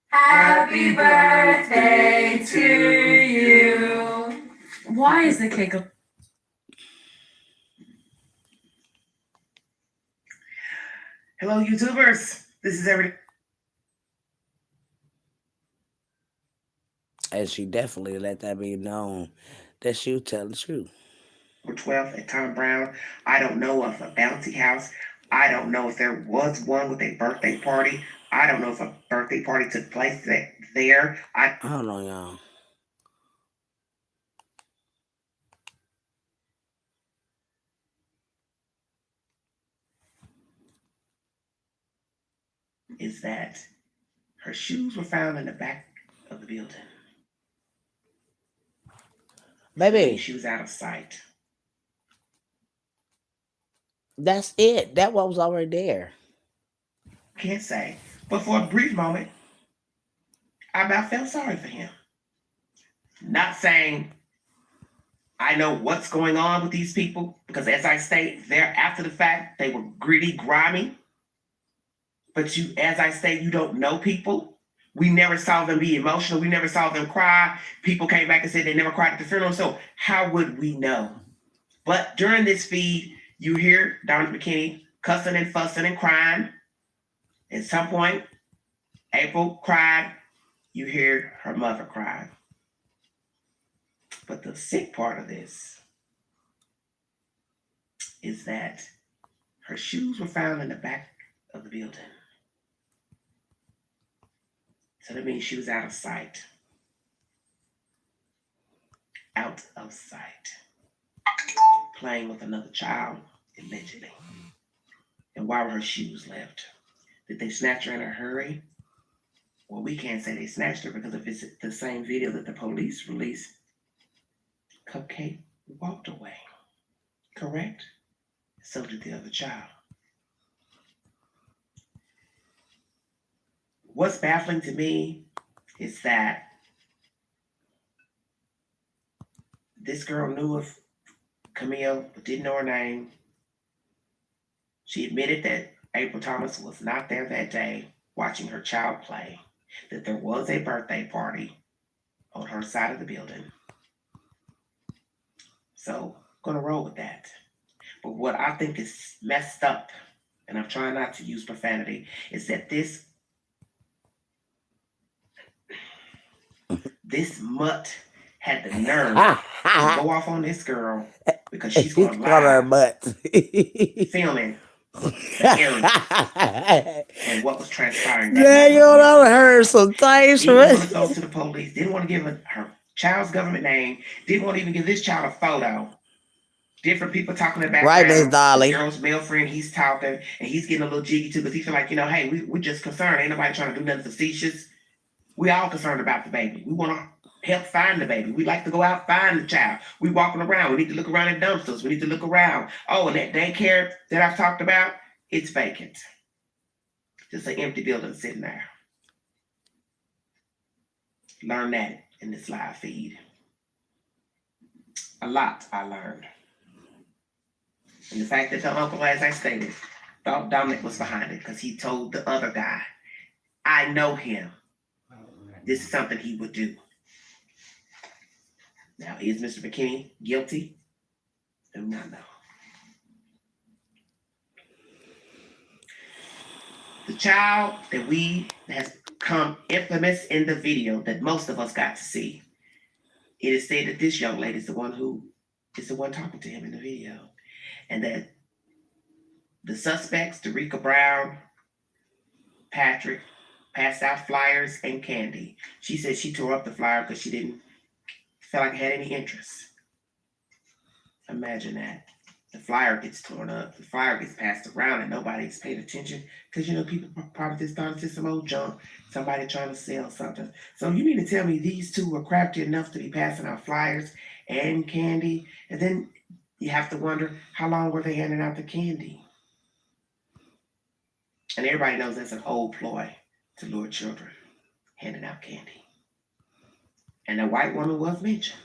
Happy birthday to you. Why is the cake a Hello, YouTubers. This is every. And she definitely let that be known that she was telling the truth. 12th at Tom Brown. I don't know of a bouncy house. I don't know if there was one with a birthday party. I don't know if a birthday party took place there. I don't know, y'all. Is that her shoes were found in the back of the building. Baby, she was out of sight. That's it. That one was already there. Can't say. But for a brief moment, I about felt sorry for him. Not saying I know what's going on with these people, because as I state, they're after the fact, they were greedy, grimy. But you, as I say, you don't know people. We never saw them be emotional. We never saw them cry. People came back and said they never cried at the funeral. So how would we know? But during this feed, you hear Dominic McKinney cussing and fussing and crying. At some point, April cried. You hear her mother cry. But the sick part of this is that her shoes were found in the back of the building. So that means she was out of sight. Out of sight. Playing with another child, allegedly. And why were her shoes left? Did they snatch her in a hurry? Well, we can't say they snatched her because if it's the same video that the police released, Cupcake walked away. Correct? So did the other child. What's baffling to me is that this girl knew of Camille, but didn't know her name. She admitted that April Thomas was not there that day watching her child play, that there was a birthday party on her side of the building. So, I'm going to roll with that. But what I think is messed up, and I'm trying not to use profanity, is that this mutt had the nerve to go off on this girl because she's going live filming the area and what was transpiring. Yeah, you know, I heard some things from Didn't want to go it. to the police. Didn't want to give her child's government name. Didn't want to even give this child a photo. Different people talking in the background. Right, Miss Dolly. The girl's male friend, he's talking, and he's getting a little jiggy too, because he feel like, you know, hey, we're just concerned. Ain't nobody trying to do nothing facetious. We all concerned about the baby. We want to help find the baby. We like to go out, find the child. We walking around. We need to look around at dumpsters. We need to look around. Oh, and that daycare that I've talked about, it's vacant. Just an empty building sitting there. Learn that in this live feed. A lot I learned. And the fact that the uncle, as I stated, thought Dominic was behind it because he told the other guy, I know him. This is something he would do. Now, is Mr. McKinney guilty? Do not know. The child that has become infamous in the video that most of us got to see, it is said that this young lady is the one talking to him in the video. And that the suspects, Derica Brown, Patrick, passed out flyers and candy. She said she tore up the flyer because she didn't feel like it had any interest. Imagine that. The flyer gets torn up. The flyer gets passed around and nobody's paid attention because, you know, people probably just thought it's just some old junk, somebody trying to sell something. So you mean to tell me these two were crafty enough to be passing out flyers and candy? And then you have to wonder, how long were they handing out the candy? And everybody knows that's an old ploy to lure children, handing out candy. And a white woman was mentioned.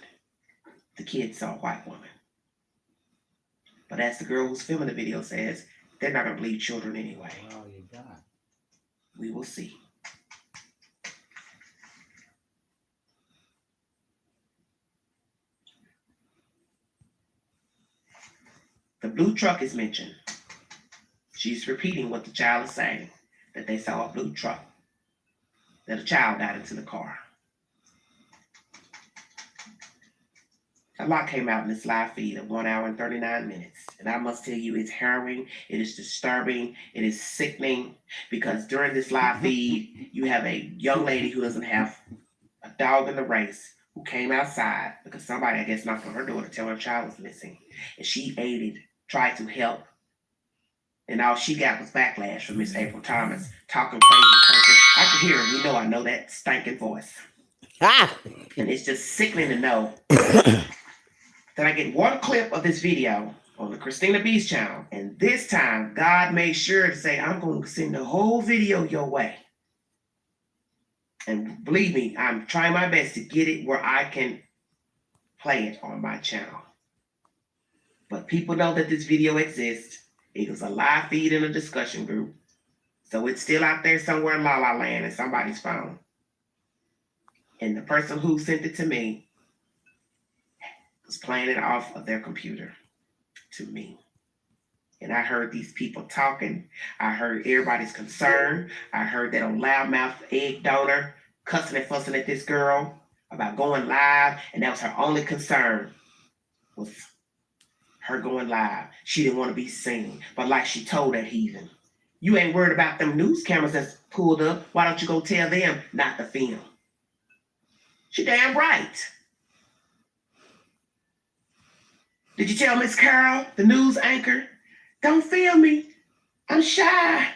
The kid saw a white woman. But as the girl who's filming the video says, they're not going to believe children anyway. Oh, you got. We will see. The blue truck is mentioned. She's repeating what the child is saying, that they saw a blue truck, that a child got into the car. A lot came out in this live feed of 1 hour and 39 minutes. And I must tell you, it's harrowing, it is disturbing, it is sickening, because during this live feed, you have a young lady who doesn't have a dog in the race, who came outside because somebody, I guess, knocked on her door to tell her child was missing. And she aided, tried to help. And all she got was backlash from Miss April Thomas, talking crazy person. I can hear her, I know that stinking voice. Ah! And it's just sickening to know that I get one clip of this video on the Christina B's channel, and this time God made sure to say, I'm going to send the whole video your way. And believe me, I'm trying my best to get it where I can play it on my channel. But people know that this video exists. It was a live feed in a discussion group. So it's still out there somewhere in La La Land in somebody's phone. And the person who sent it to me was playing it off of their computer to me. And I heard these people talking. I heard everybody's concern. I heard that old loudmouth egg donor cussing and fussing at this girl about going live. And that was her only concern, was her going live. She didn't want to be seen. But like she told that heathen, you ain't worried about them news cameras that's pulled up. Why don't you go tell them not to film? She damn right. Did you tell Miss Carol, the news anchor, don't film me, I'm shy?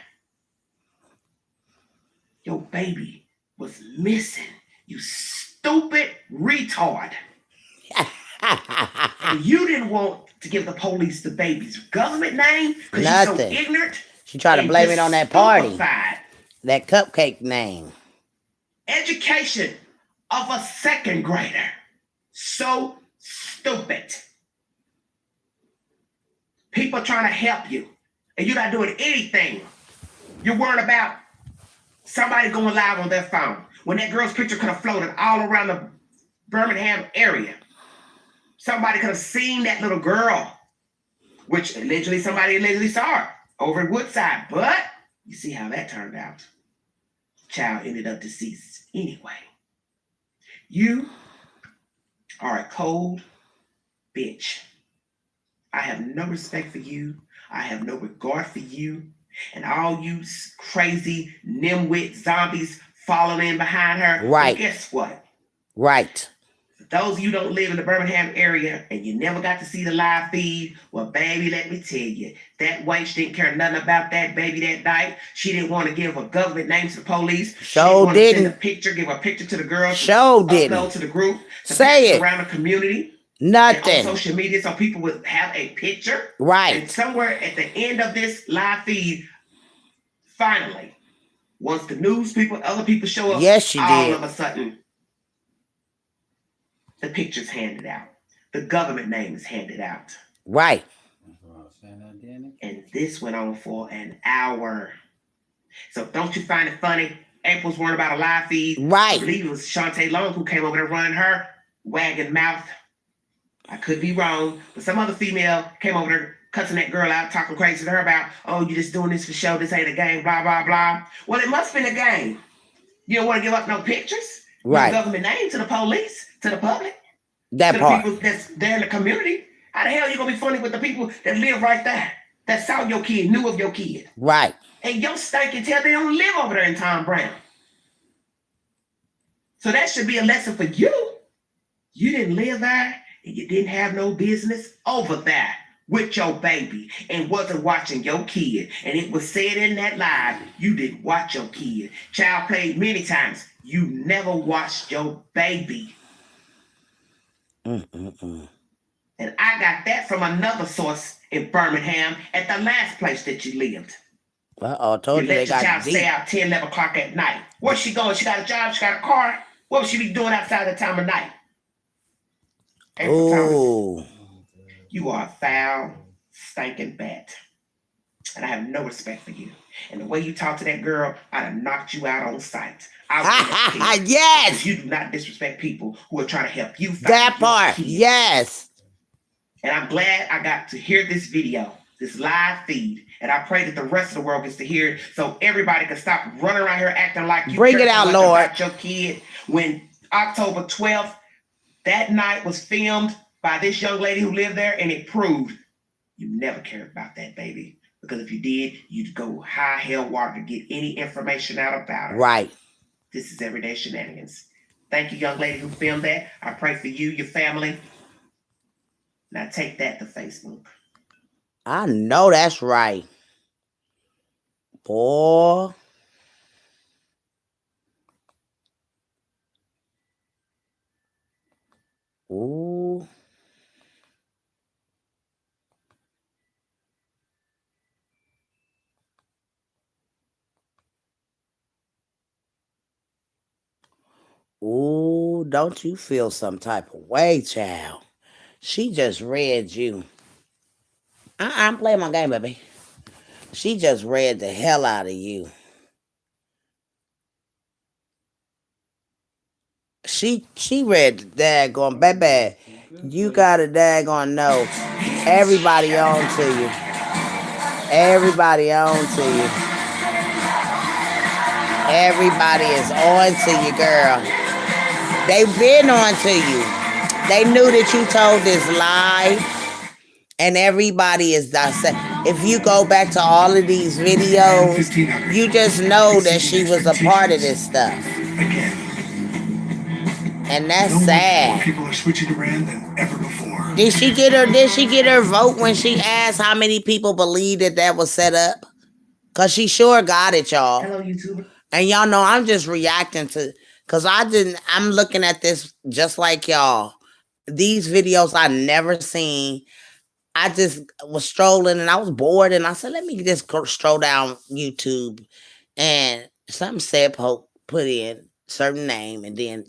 Your baby was missing, you stupid retard. And you didn't want to give the police the baby's government name because you're so Nothing. ignorant. She tried to and blame it on that party. stupefied. That cupcake name. Education of a second grader. So stupid. People trying to help you, and you're not doing anything. You're worried about somebody going live on their phone when that girl's picture could have floated all around the Birmingham area. Somebody could have seen that little girl, which somebody allegedly saw her over at Woodside. But you see how that turned out. Child ended up deceased anyway. You are a cold bitch. I have no respect for you. I have no regard for you. And all you crazy nimwit zombies following in behind her. Right. Well, guess what? Right. For those of you who don't live in the Birmingham area and you never got to see the live feed, well, baby, let me tell you, that wench didn't care nothing about that baby that night. She didn't want to give a government name to the police. She Sure want to didn't. send a picture, give a picture to the girl. Sure Upload didn't. to the group. To Say pass it. around the community. And Nothing. on social media so people would have a picture. And Right. somewhere at the end of this live feed, finally, once the news people, other people show up, Yes, she all did. of a sudden, the picture's handed out. The government name is handed out. Right. That's what I was saying, that, Danny. And this went on for an hour. So don't you find it funny? April's worried about a live feed. I Right. believe it was Shantae Long who came over there running her wagging mouth. I could be wrong, but some other female came over there cussing that girl out, talking crazy to her about, oh, you just doing this for show, this ain't a game, blah, blah, blah. Well, it must have been a game. You don't want to give up no pictures, Right. no government name to the police, to the public, That to the part. people that's there in the community. How the hell you gonna be funny with the people that live right there, that saw your kid, knew of your kid? Right. And your stinking tail, they don't live over there in Tom Brown. So that should be a lesson for you. You didn't live there and you didn't have no business over there with your baby and wasn't watching your kid. And it was said in that live, you didn't watch your kid. Child played many times. You never watched your baby. Mm-mm-mm. And I got that from another source in Birmingham at the last place that you lived. Uh-oh, told you You they let your got child deep. stay out 10, 11 o'clock at night. Where's she going? She got a job, she got a car. What would she be doing outside the time of night? April Thomas, Ooh. you are a foul, stinking bat. And I have no respect for you. And the way you talk to that girl, I'd have knocked you out on sight. I would have because Yes, you do not disrespect people who are trying to help you find that your part. kid. Yes. And I'm glad I got to hear this video, this live feed. And I pray that the rest of the world gets to hear it so everybody can stop running around here acting like you Bring care it so out, much Lord. about your kid. When October 12th, that night was filmed by this young lady who lived there, and it proved you never cared about that baby. Because if you did, you'd go high hell water to get any information out about her. Right. This is Everyday Shenanigans. Thank you, young lady who filmed that. I pray for you, your family. Now take that to Facebook. I know that's right. Boy. Ooh. Ooh, don't you feel some type of way, child? She just read you. I'm playing my game, baby. She just read the hell out of you. She read the daggone, baby. You gotta daggone know. Everybody on to you. Everybody on to you. Everybody is on to you, girl. They've been on to you. They knew that you told this lie. And everybody is dissect. If you go back to all of these videos, you just know that she was a part of this stuff. And that's sad. People are switching to Rand than ever before. Did she get her vote when she asked how many people believe that was set up? Cause she sure got it, y'all. Hello, YouTuber. And y'all know I'm just reacting to, cause I'm looking at this just like y'all. These videos I never seen. I just was strolling and I was bored and I said, let me just stroll down YouTube. And something said put in certain name and then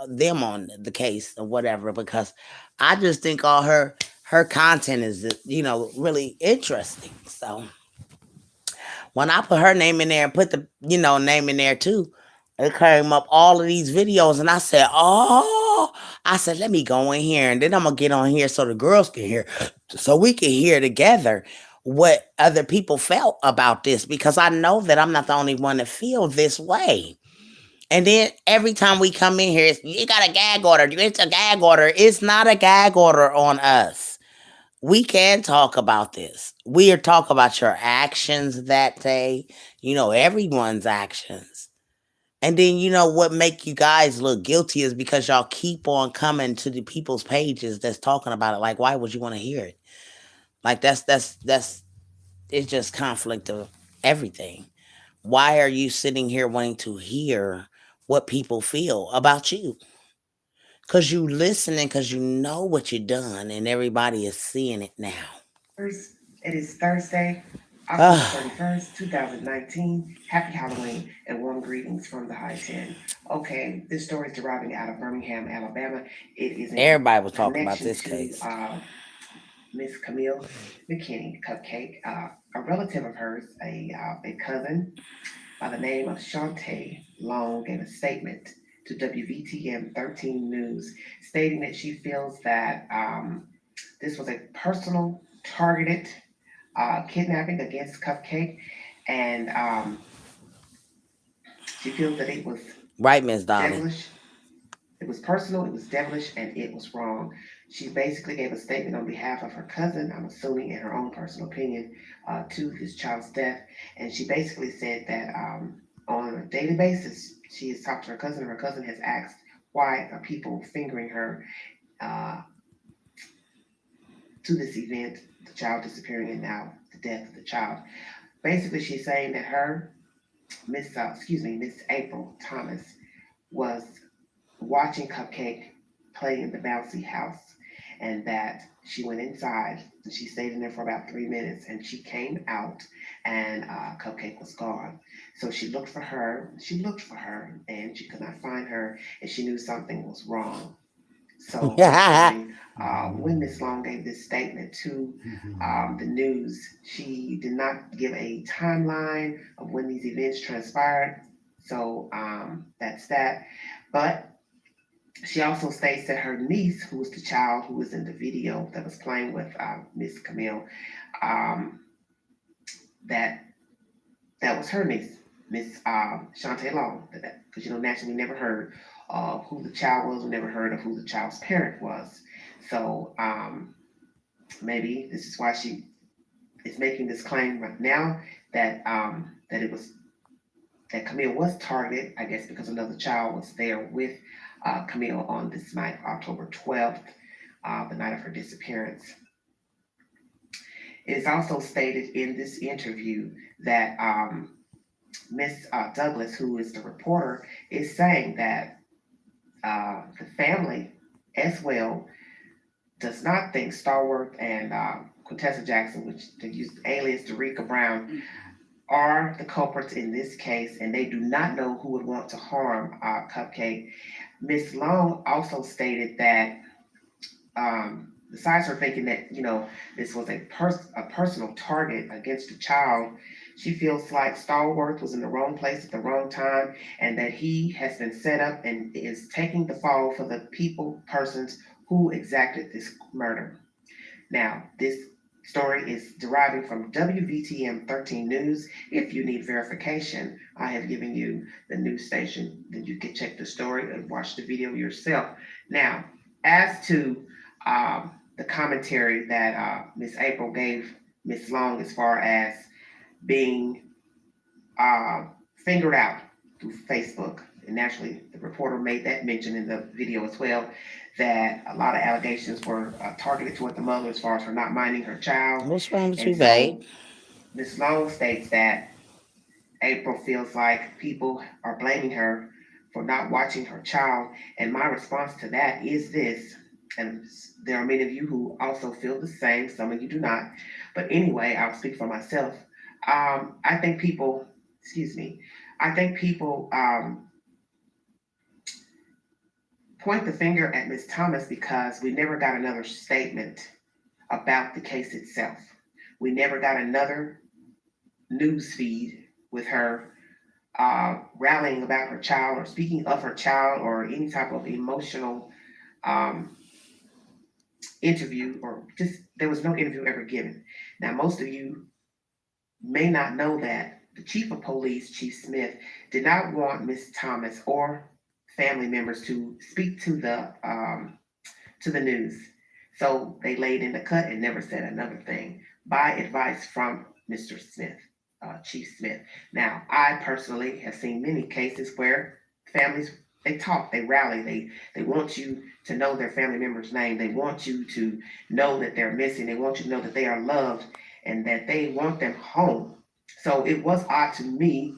them on the case or whatever, because I just think all her content is, really interesting. So when I put her name in there and put the, name in there too, it came up all of these videos and I said, let me go in here and then I'm going to get on here so the girls can hear, so we can hear together what other people felt about this, because I know that I'm not the only one that feel this way. And then every time we come in here, you got a gag order. It's a gag order. It's not a gag order on us. We can talk about this. We are talking about your actions that day, everyone's actions. And then, what make you guys look guilty is because y'all keep on coming to the people's pages that's talking about it. Like, why would you want to hear it? Like, that's it's just conflict of everything. Why are you sitting here wanting to hear what people feel about you? Because you listening, because you know what you done, and everybody is seeing it now. First, it is Thursday, October 31st, 2019. Happy Halloween and warm greetings from the High 10. Okay, this story is deriving out of Birmingham, Alabama. It is in Everybody was talking about connection this to, case. Miss Camille McKinney, Cupcake, a relative of hers, a cousin by the name of Shantae Long, gave a statement to WVTM 13 News stating that she feels that this was a personal, targeted kidnapping against Cupcake, and she feels that it was Right, Miss Dolly. devilish. It was personal, it was devilish, and it was wrong. She basically gave a statement on behalf of her cousin, I'm assuming in her own personal opinion, to his child's death. And she basically said that on a daily basis, she has talked to her cousin, and her cousin has asked, why are people fingering her to this event, the child disappearing and now the death of the child. Basically, she's saying that Miss April Thomas, was watching Cupcake play in the bouncy house, and that she went inside and she stayed in there for about 3 minutes, and she came out and Cupcake was gone. So she looked for her and she could not find her, and she knew something was wrong. So basically, when Miss Long gave this statement to the news, she did not give a timeline of when these events transpired. So that's that. But she also states that her niece, who was the child who was in the video that was playing with Miss Camille, um, that that was her niece, Miss Shantae Long. Because naturally we never heard of who the child was. We never heard of who the child's parent was. So maybe this is why she is making this claim right now that that Camille was targeted. I guess because another child was there with Camille on this night, October 12th, the night of her disappearance. It is also stated in this interview that Miss Douglas, who is the reporter, is saying that the family as well does not think Starworth and Quintessa Jackson, which they used alias Derica Brown, are the culprits in this case, and they do not know who would want to harm Cupcake. Miss Long also stated that besides her thinking that this was a personal target against the child, she feels like Stallworth was in the wrong place at the wrong time, and that he has been set up and is taking the fall for the persons who exacted this murder. Now, this story is deriving from WVTM 13 News. If you need verification, I have given you the news station. Then you can check the story and watch the video yourself. Now, as to the commentary that Miss April gave Miss Long as far as being fingered out through Facebook, and naturally the reporter made that mention in the video as well, that a lot of allegations were targeted toward the mother as far as her not minding her child. What's wrong with you, And babe? so Ms. Long states that April feels like people are blaming her for not watching her child. And my response to that is this, and there are many of you who also feel the same, some of you do not. But anyway, I'll speak for myself. I think people, point the finger at Ms. Thomas because we never got another statement about the case itself. We never got another news feed with her rallying about her child or speaking of her child or any type of emotional interview, or just there was no interview ever given. Now, most of you may not know that the chief of police, Chief Smith, did not want Ms. Thomas or family members to speak to the news. So they laid in the cut and never said another thing by advice from Mr. Smith, Chief Smith. Now, I personally have seen many cases where families, they talk, they rally, they want you to know their family member's name. They want you to know that they're missing. They want you to know that they are loved and that they want them home. So it was odd to me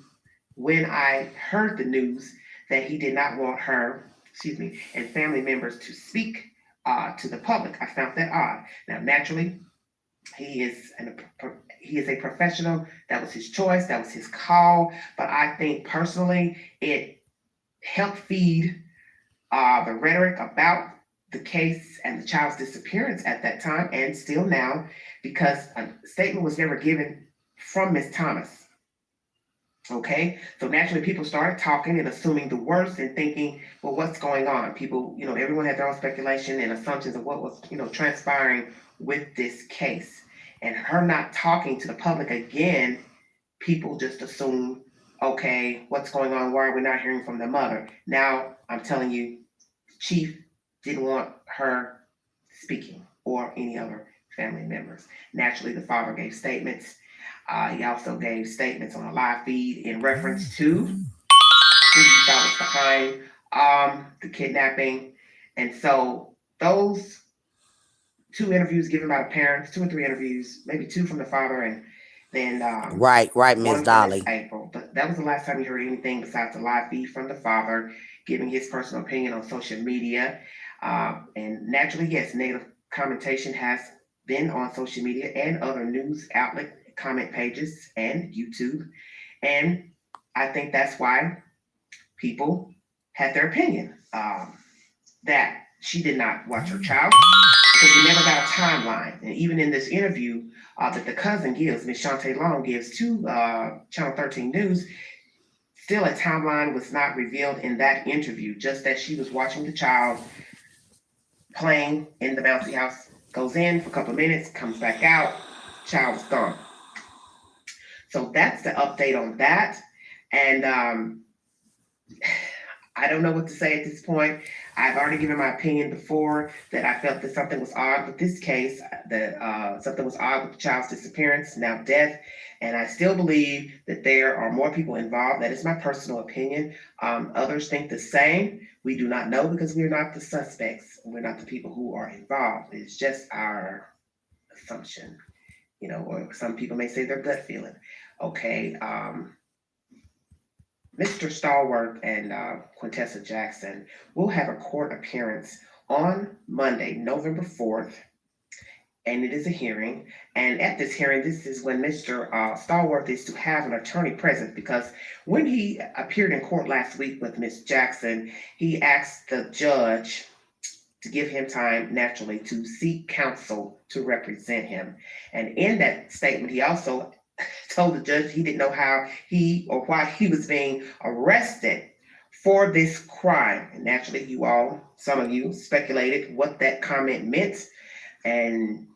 when I heard the news that he did not want her, and family members to speak to the public. I found that odd. Now, naturally, he is a professional. That was his choice. That was his call. But I think personally, it helped feed the rhetoric about the case and the child's disappearance at that time, and still now, because a statement was never given from Ms. Thomas. Okay, so naturally people started talking and assuming the worst and thinking, well, what's going on? People, everyone had their own speculation and assumptions of what was, transpiring with this case. And her not talking to the public again, people just assume, okay, what's going on? Why are we not hearing from the mother? Now, I'm telling you, Chief didn't want her speaking or any other family members. Naturally, the father gave statements. He also gave statements on a live feed in reference to who he thought was behind the kidnapping. And so those 2 interviews given by the parents, 2 or 3 interviews, maybe 2 from the father, and then Right, Miss one Dolly. from April. But that was the last time you heard anything besides the live feed from the father giving his personal opinion on social media. And naturally, yes, negative commentation has been on social media and other news outlet comment pages and YouTube. And I think that's why people had their opinion that she did not watch her child because we never got a timeline. And even in this interview that the cousin gives, Miss Shantae Long gives to Channel 13 News, still a timeline was not revealed in that interview, just that she was watching the child playing in the bouncy house, goes in for a couple of minutes, comes back out, child is gone. So that's the update on that. And I don't know what to say at this point. I've already given my opinion before that I felt that something was odd with this case, that something was odd with the child's disappearance, now death. And I still believe that there are more people involved. That is my personal opinion. Others think the same. We do not know because we're not the suspects. We're not the people who are involved. It's just our assumption, or some people may say their gut feeling. Okay. Mr. Stallworth and Quintessa Jackson will have a court appearance on Monday, November 4th, and it is a hearing. And at this hearing, this is when Mr. Stallworth is to have an attorney present, because when he appeared in court last week with Ms. Jackson, he asked the judge to give him time, naturally, to seek counsel to represent him. And in that statement, he also told the judge he didn't know how he or why he was being arrested for this crime. And naturally, some of you speculated what that comment meant. And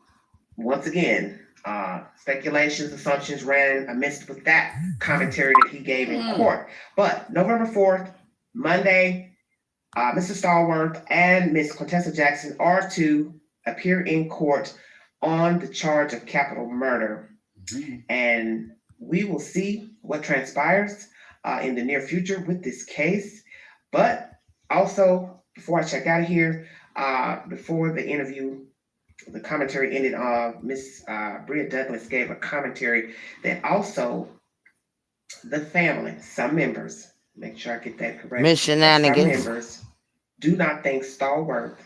once again, speculations, assumptions ran amidst with that commentary that he gave in court. But November 4th, Monday, Mr. Stallworth and Ms. Quintessa Jackson are to appear in court on the charge of capital murder. And we will see what transpires in the near future with this case. But also, before I check out of here, before the interview, the commentary ended, Miss Bria Douglas gave a commentary that also the family, some members, make sure I get that correct. Miss Shenanigans. Some members do not think Stallworth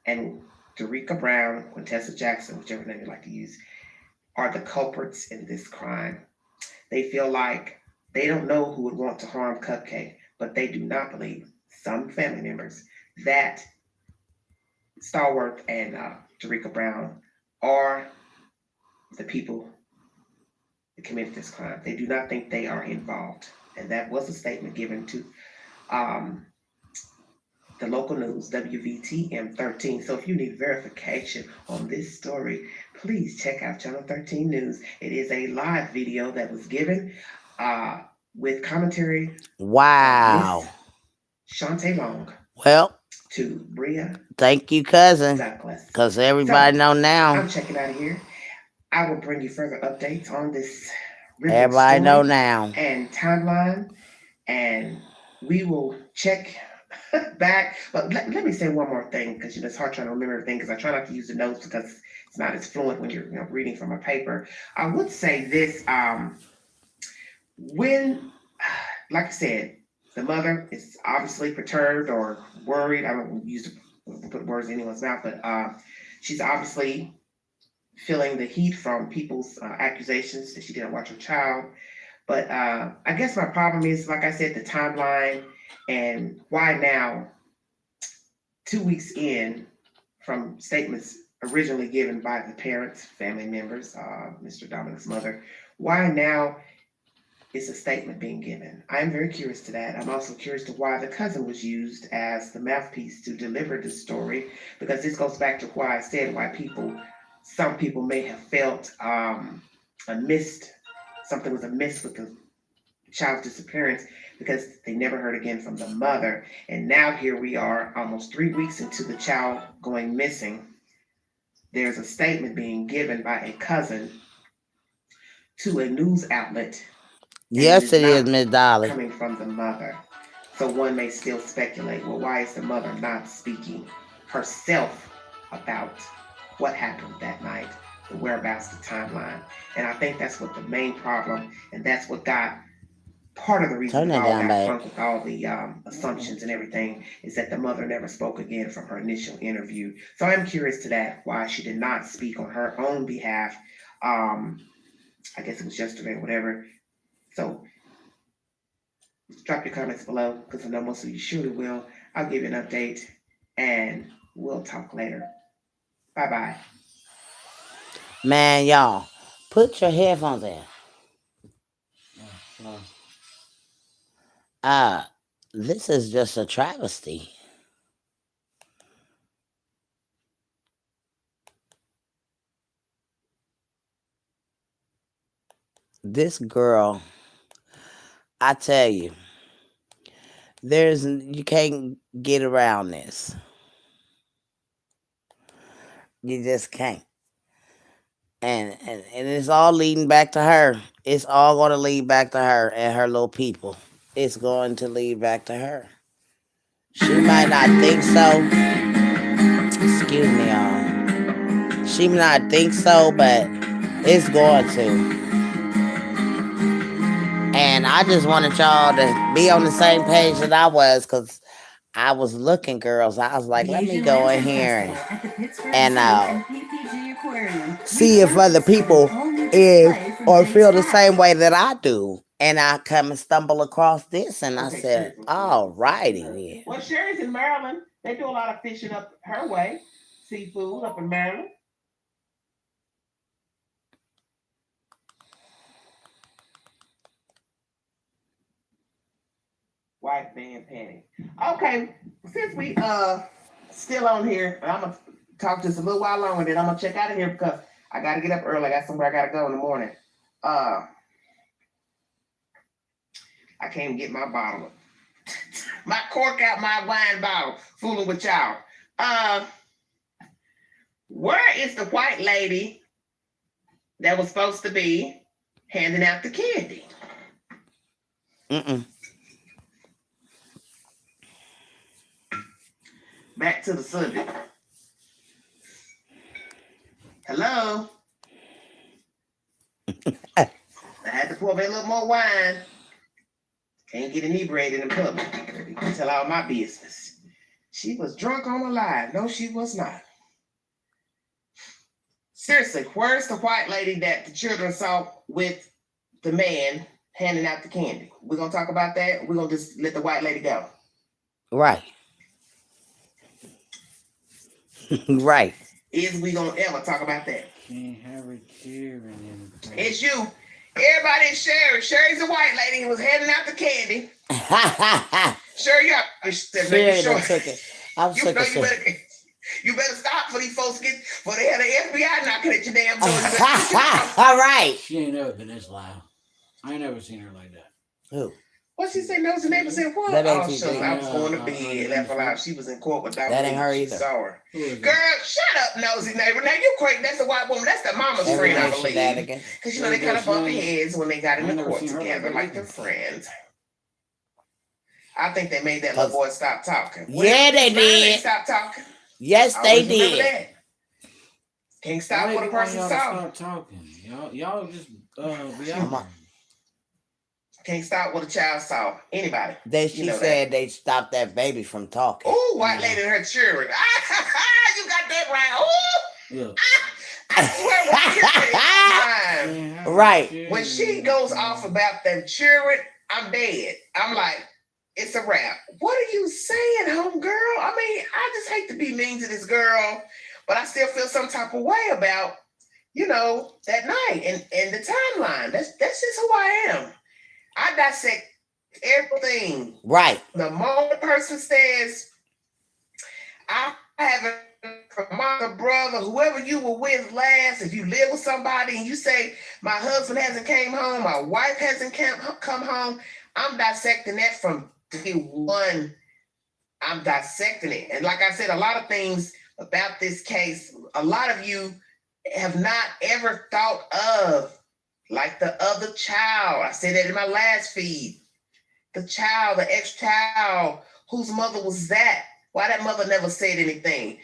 and Derica Brown, Quintessa Jackson, whichever name you like to use, are the culprits in this crime. They feel like they don't know who would want to harm Cupcake, but they do not believe, some family members, that Stallworth and Derica Brown are the people that committed this crime. They do not think they are involved. And that was a statement given to the local news, WVTM 13. So if you need verification on this story, please check out Channel 13 News. It is a live video that was given with commentary. Wow. Shantae Long Well, to Bria thank you, cousin. Douglas. Because everybody know now. I'm checking out of here. I will bring you further updates on this Everybody story know now. and timeline, and we will check back. But let me say one more thing, because it's hard trying to remember everything, because I try not to use the notes because it's not as fluent when you're reading from a paper. I would say this: when, like I said, the mother is obviously perturbed or worried. I don't put words in anyone's mouth, but she's obviously feeling the heat from people's accusations that she didn't watch her child. But I guess my problem is, like I said, the timeline, and why now, 2 weeks in from statements originally given by the parents, family members, Mr. Dominic's mother, why now is a statement being given? I'm very curious to that. I'm also curious to why the cousin was used as the mouthpiece to deliver this story, because this goes back to why I said why some people may have felt something was amiss with the child's disappearance, because they never heard again from the mother. And now here we are, almost 3 weeks into the child going missing. There's a statement being given by a cousin to a news outlet. Yes, it is, Miss Dolly. Coming from the mother. So one may still speculate, well, why is the mother not speaking herself about what happened that night, the whereabouts, the timeline? And I think that's what the main problem, and that's what got part of the reason why I got drunk with all the assumptions and everything, is that the mother never spoke again from her initial interview. So I'm curious to that, why she did not speak on her own behalf. I guess it was yesterday or whatever. So drop your comments below, because I know most of you surely will. I'll give you an update and we'll talk later. Bye bye. Man, y'all, put your headphones in. Uh, Uh, this is just a travesty. This girl, I tell you, you can't get around this. You just can't. And it's all leading back to her. It's all going to lead back to her and her little people. It's going to lead back to her. She might not think so. Excuse me, y'all. She might not think so, but it's going to. And I just wanted y'all to be on the same page that I was, because I was looking, girls. I was like, let me go in here and see if other people is or feel the same way that I do. And I come and stumble across this, and I said, all righty then. Well, Sherry's in Maryland. They do a lot of fishing up her way, seafood up in Maryland. White man panic. Okay, since we still on here, and I'm gonna talk just a little while longer, then I'm gonna check out of here because I gotta get up early. I got somewhere I gotta go in the morning. I can't get my bottle. My cork out my wine bottle, fooling with y'all. Where is the white lady that was supposed to be handing out the candy? Back to the subject. Hello? I had to pour me a little more wine. Can't get inebriated in public. You can tell all my business. She was drunk on the line. No, she was not. Seriously, where's the white lady that the children saw with the man handing out the candy? We're going to talk about that. We're going to just let the white lady go. Right. Right. Is we going to ever talk about that? can't have it cheering. It's you. Everybody is Sherry. Sherry's the white lady who was handing out the candy. Sherry, Sherry done took it. I'm you sick know of you Sherry. better, you better stop for these folks for they had the FBI knocking at your damn door. All right. She ain't never been this loud. I ain't never seen her like that. Who? What she say? No, the neighbor said what? That ain't Oh, you, sure. baby. I was going to bed. Laugh aloud. She was in court with Dr. That ain't her She either. saw her. Who is Girl, that? shut up, nosy neighbor. Now you crazy. That's a white woman. That's the mama's Every friend, I day believe. shenanigans. Because you know they kind of bump heads when they got in I the never court seen her like together, that like either. they're friends. I think they made that little boy stop talking. Yeah, they did. Stop talking. Yes, I they always remember did. that. Can't stop what a person y'all saw. stop talking. Y'all just be Come out. on. Can't stop what a child saw. Anybody. She know said they stopped that baby from talking. Oh, white lady and her children. You got that right. Ooh. Look. I swear, when Right. when she goes off about them children, I'm dead. I'm like, it's a wrap. What are you saying, homegirl? I mean, I just hate to be mean to this girl, but I still feel some type of way about, that night and the timeline. That's just who I am. I dissect everything. Right. The moment a person says, I have a mother, brother, whoever you were with last, if you live with somebody and you say, my husband hasn't came home, my wife hasn't come home, I'm dissecting that from day one. I'm dissecting it. And like I said, a lot of things about this case, a lot of you have not ever thought of, like the other child. I said that in my last feed. The child, the ex-child, whose mother was that? Why that mother never said anything?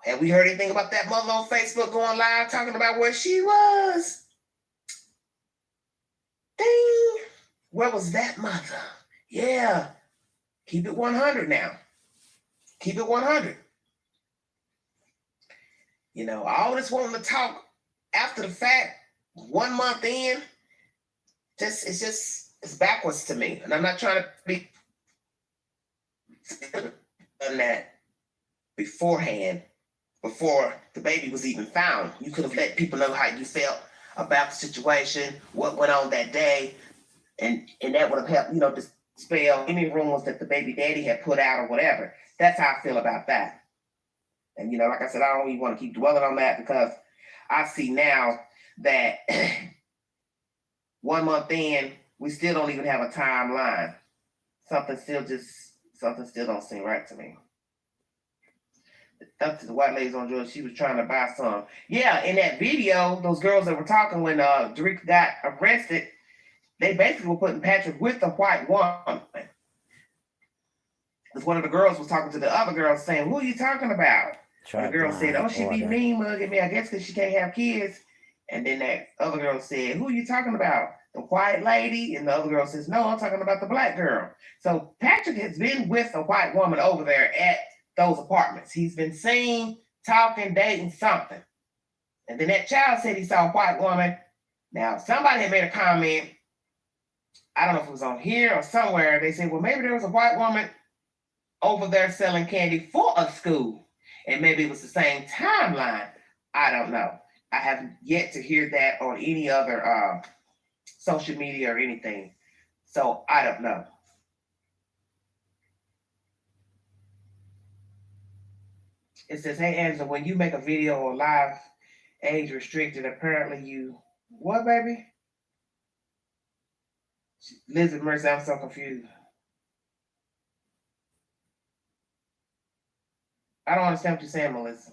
Have we heard anything about that mother on Facebook going live talking about where she was? Ding! Where was that mother? Yeah. Keep it 100 now. Keep it 100. All this wanting to talk after the fact, 1 month in, it's backwards to me. And I'm not trying to be done that. beforehand, before the baby was even found. You could have let people know how you felt about the situation, what went on that day, and that would have helped, dispel any rumors that the baby daddy had put out or whatever. That's how I feel about that. And like I said, I don't even want to keep dwelling on that because I see now that 1 month in, we still don't even have a timeline. Something still don't seem right to me. Up to the white ladies on Georgia, she was trying to buy some. Yeah, in that video, those girls that were talking when Drake got arrested, they basically were putting Patrick with the white woman. Because one of the girls was talking to the other girl saying, "Who are you talking about?" And the girl said, "Oh, she be mean mugging me. I guess because she can't have kids." And then that other girl said, "Who are you talking about? The white lady?" And the other girl says, "No, I'm talking about the black girl." So Patrick has been with a white woman over there at those apartments. He's been seen, talking, dating something. And then that child said he saw a white woman. Now, somebody had made a comment. I don't know if it was on here or somewhere. They said, well, maybe there was a white woman over there selling candy for a school. And maybe it was the same timeline. I don't know. I have yet to hear that on any other social media or anything. So I don't know. It says, hey, Angela, when you make a video or live age restricted, apparently you, what, baby? Lizard Mercy, I'm so confused. I don't understand what you're saying, Melissa.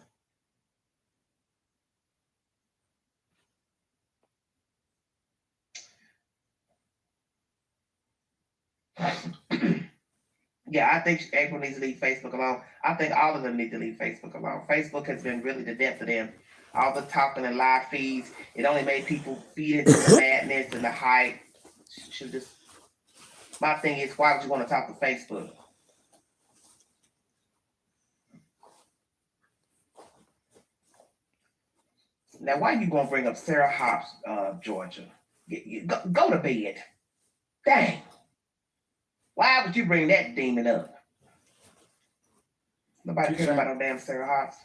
Yeah, I think April needs to leave Facebook alone. I think all of them need to leave Facebook alone. Facebook has been really the death of them. All the talking and live feeds, it only made people feed into the madness and the hype. Should just. My thing is, why would you want to talk to Facebook? Now, why you gonna bring up Sarah Hobbs, Georgia? Go to bed. Dang. Why would you bring that demon up? Nobody cares about no damn Sarah Hobbs.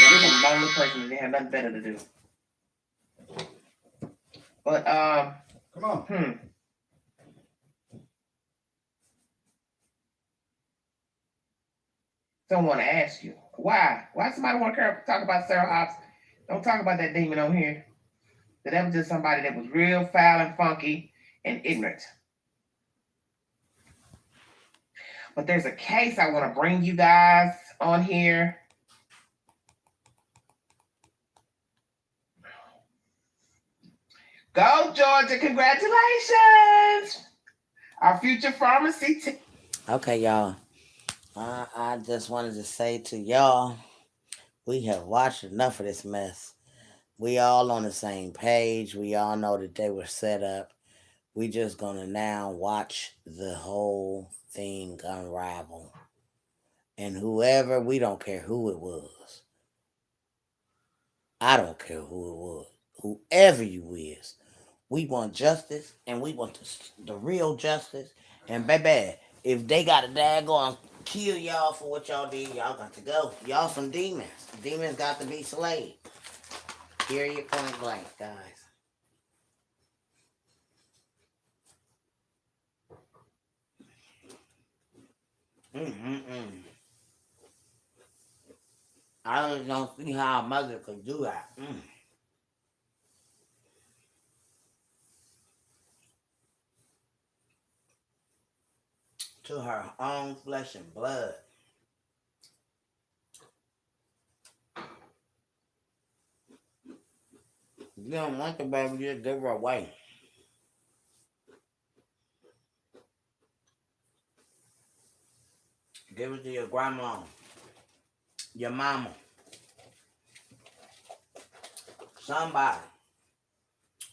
They're just a lonely person and they have nothing better to do. But Come on. Someone to ask you why? Why somebody want to talk about Sarah Hobbs? Don't talk about that demon on here. That was just somebody that was real foul and funky and ignorant. But there's a case I want to bring you guys on here. Go, Georgia. Congratulations. Our future pharmacy. Okay, y'all. I just wanted to say to y'all, we have watched enough of this mess. We all on the same page. We all know that they were set up. We just gonna now watch the whole thing unravel. And whoever, we don't care who it was. I don't care who it was. Whoever you is. We want justice, and we want the real justice. And baby, if they got a daggone kill y'all for what y'all did, y'all got to go. Y'all some demons. Demons got to be slayed. Period, point blank, guys. I just don't see how a mother could do that. To her own flesh and blood. You don't want the baby, just give her away. Give it to your grandma, your mama, somebody.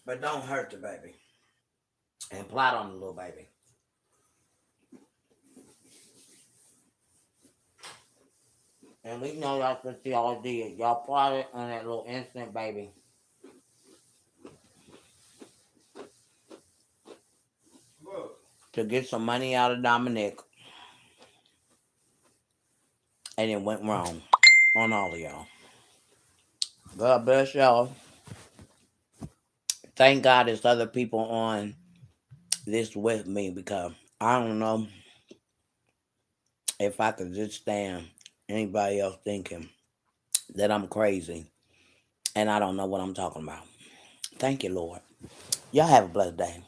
But don't hurt the baby. And plot on the little baby. And we know that's what y'all did. Y'all plotted on that little innocent baby. To get some money out of Dominic. and it went wrong on all of y'all. God bless y'all. Thank God there's other people on this with me because I don't know if I could just stand anybody else thinking that I'm crazy and I don't know what I'm talking about. Thank you, Lord. Y'all have a blessed day.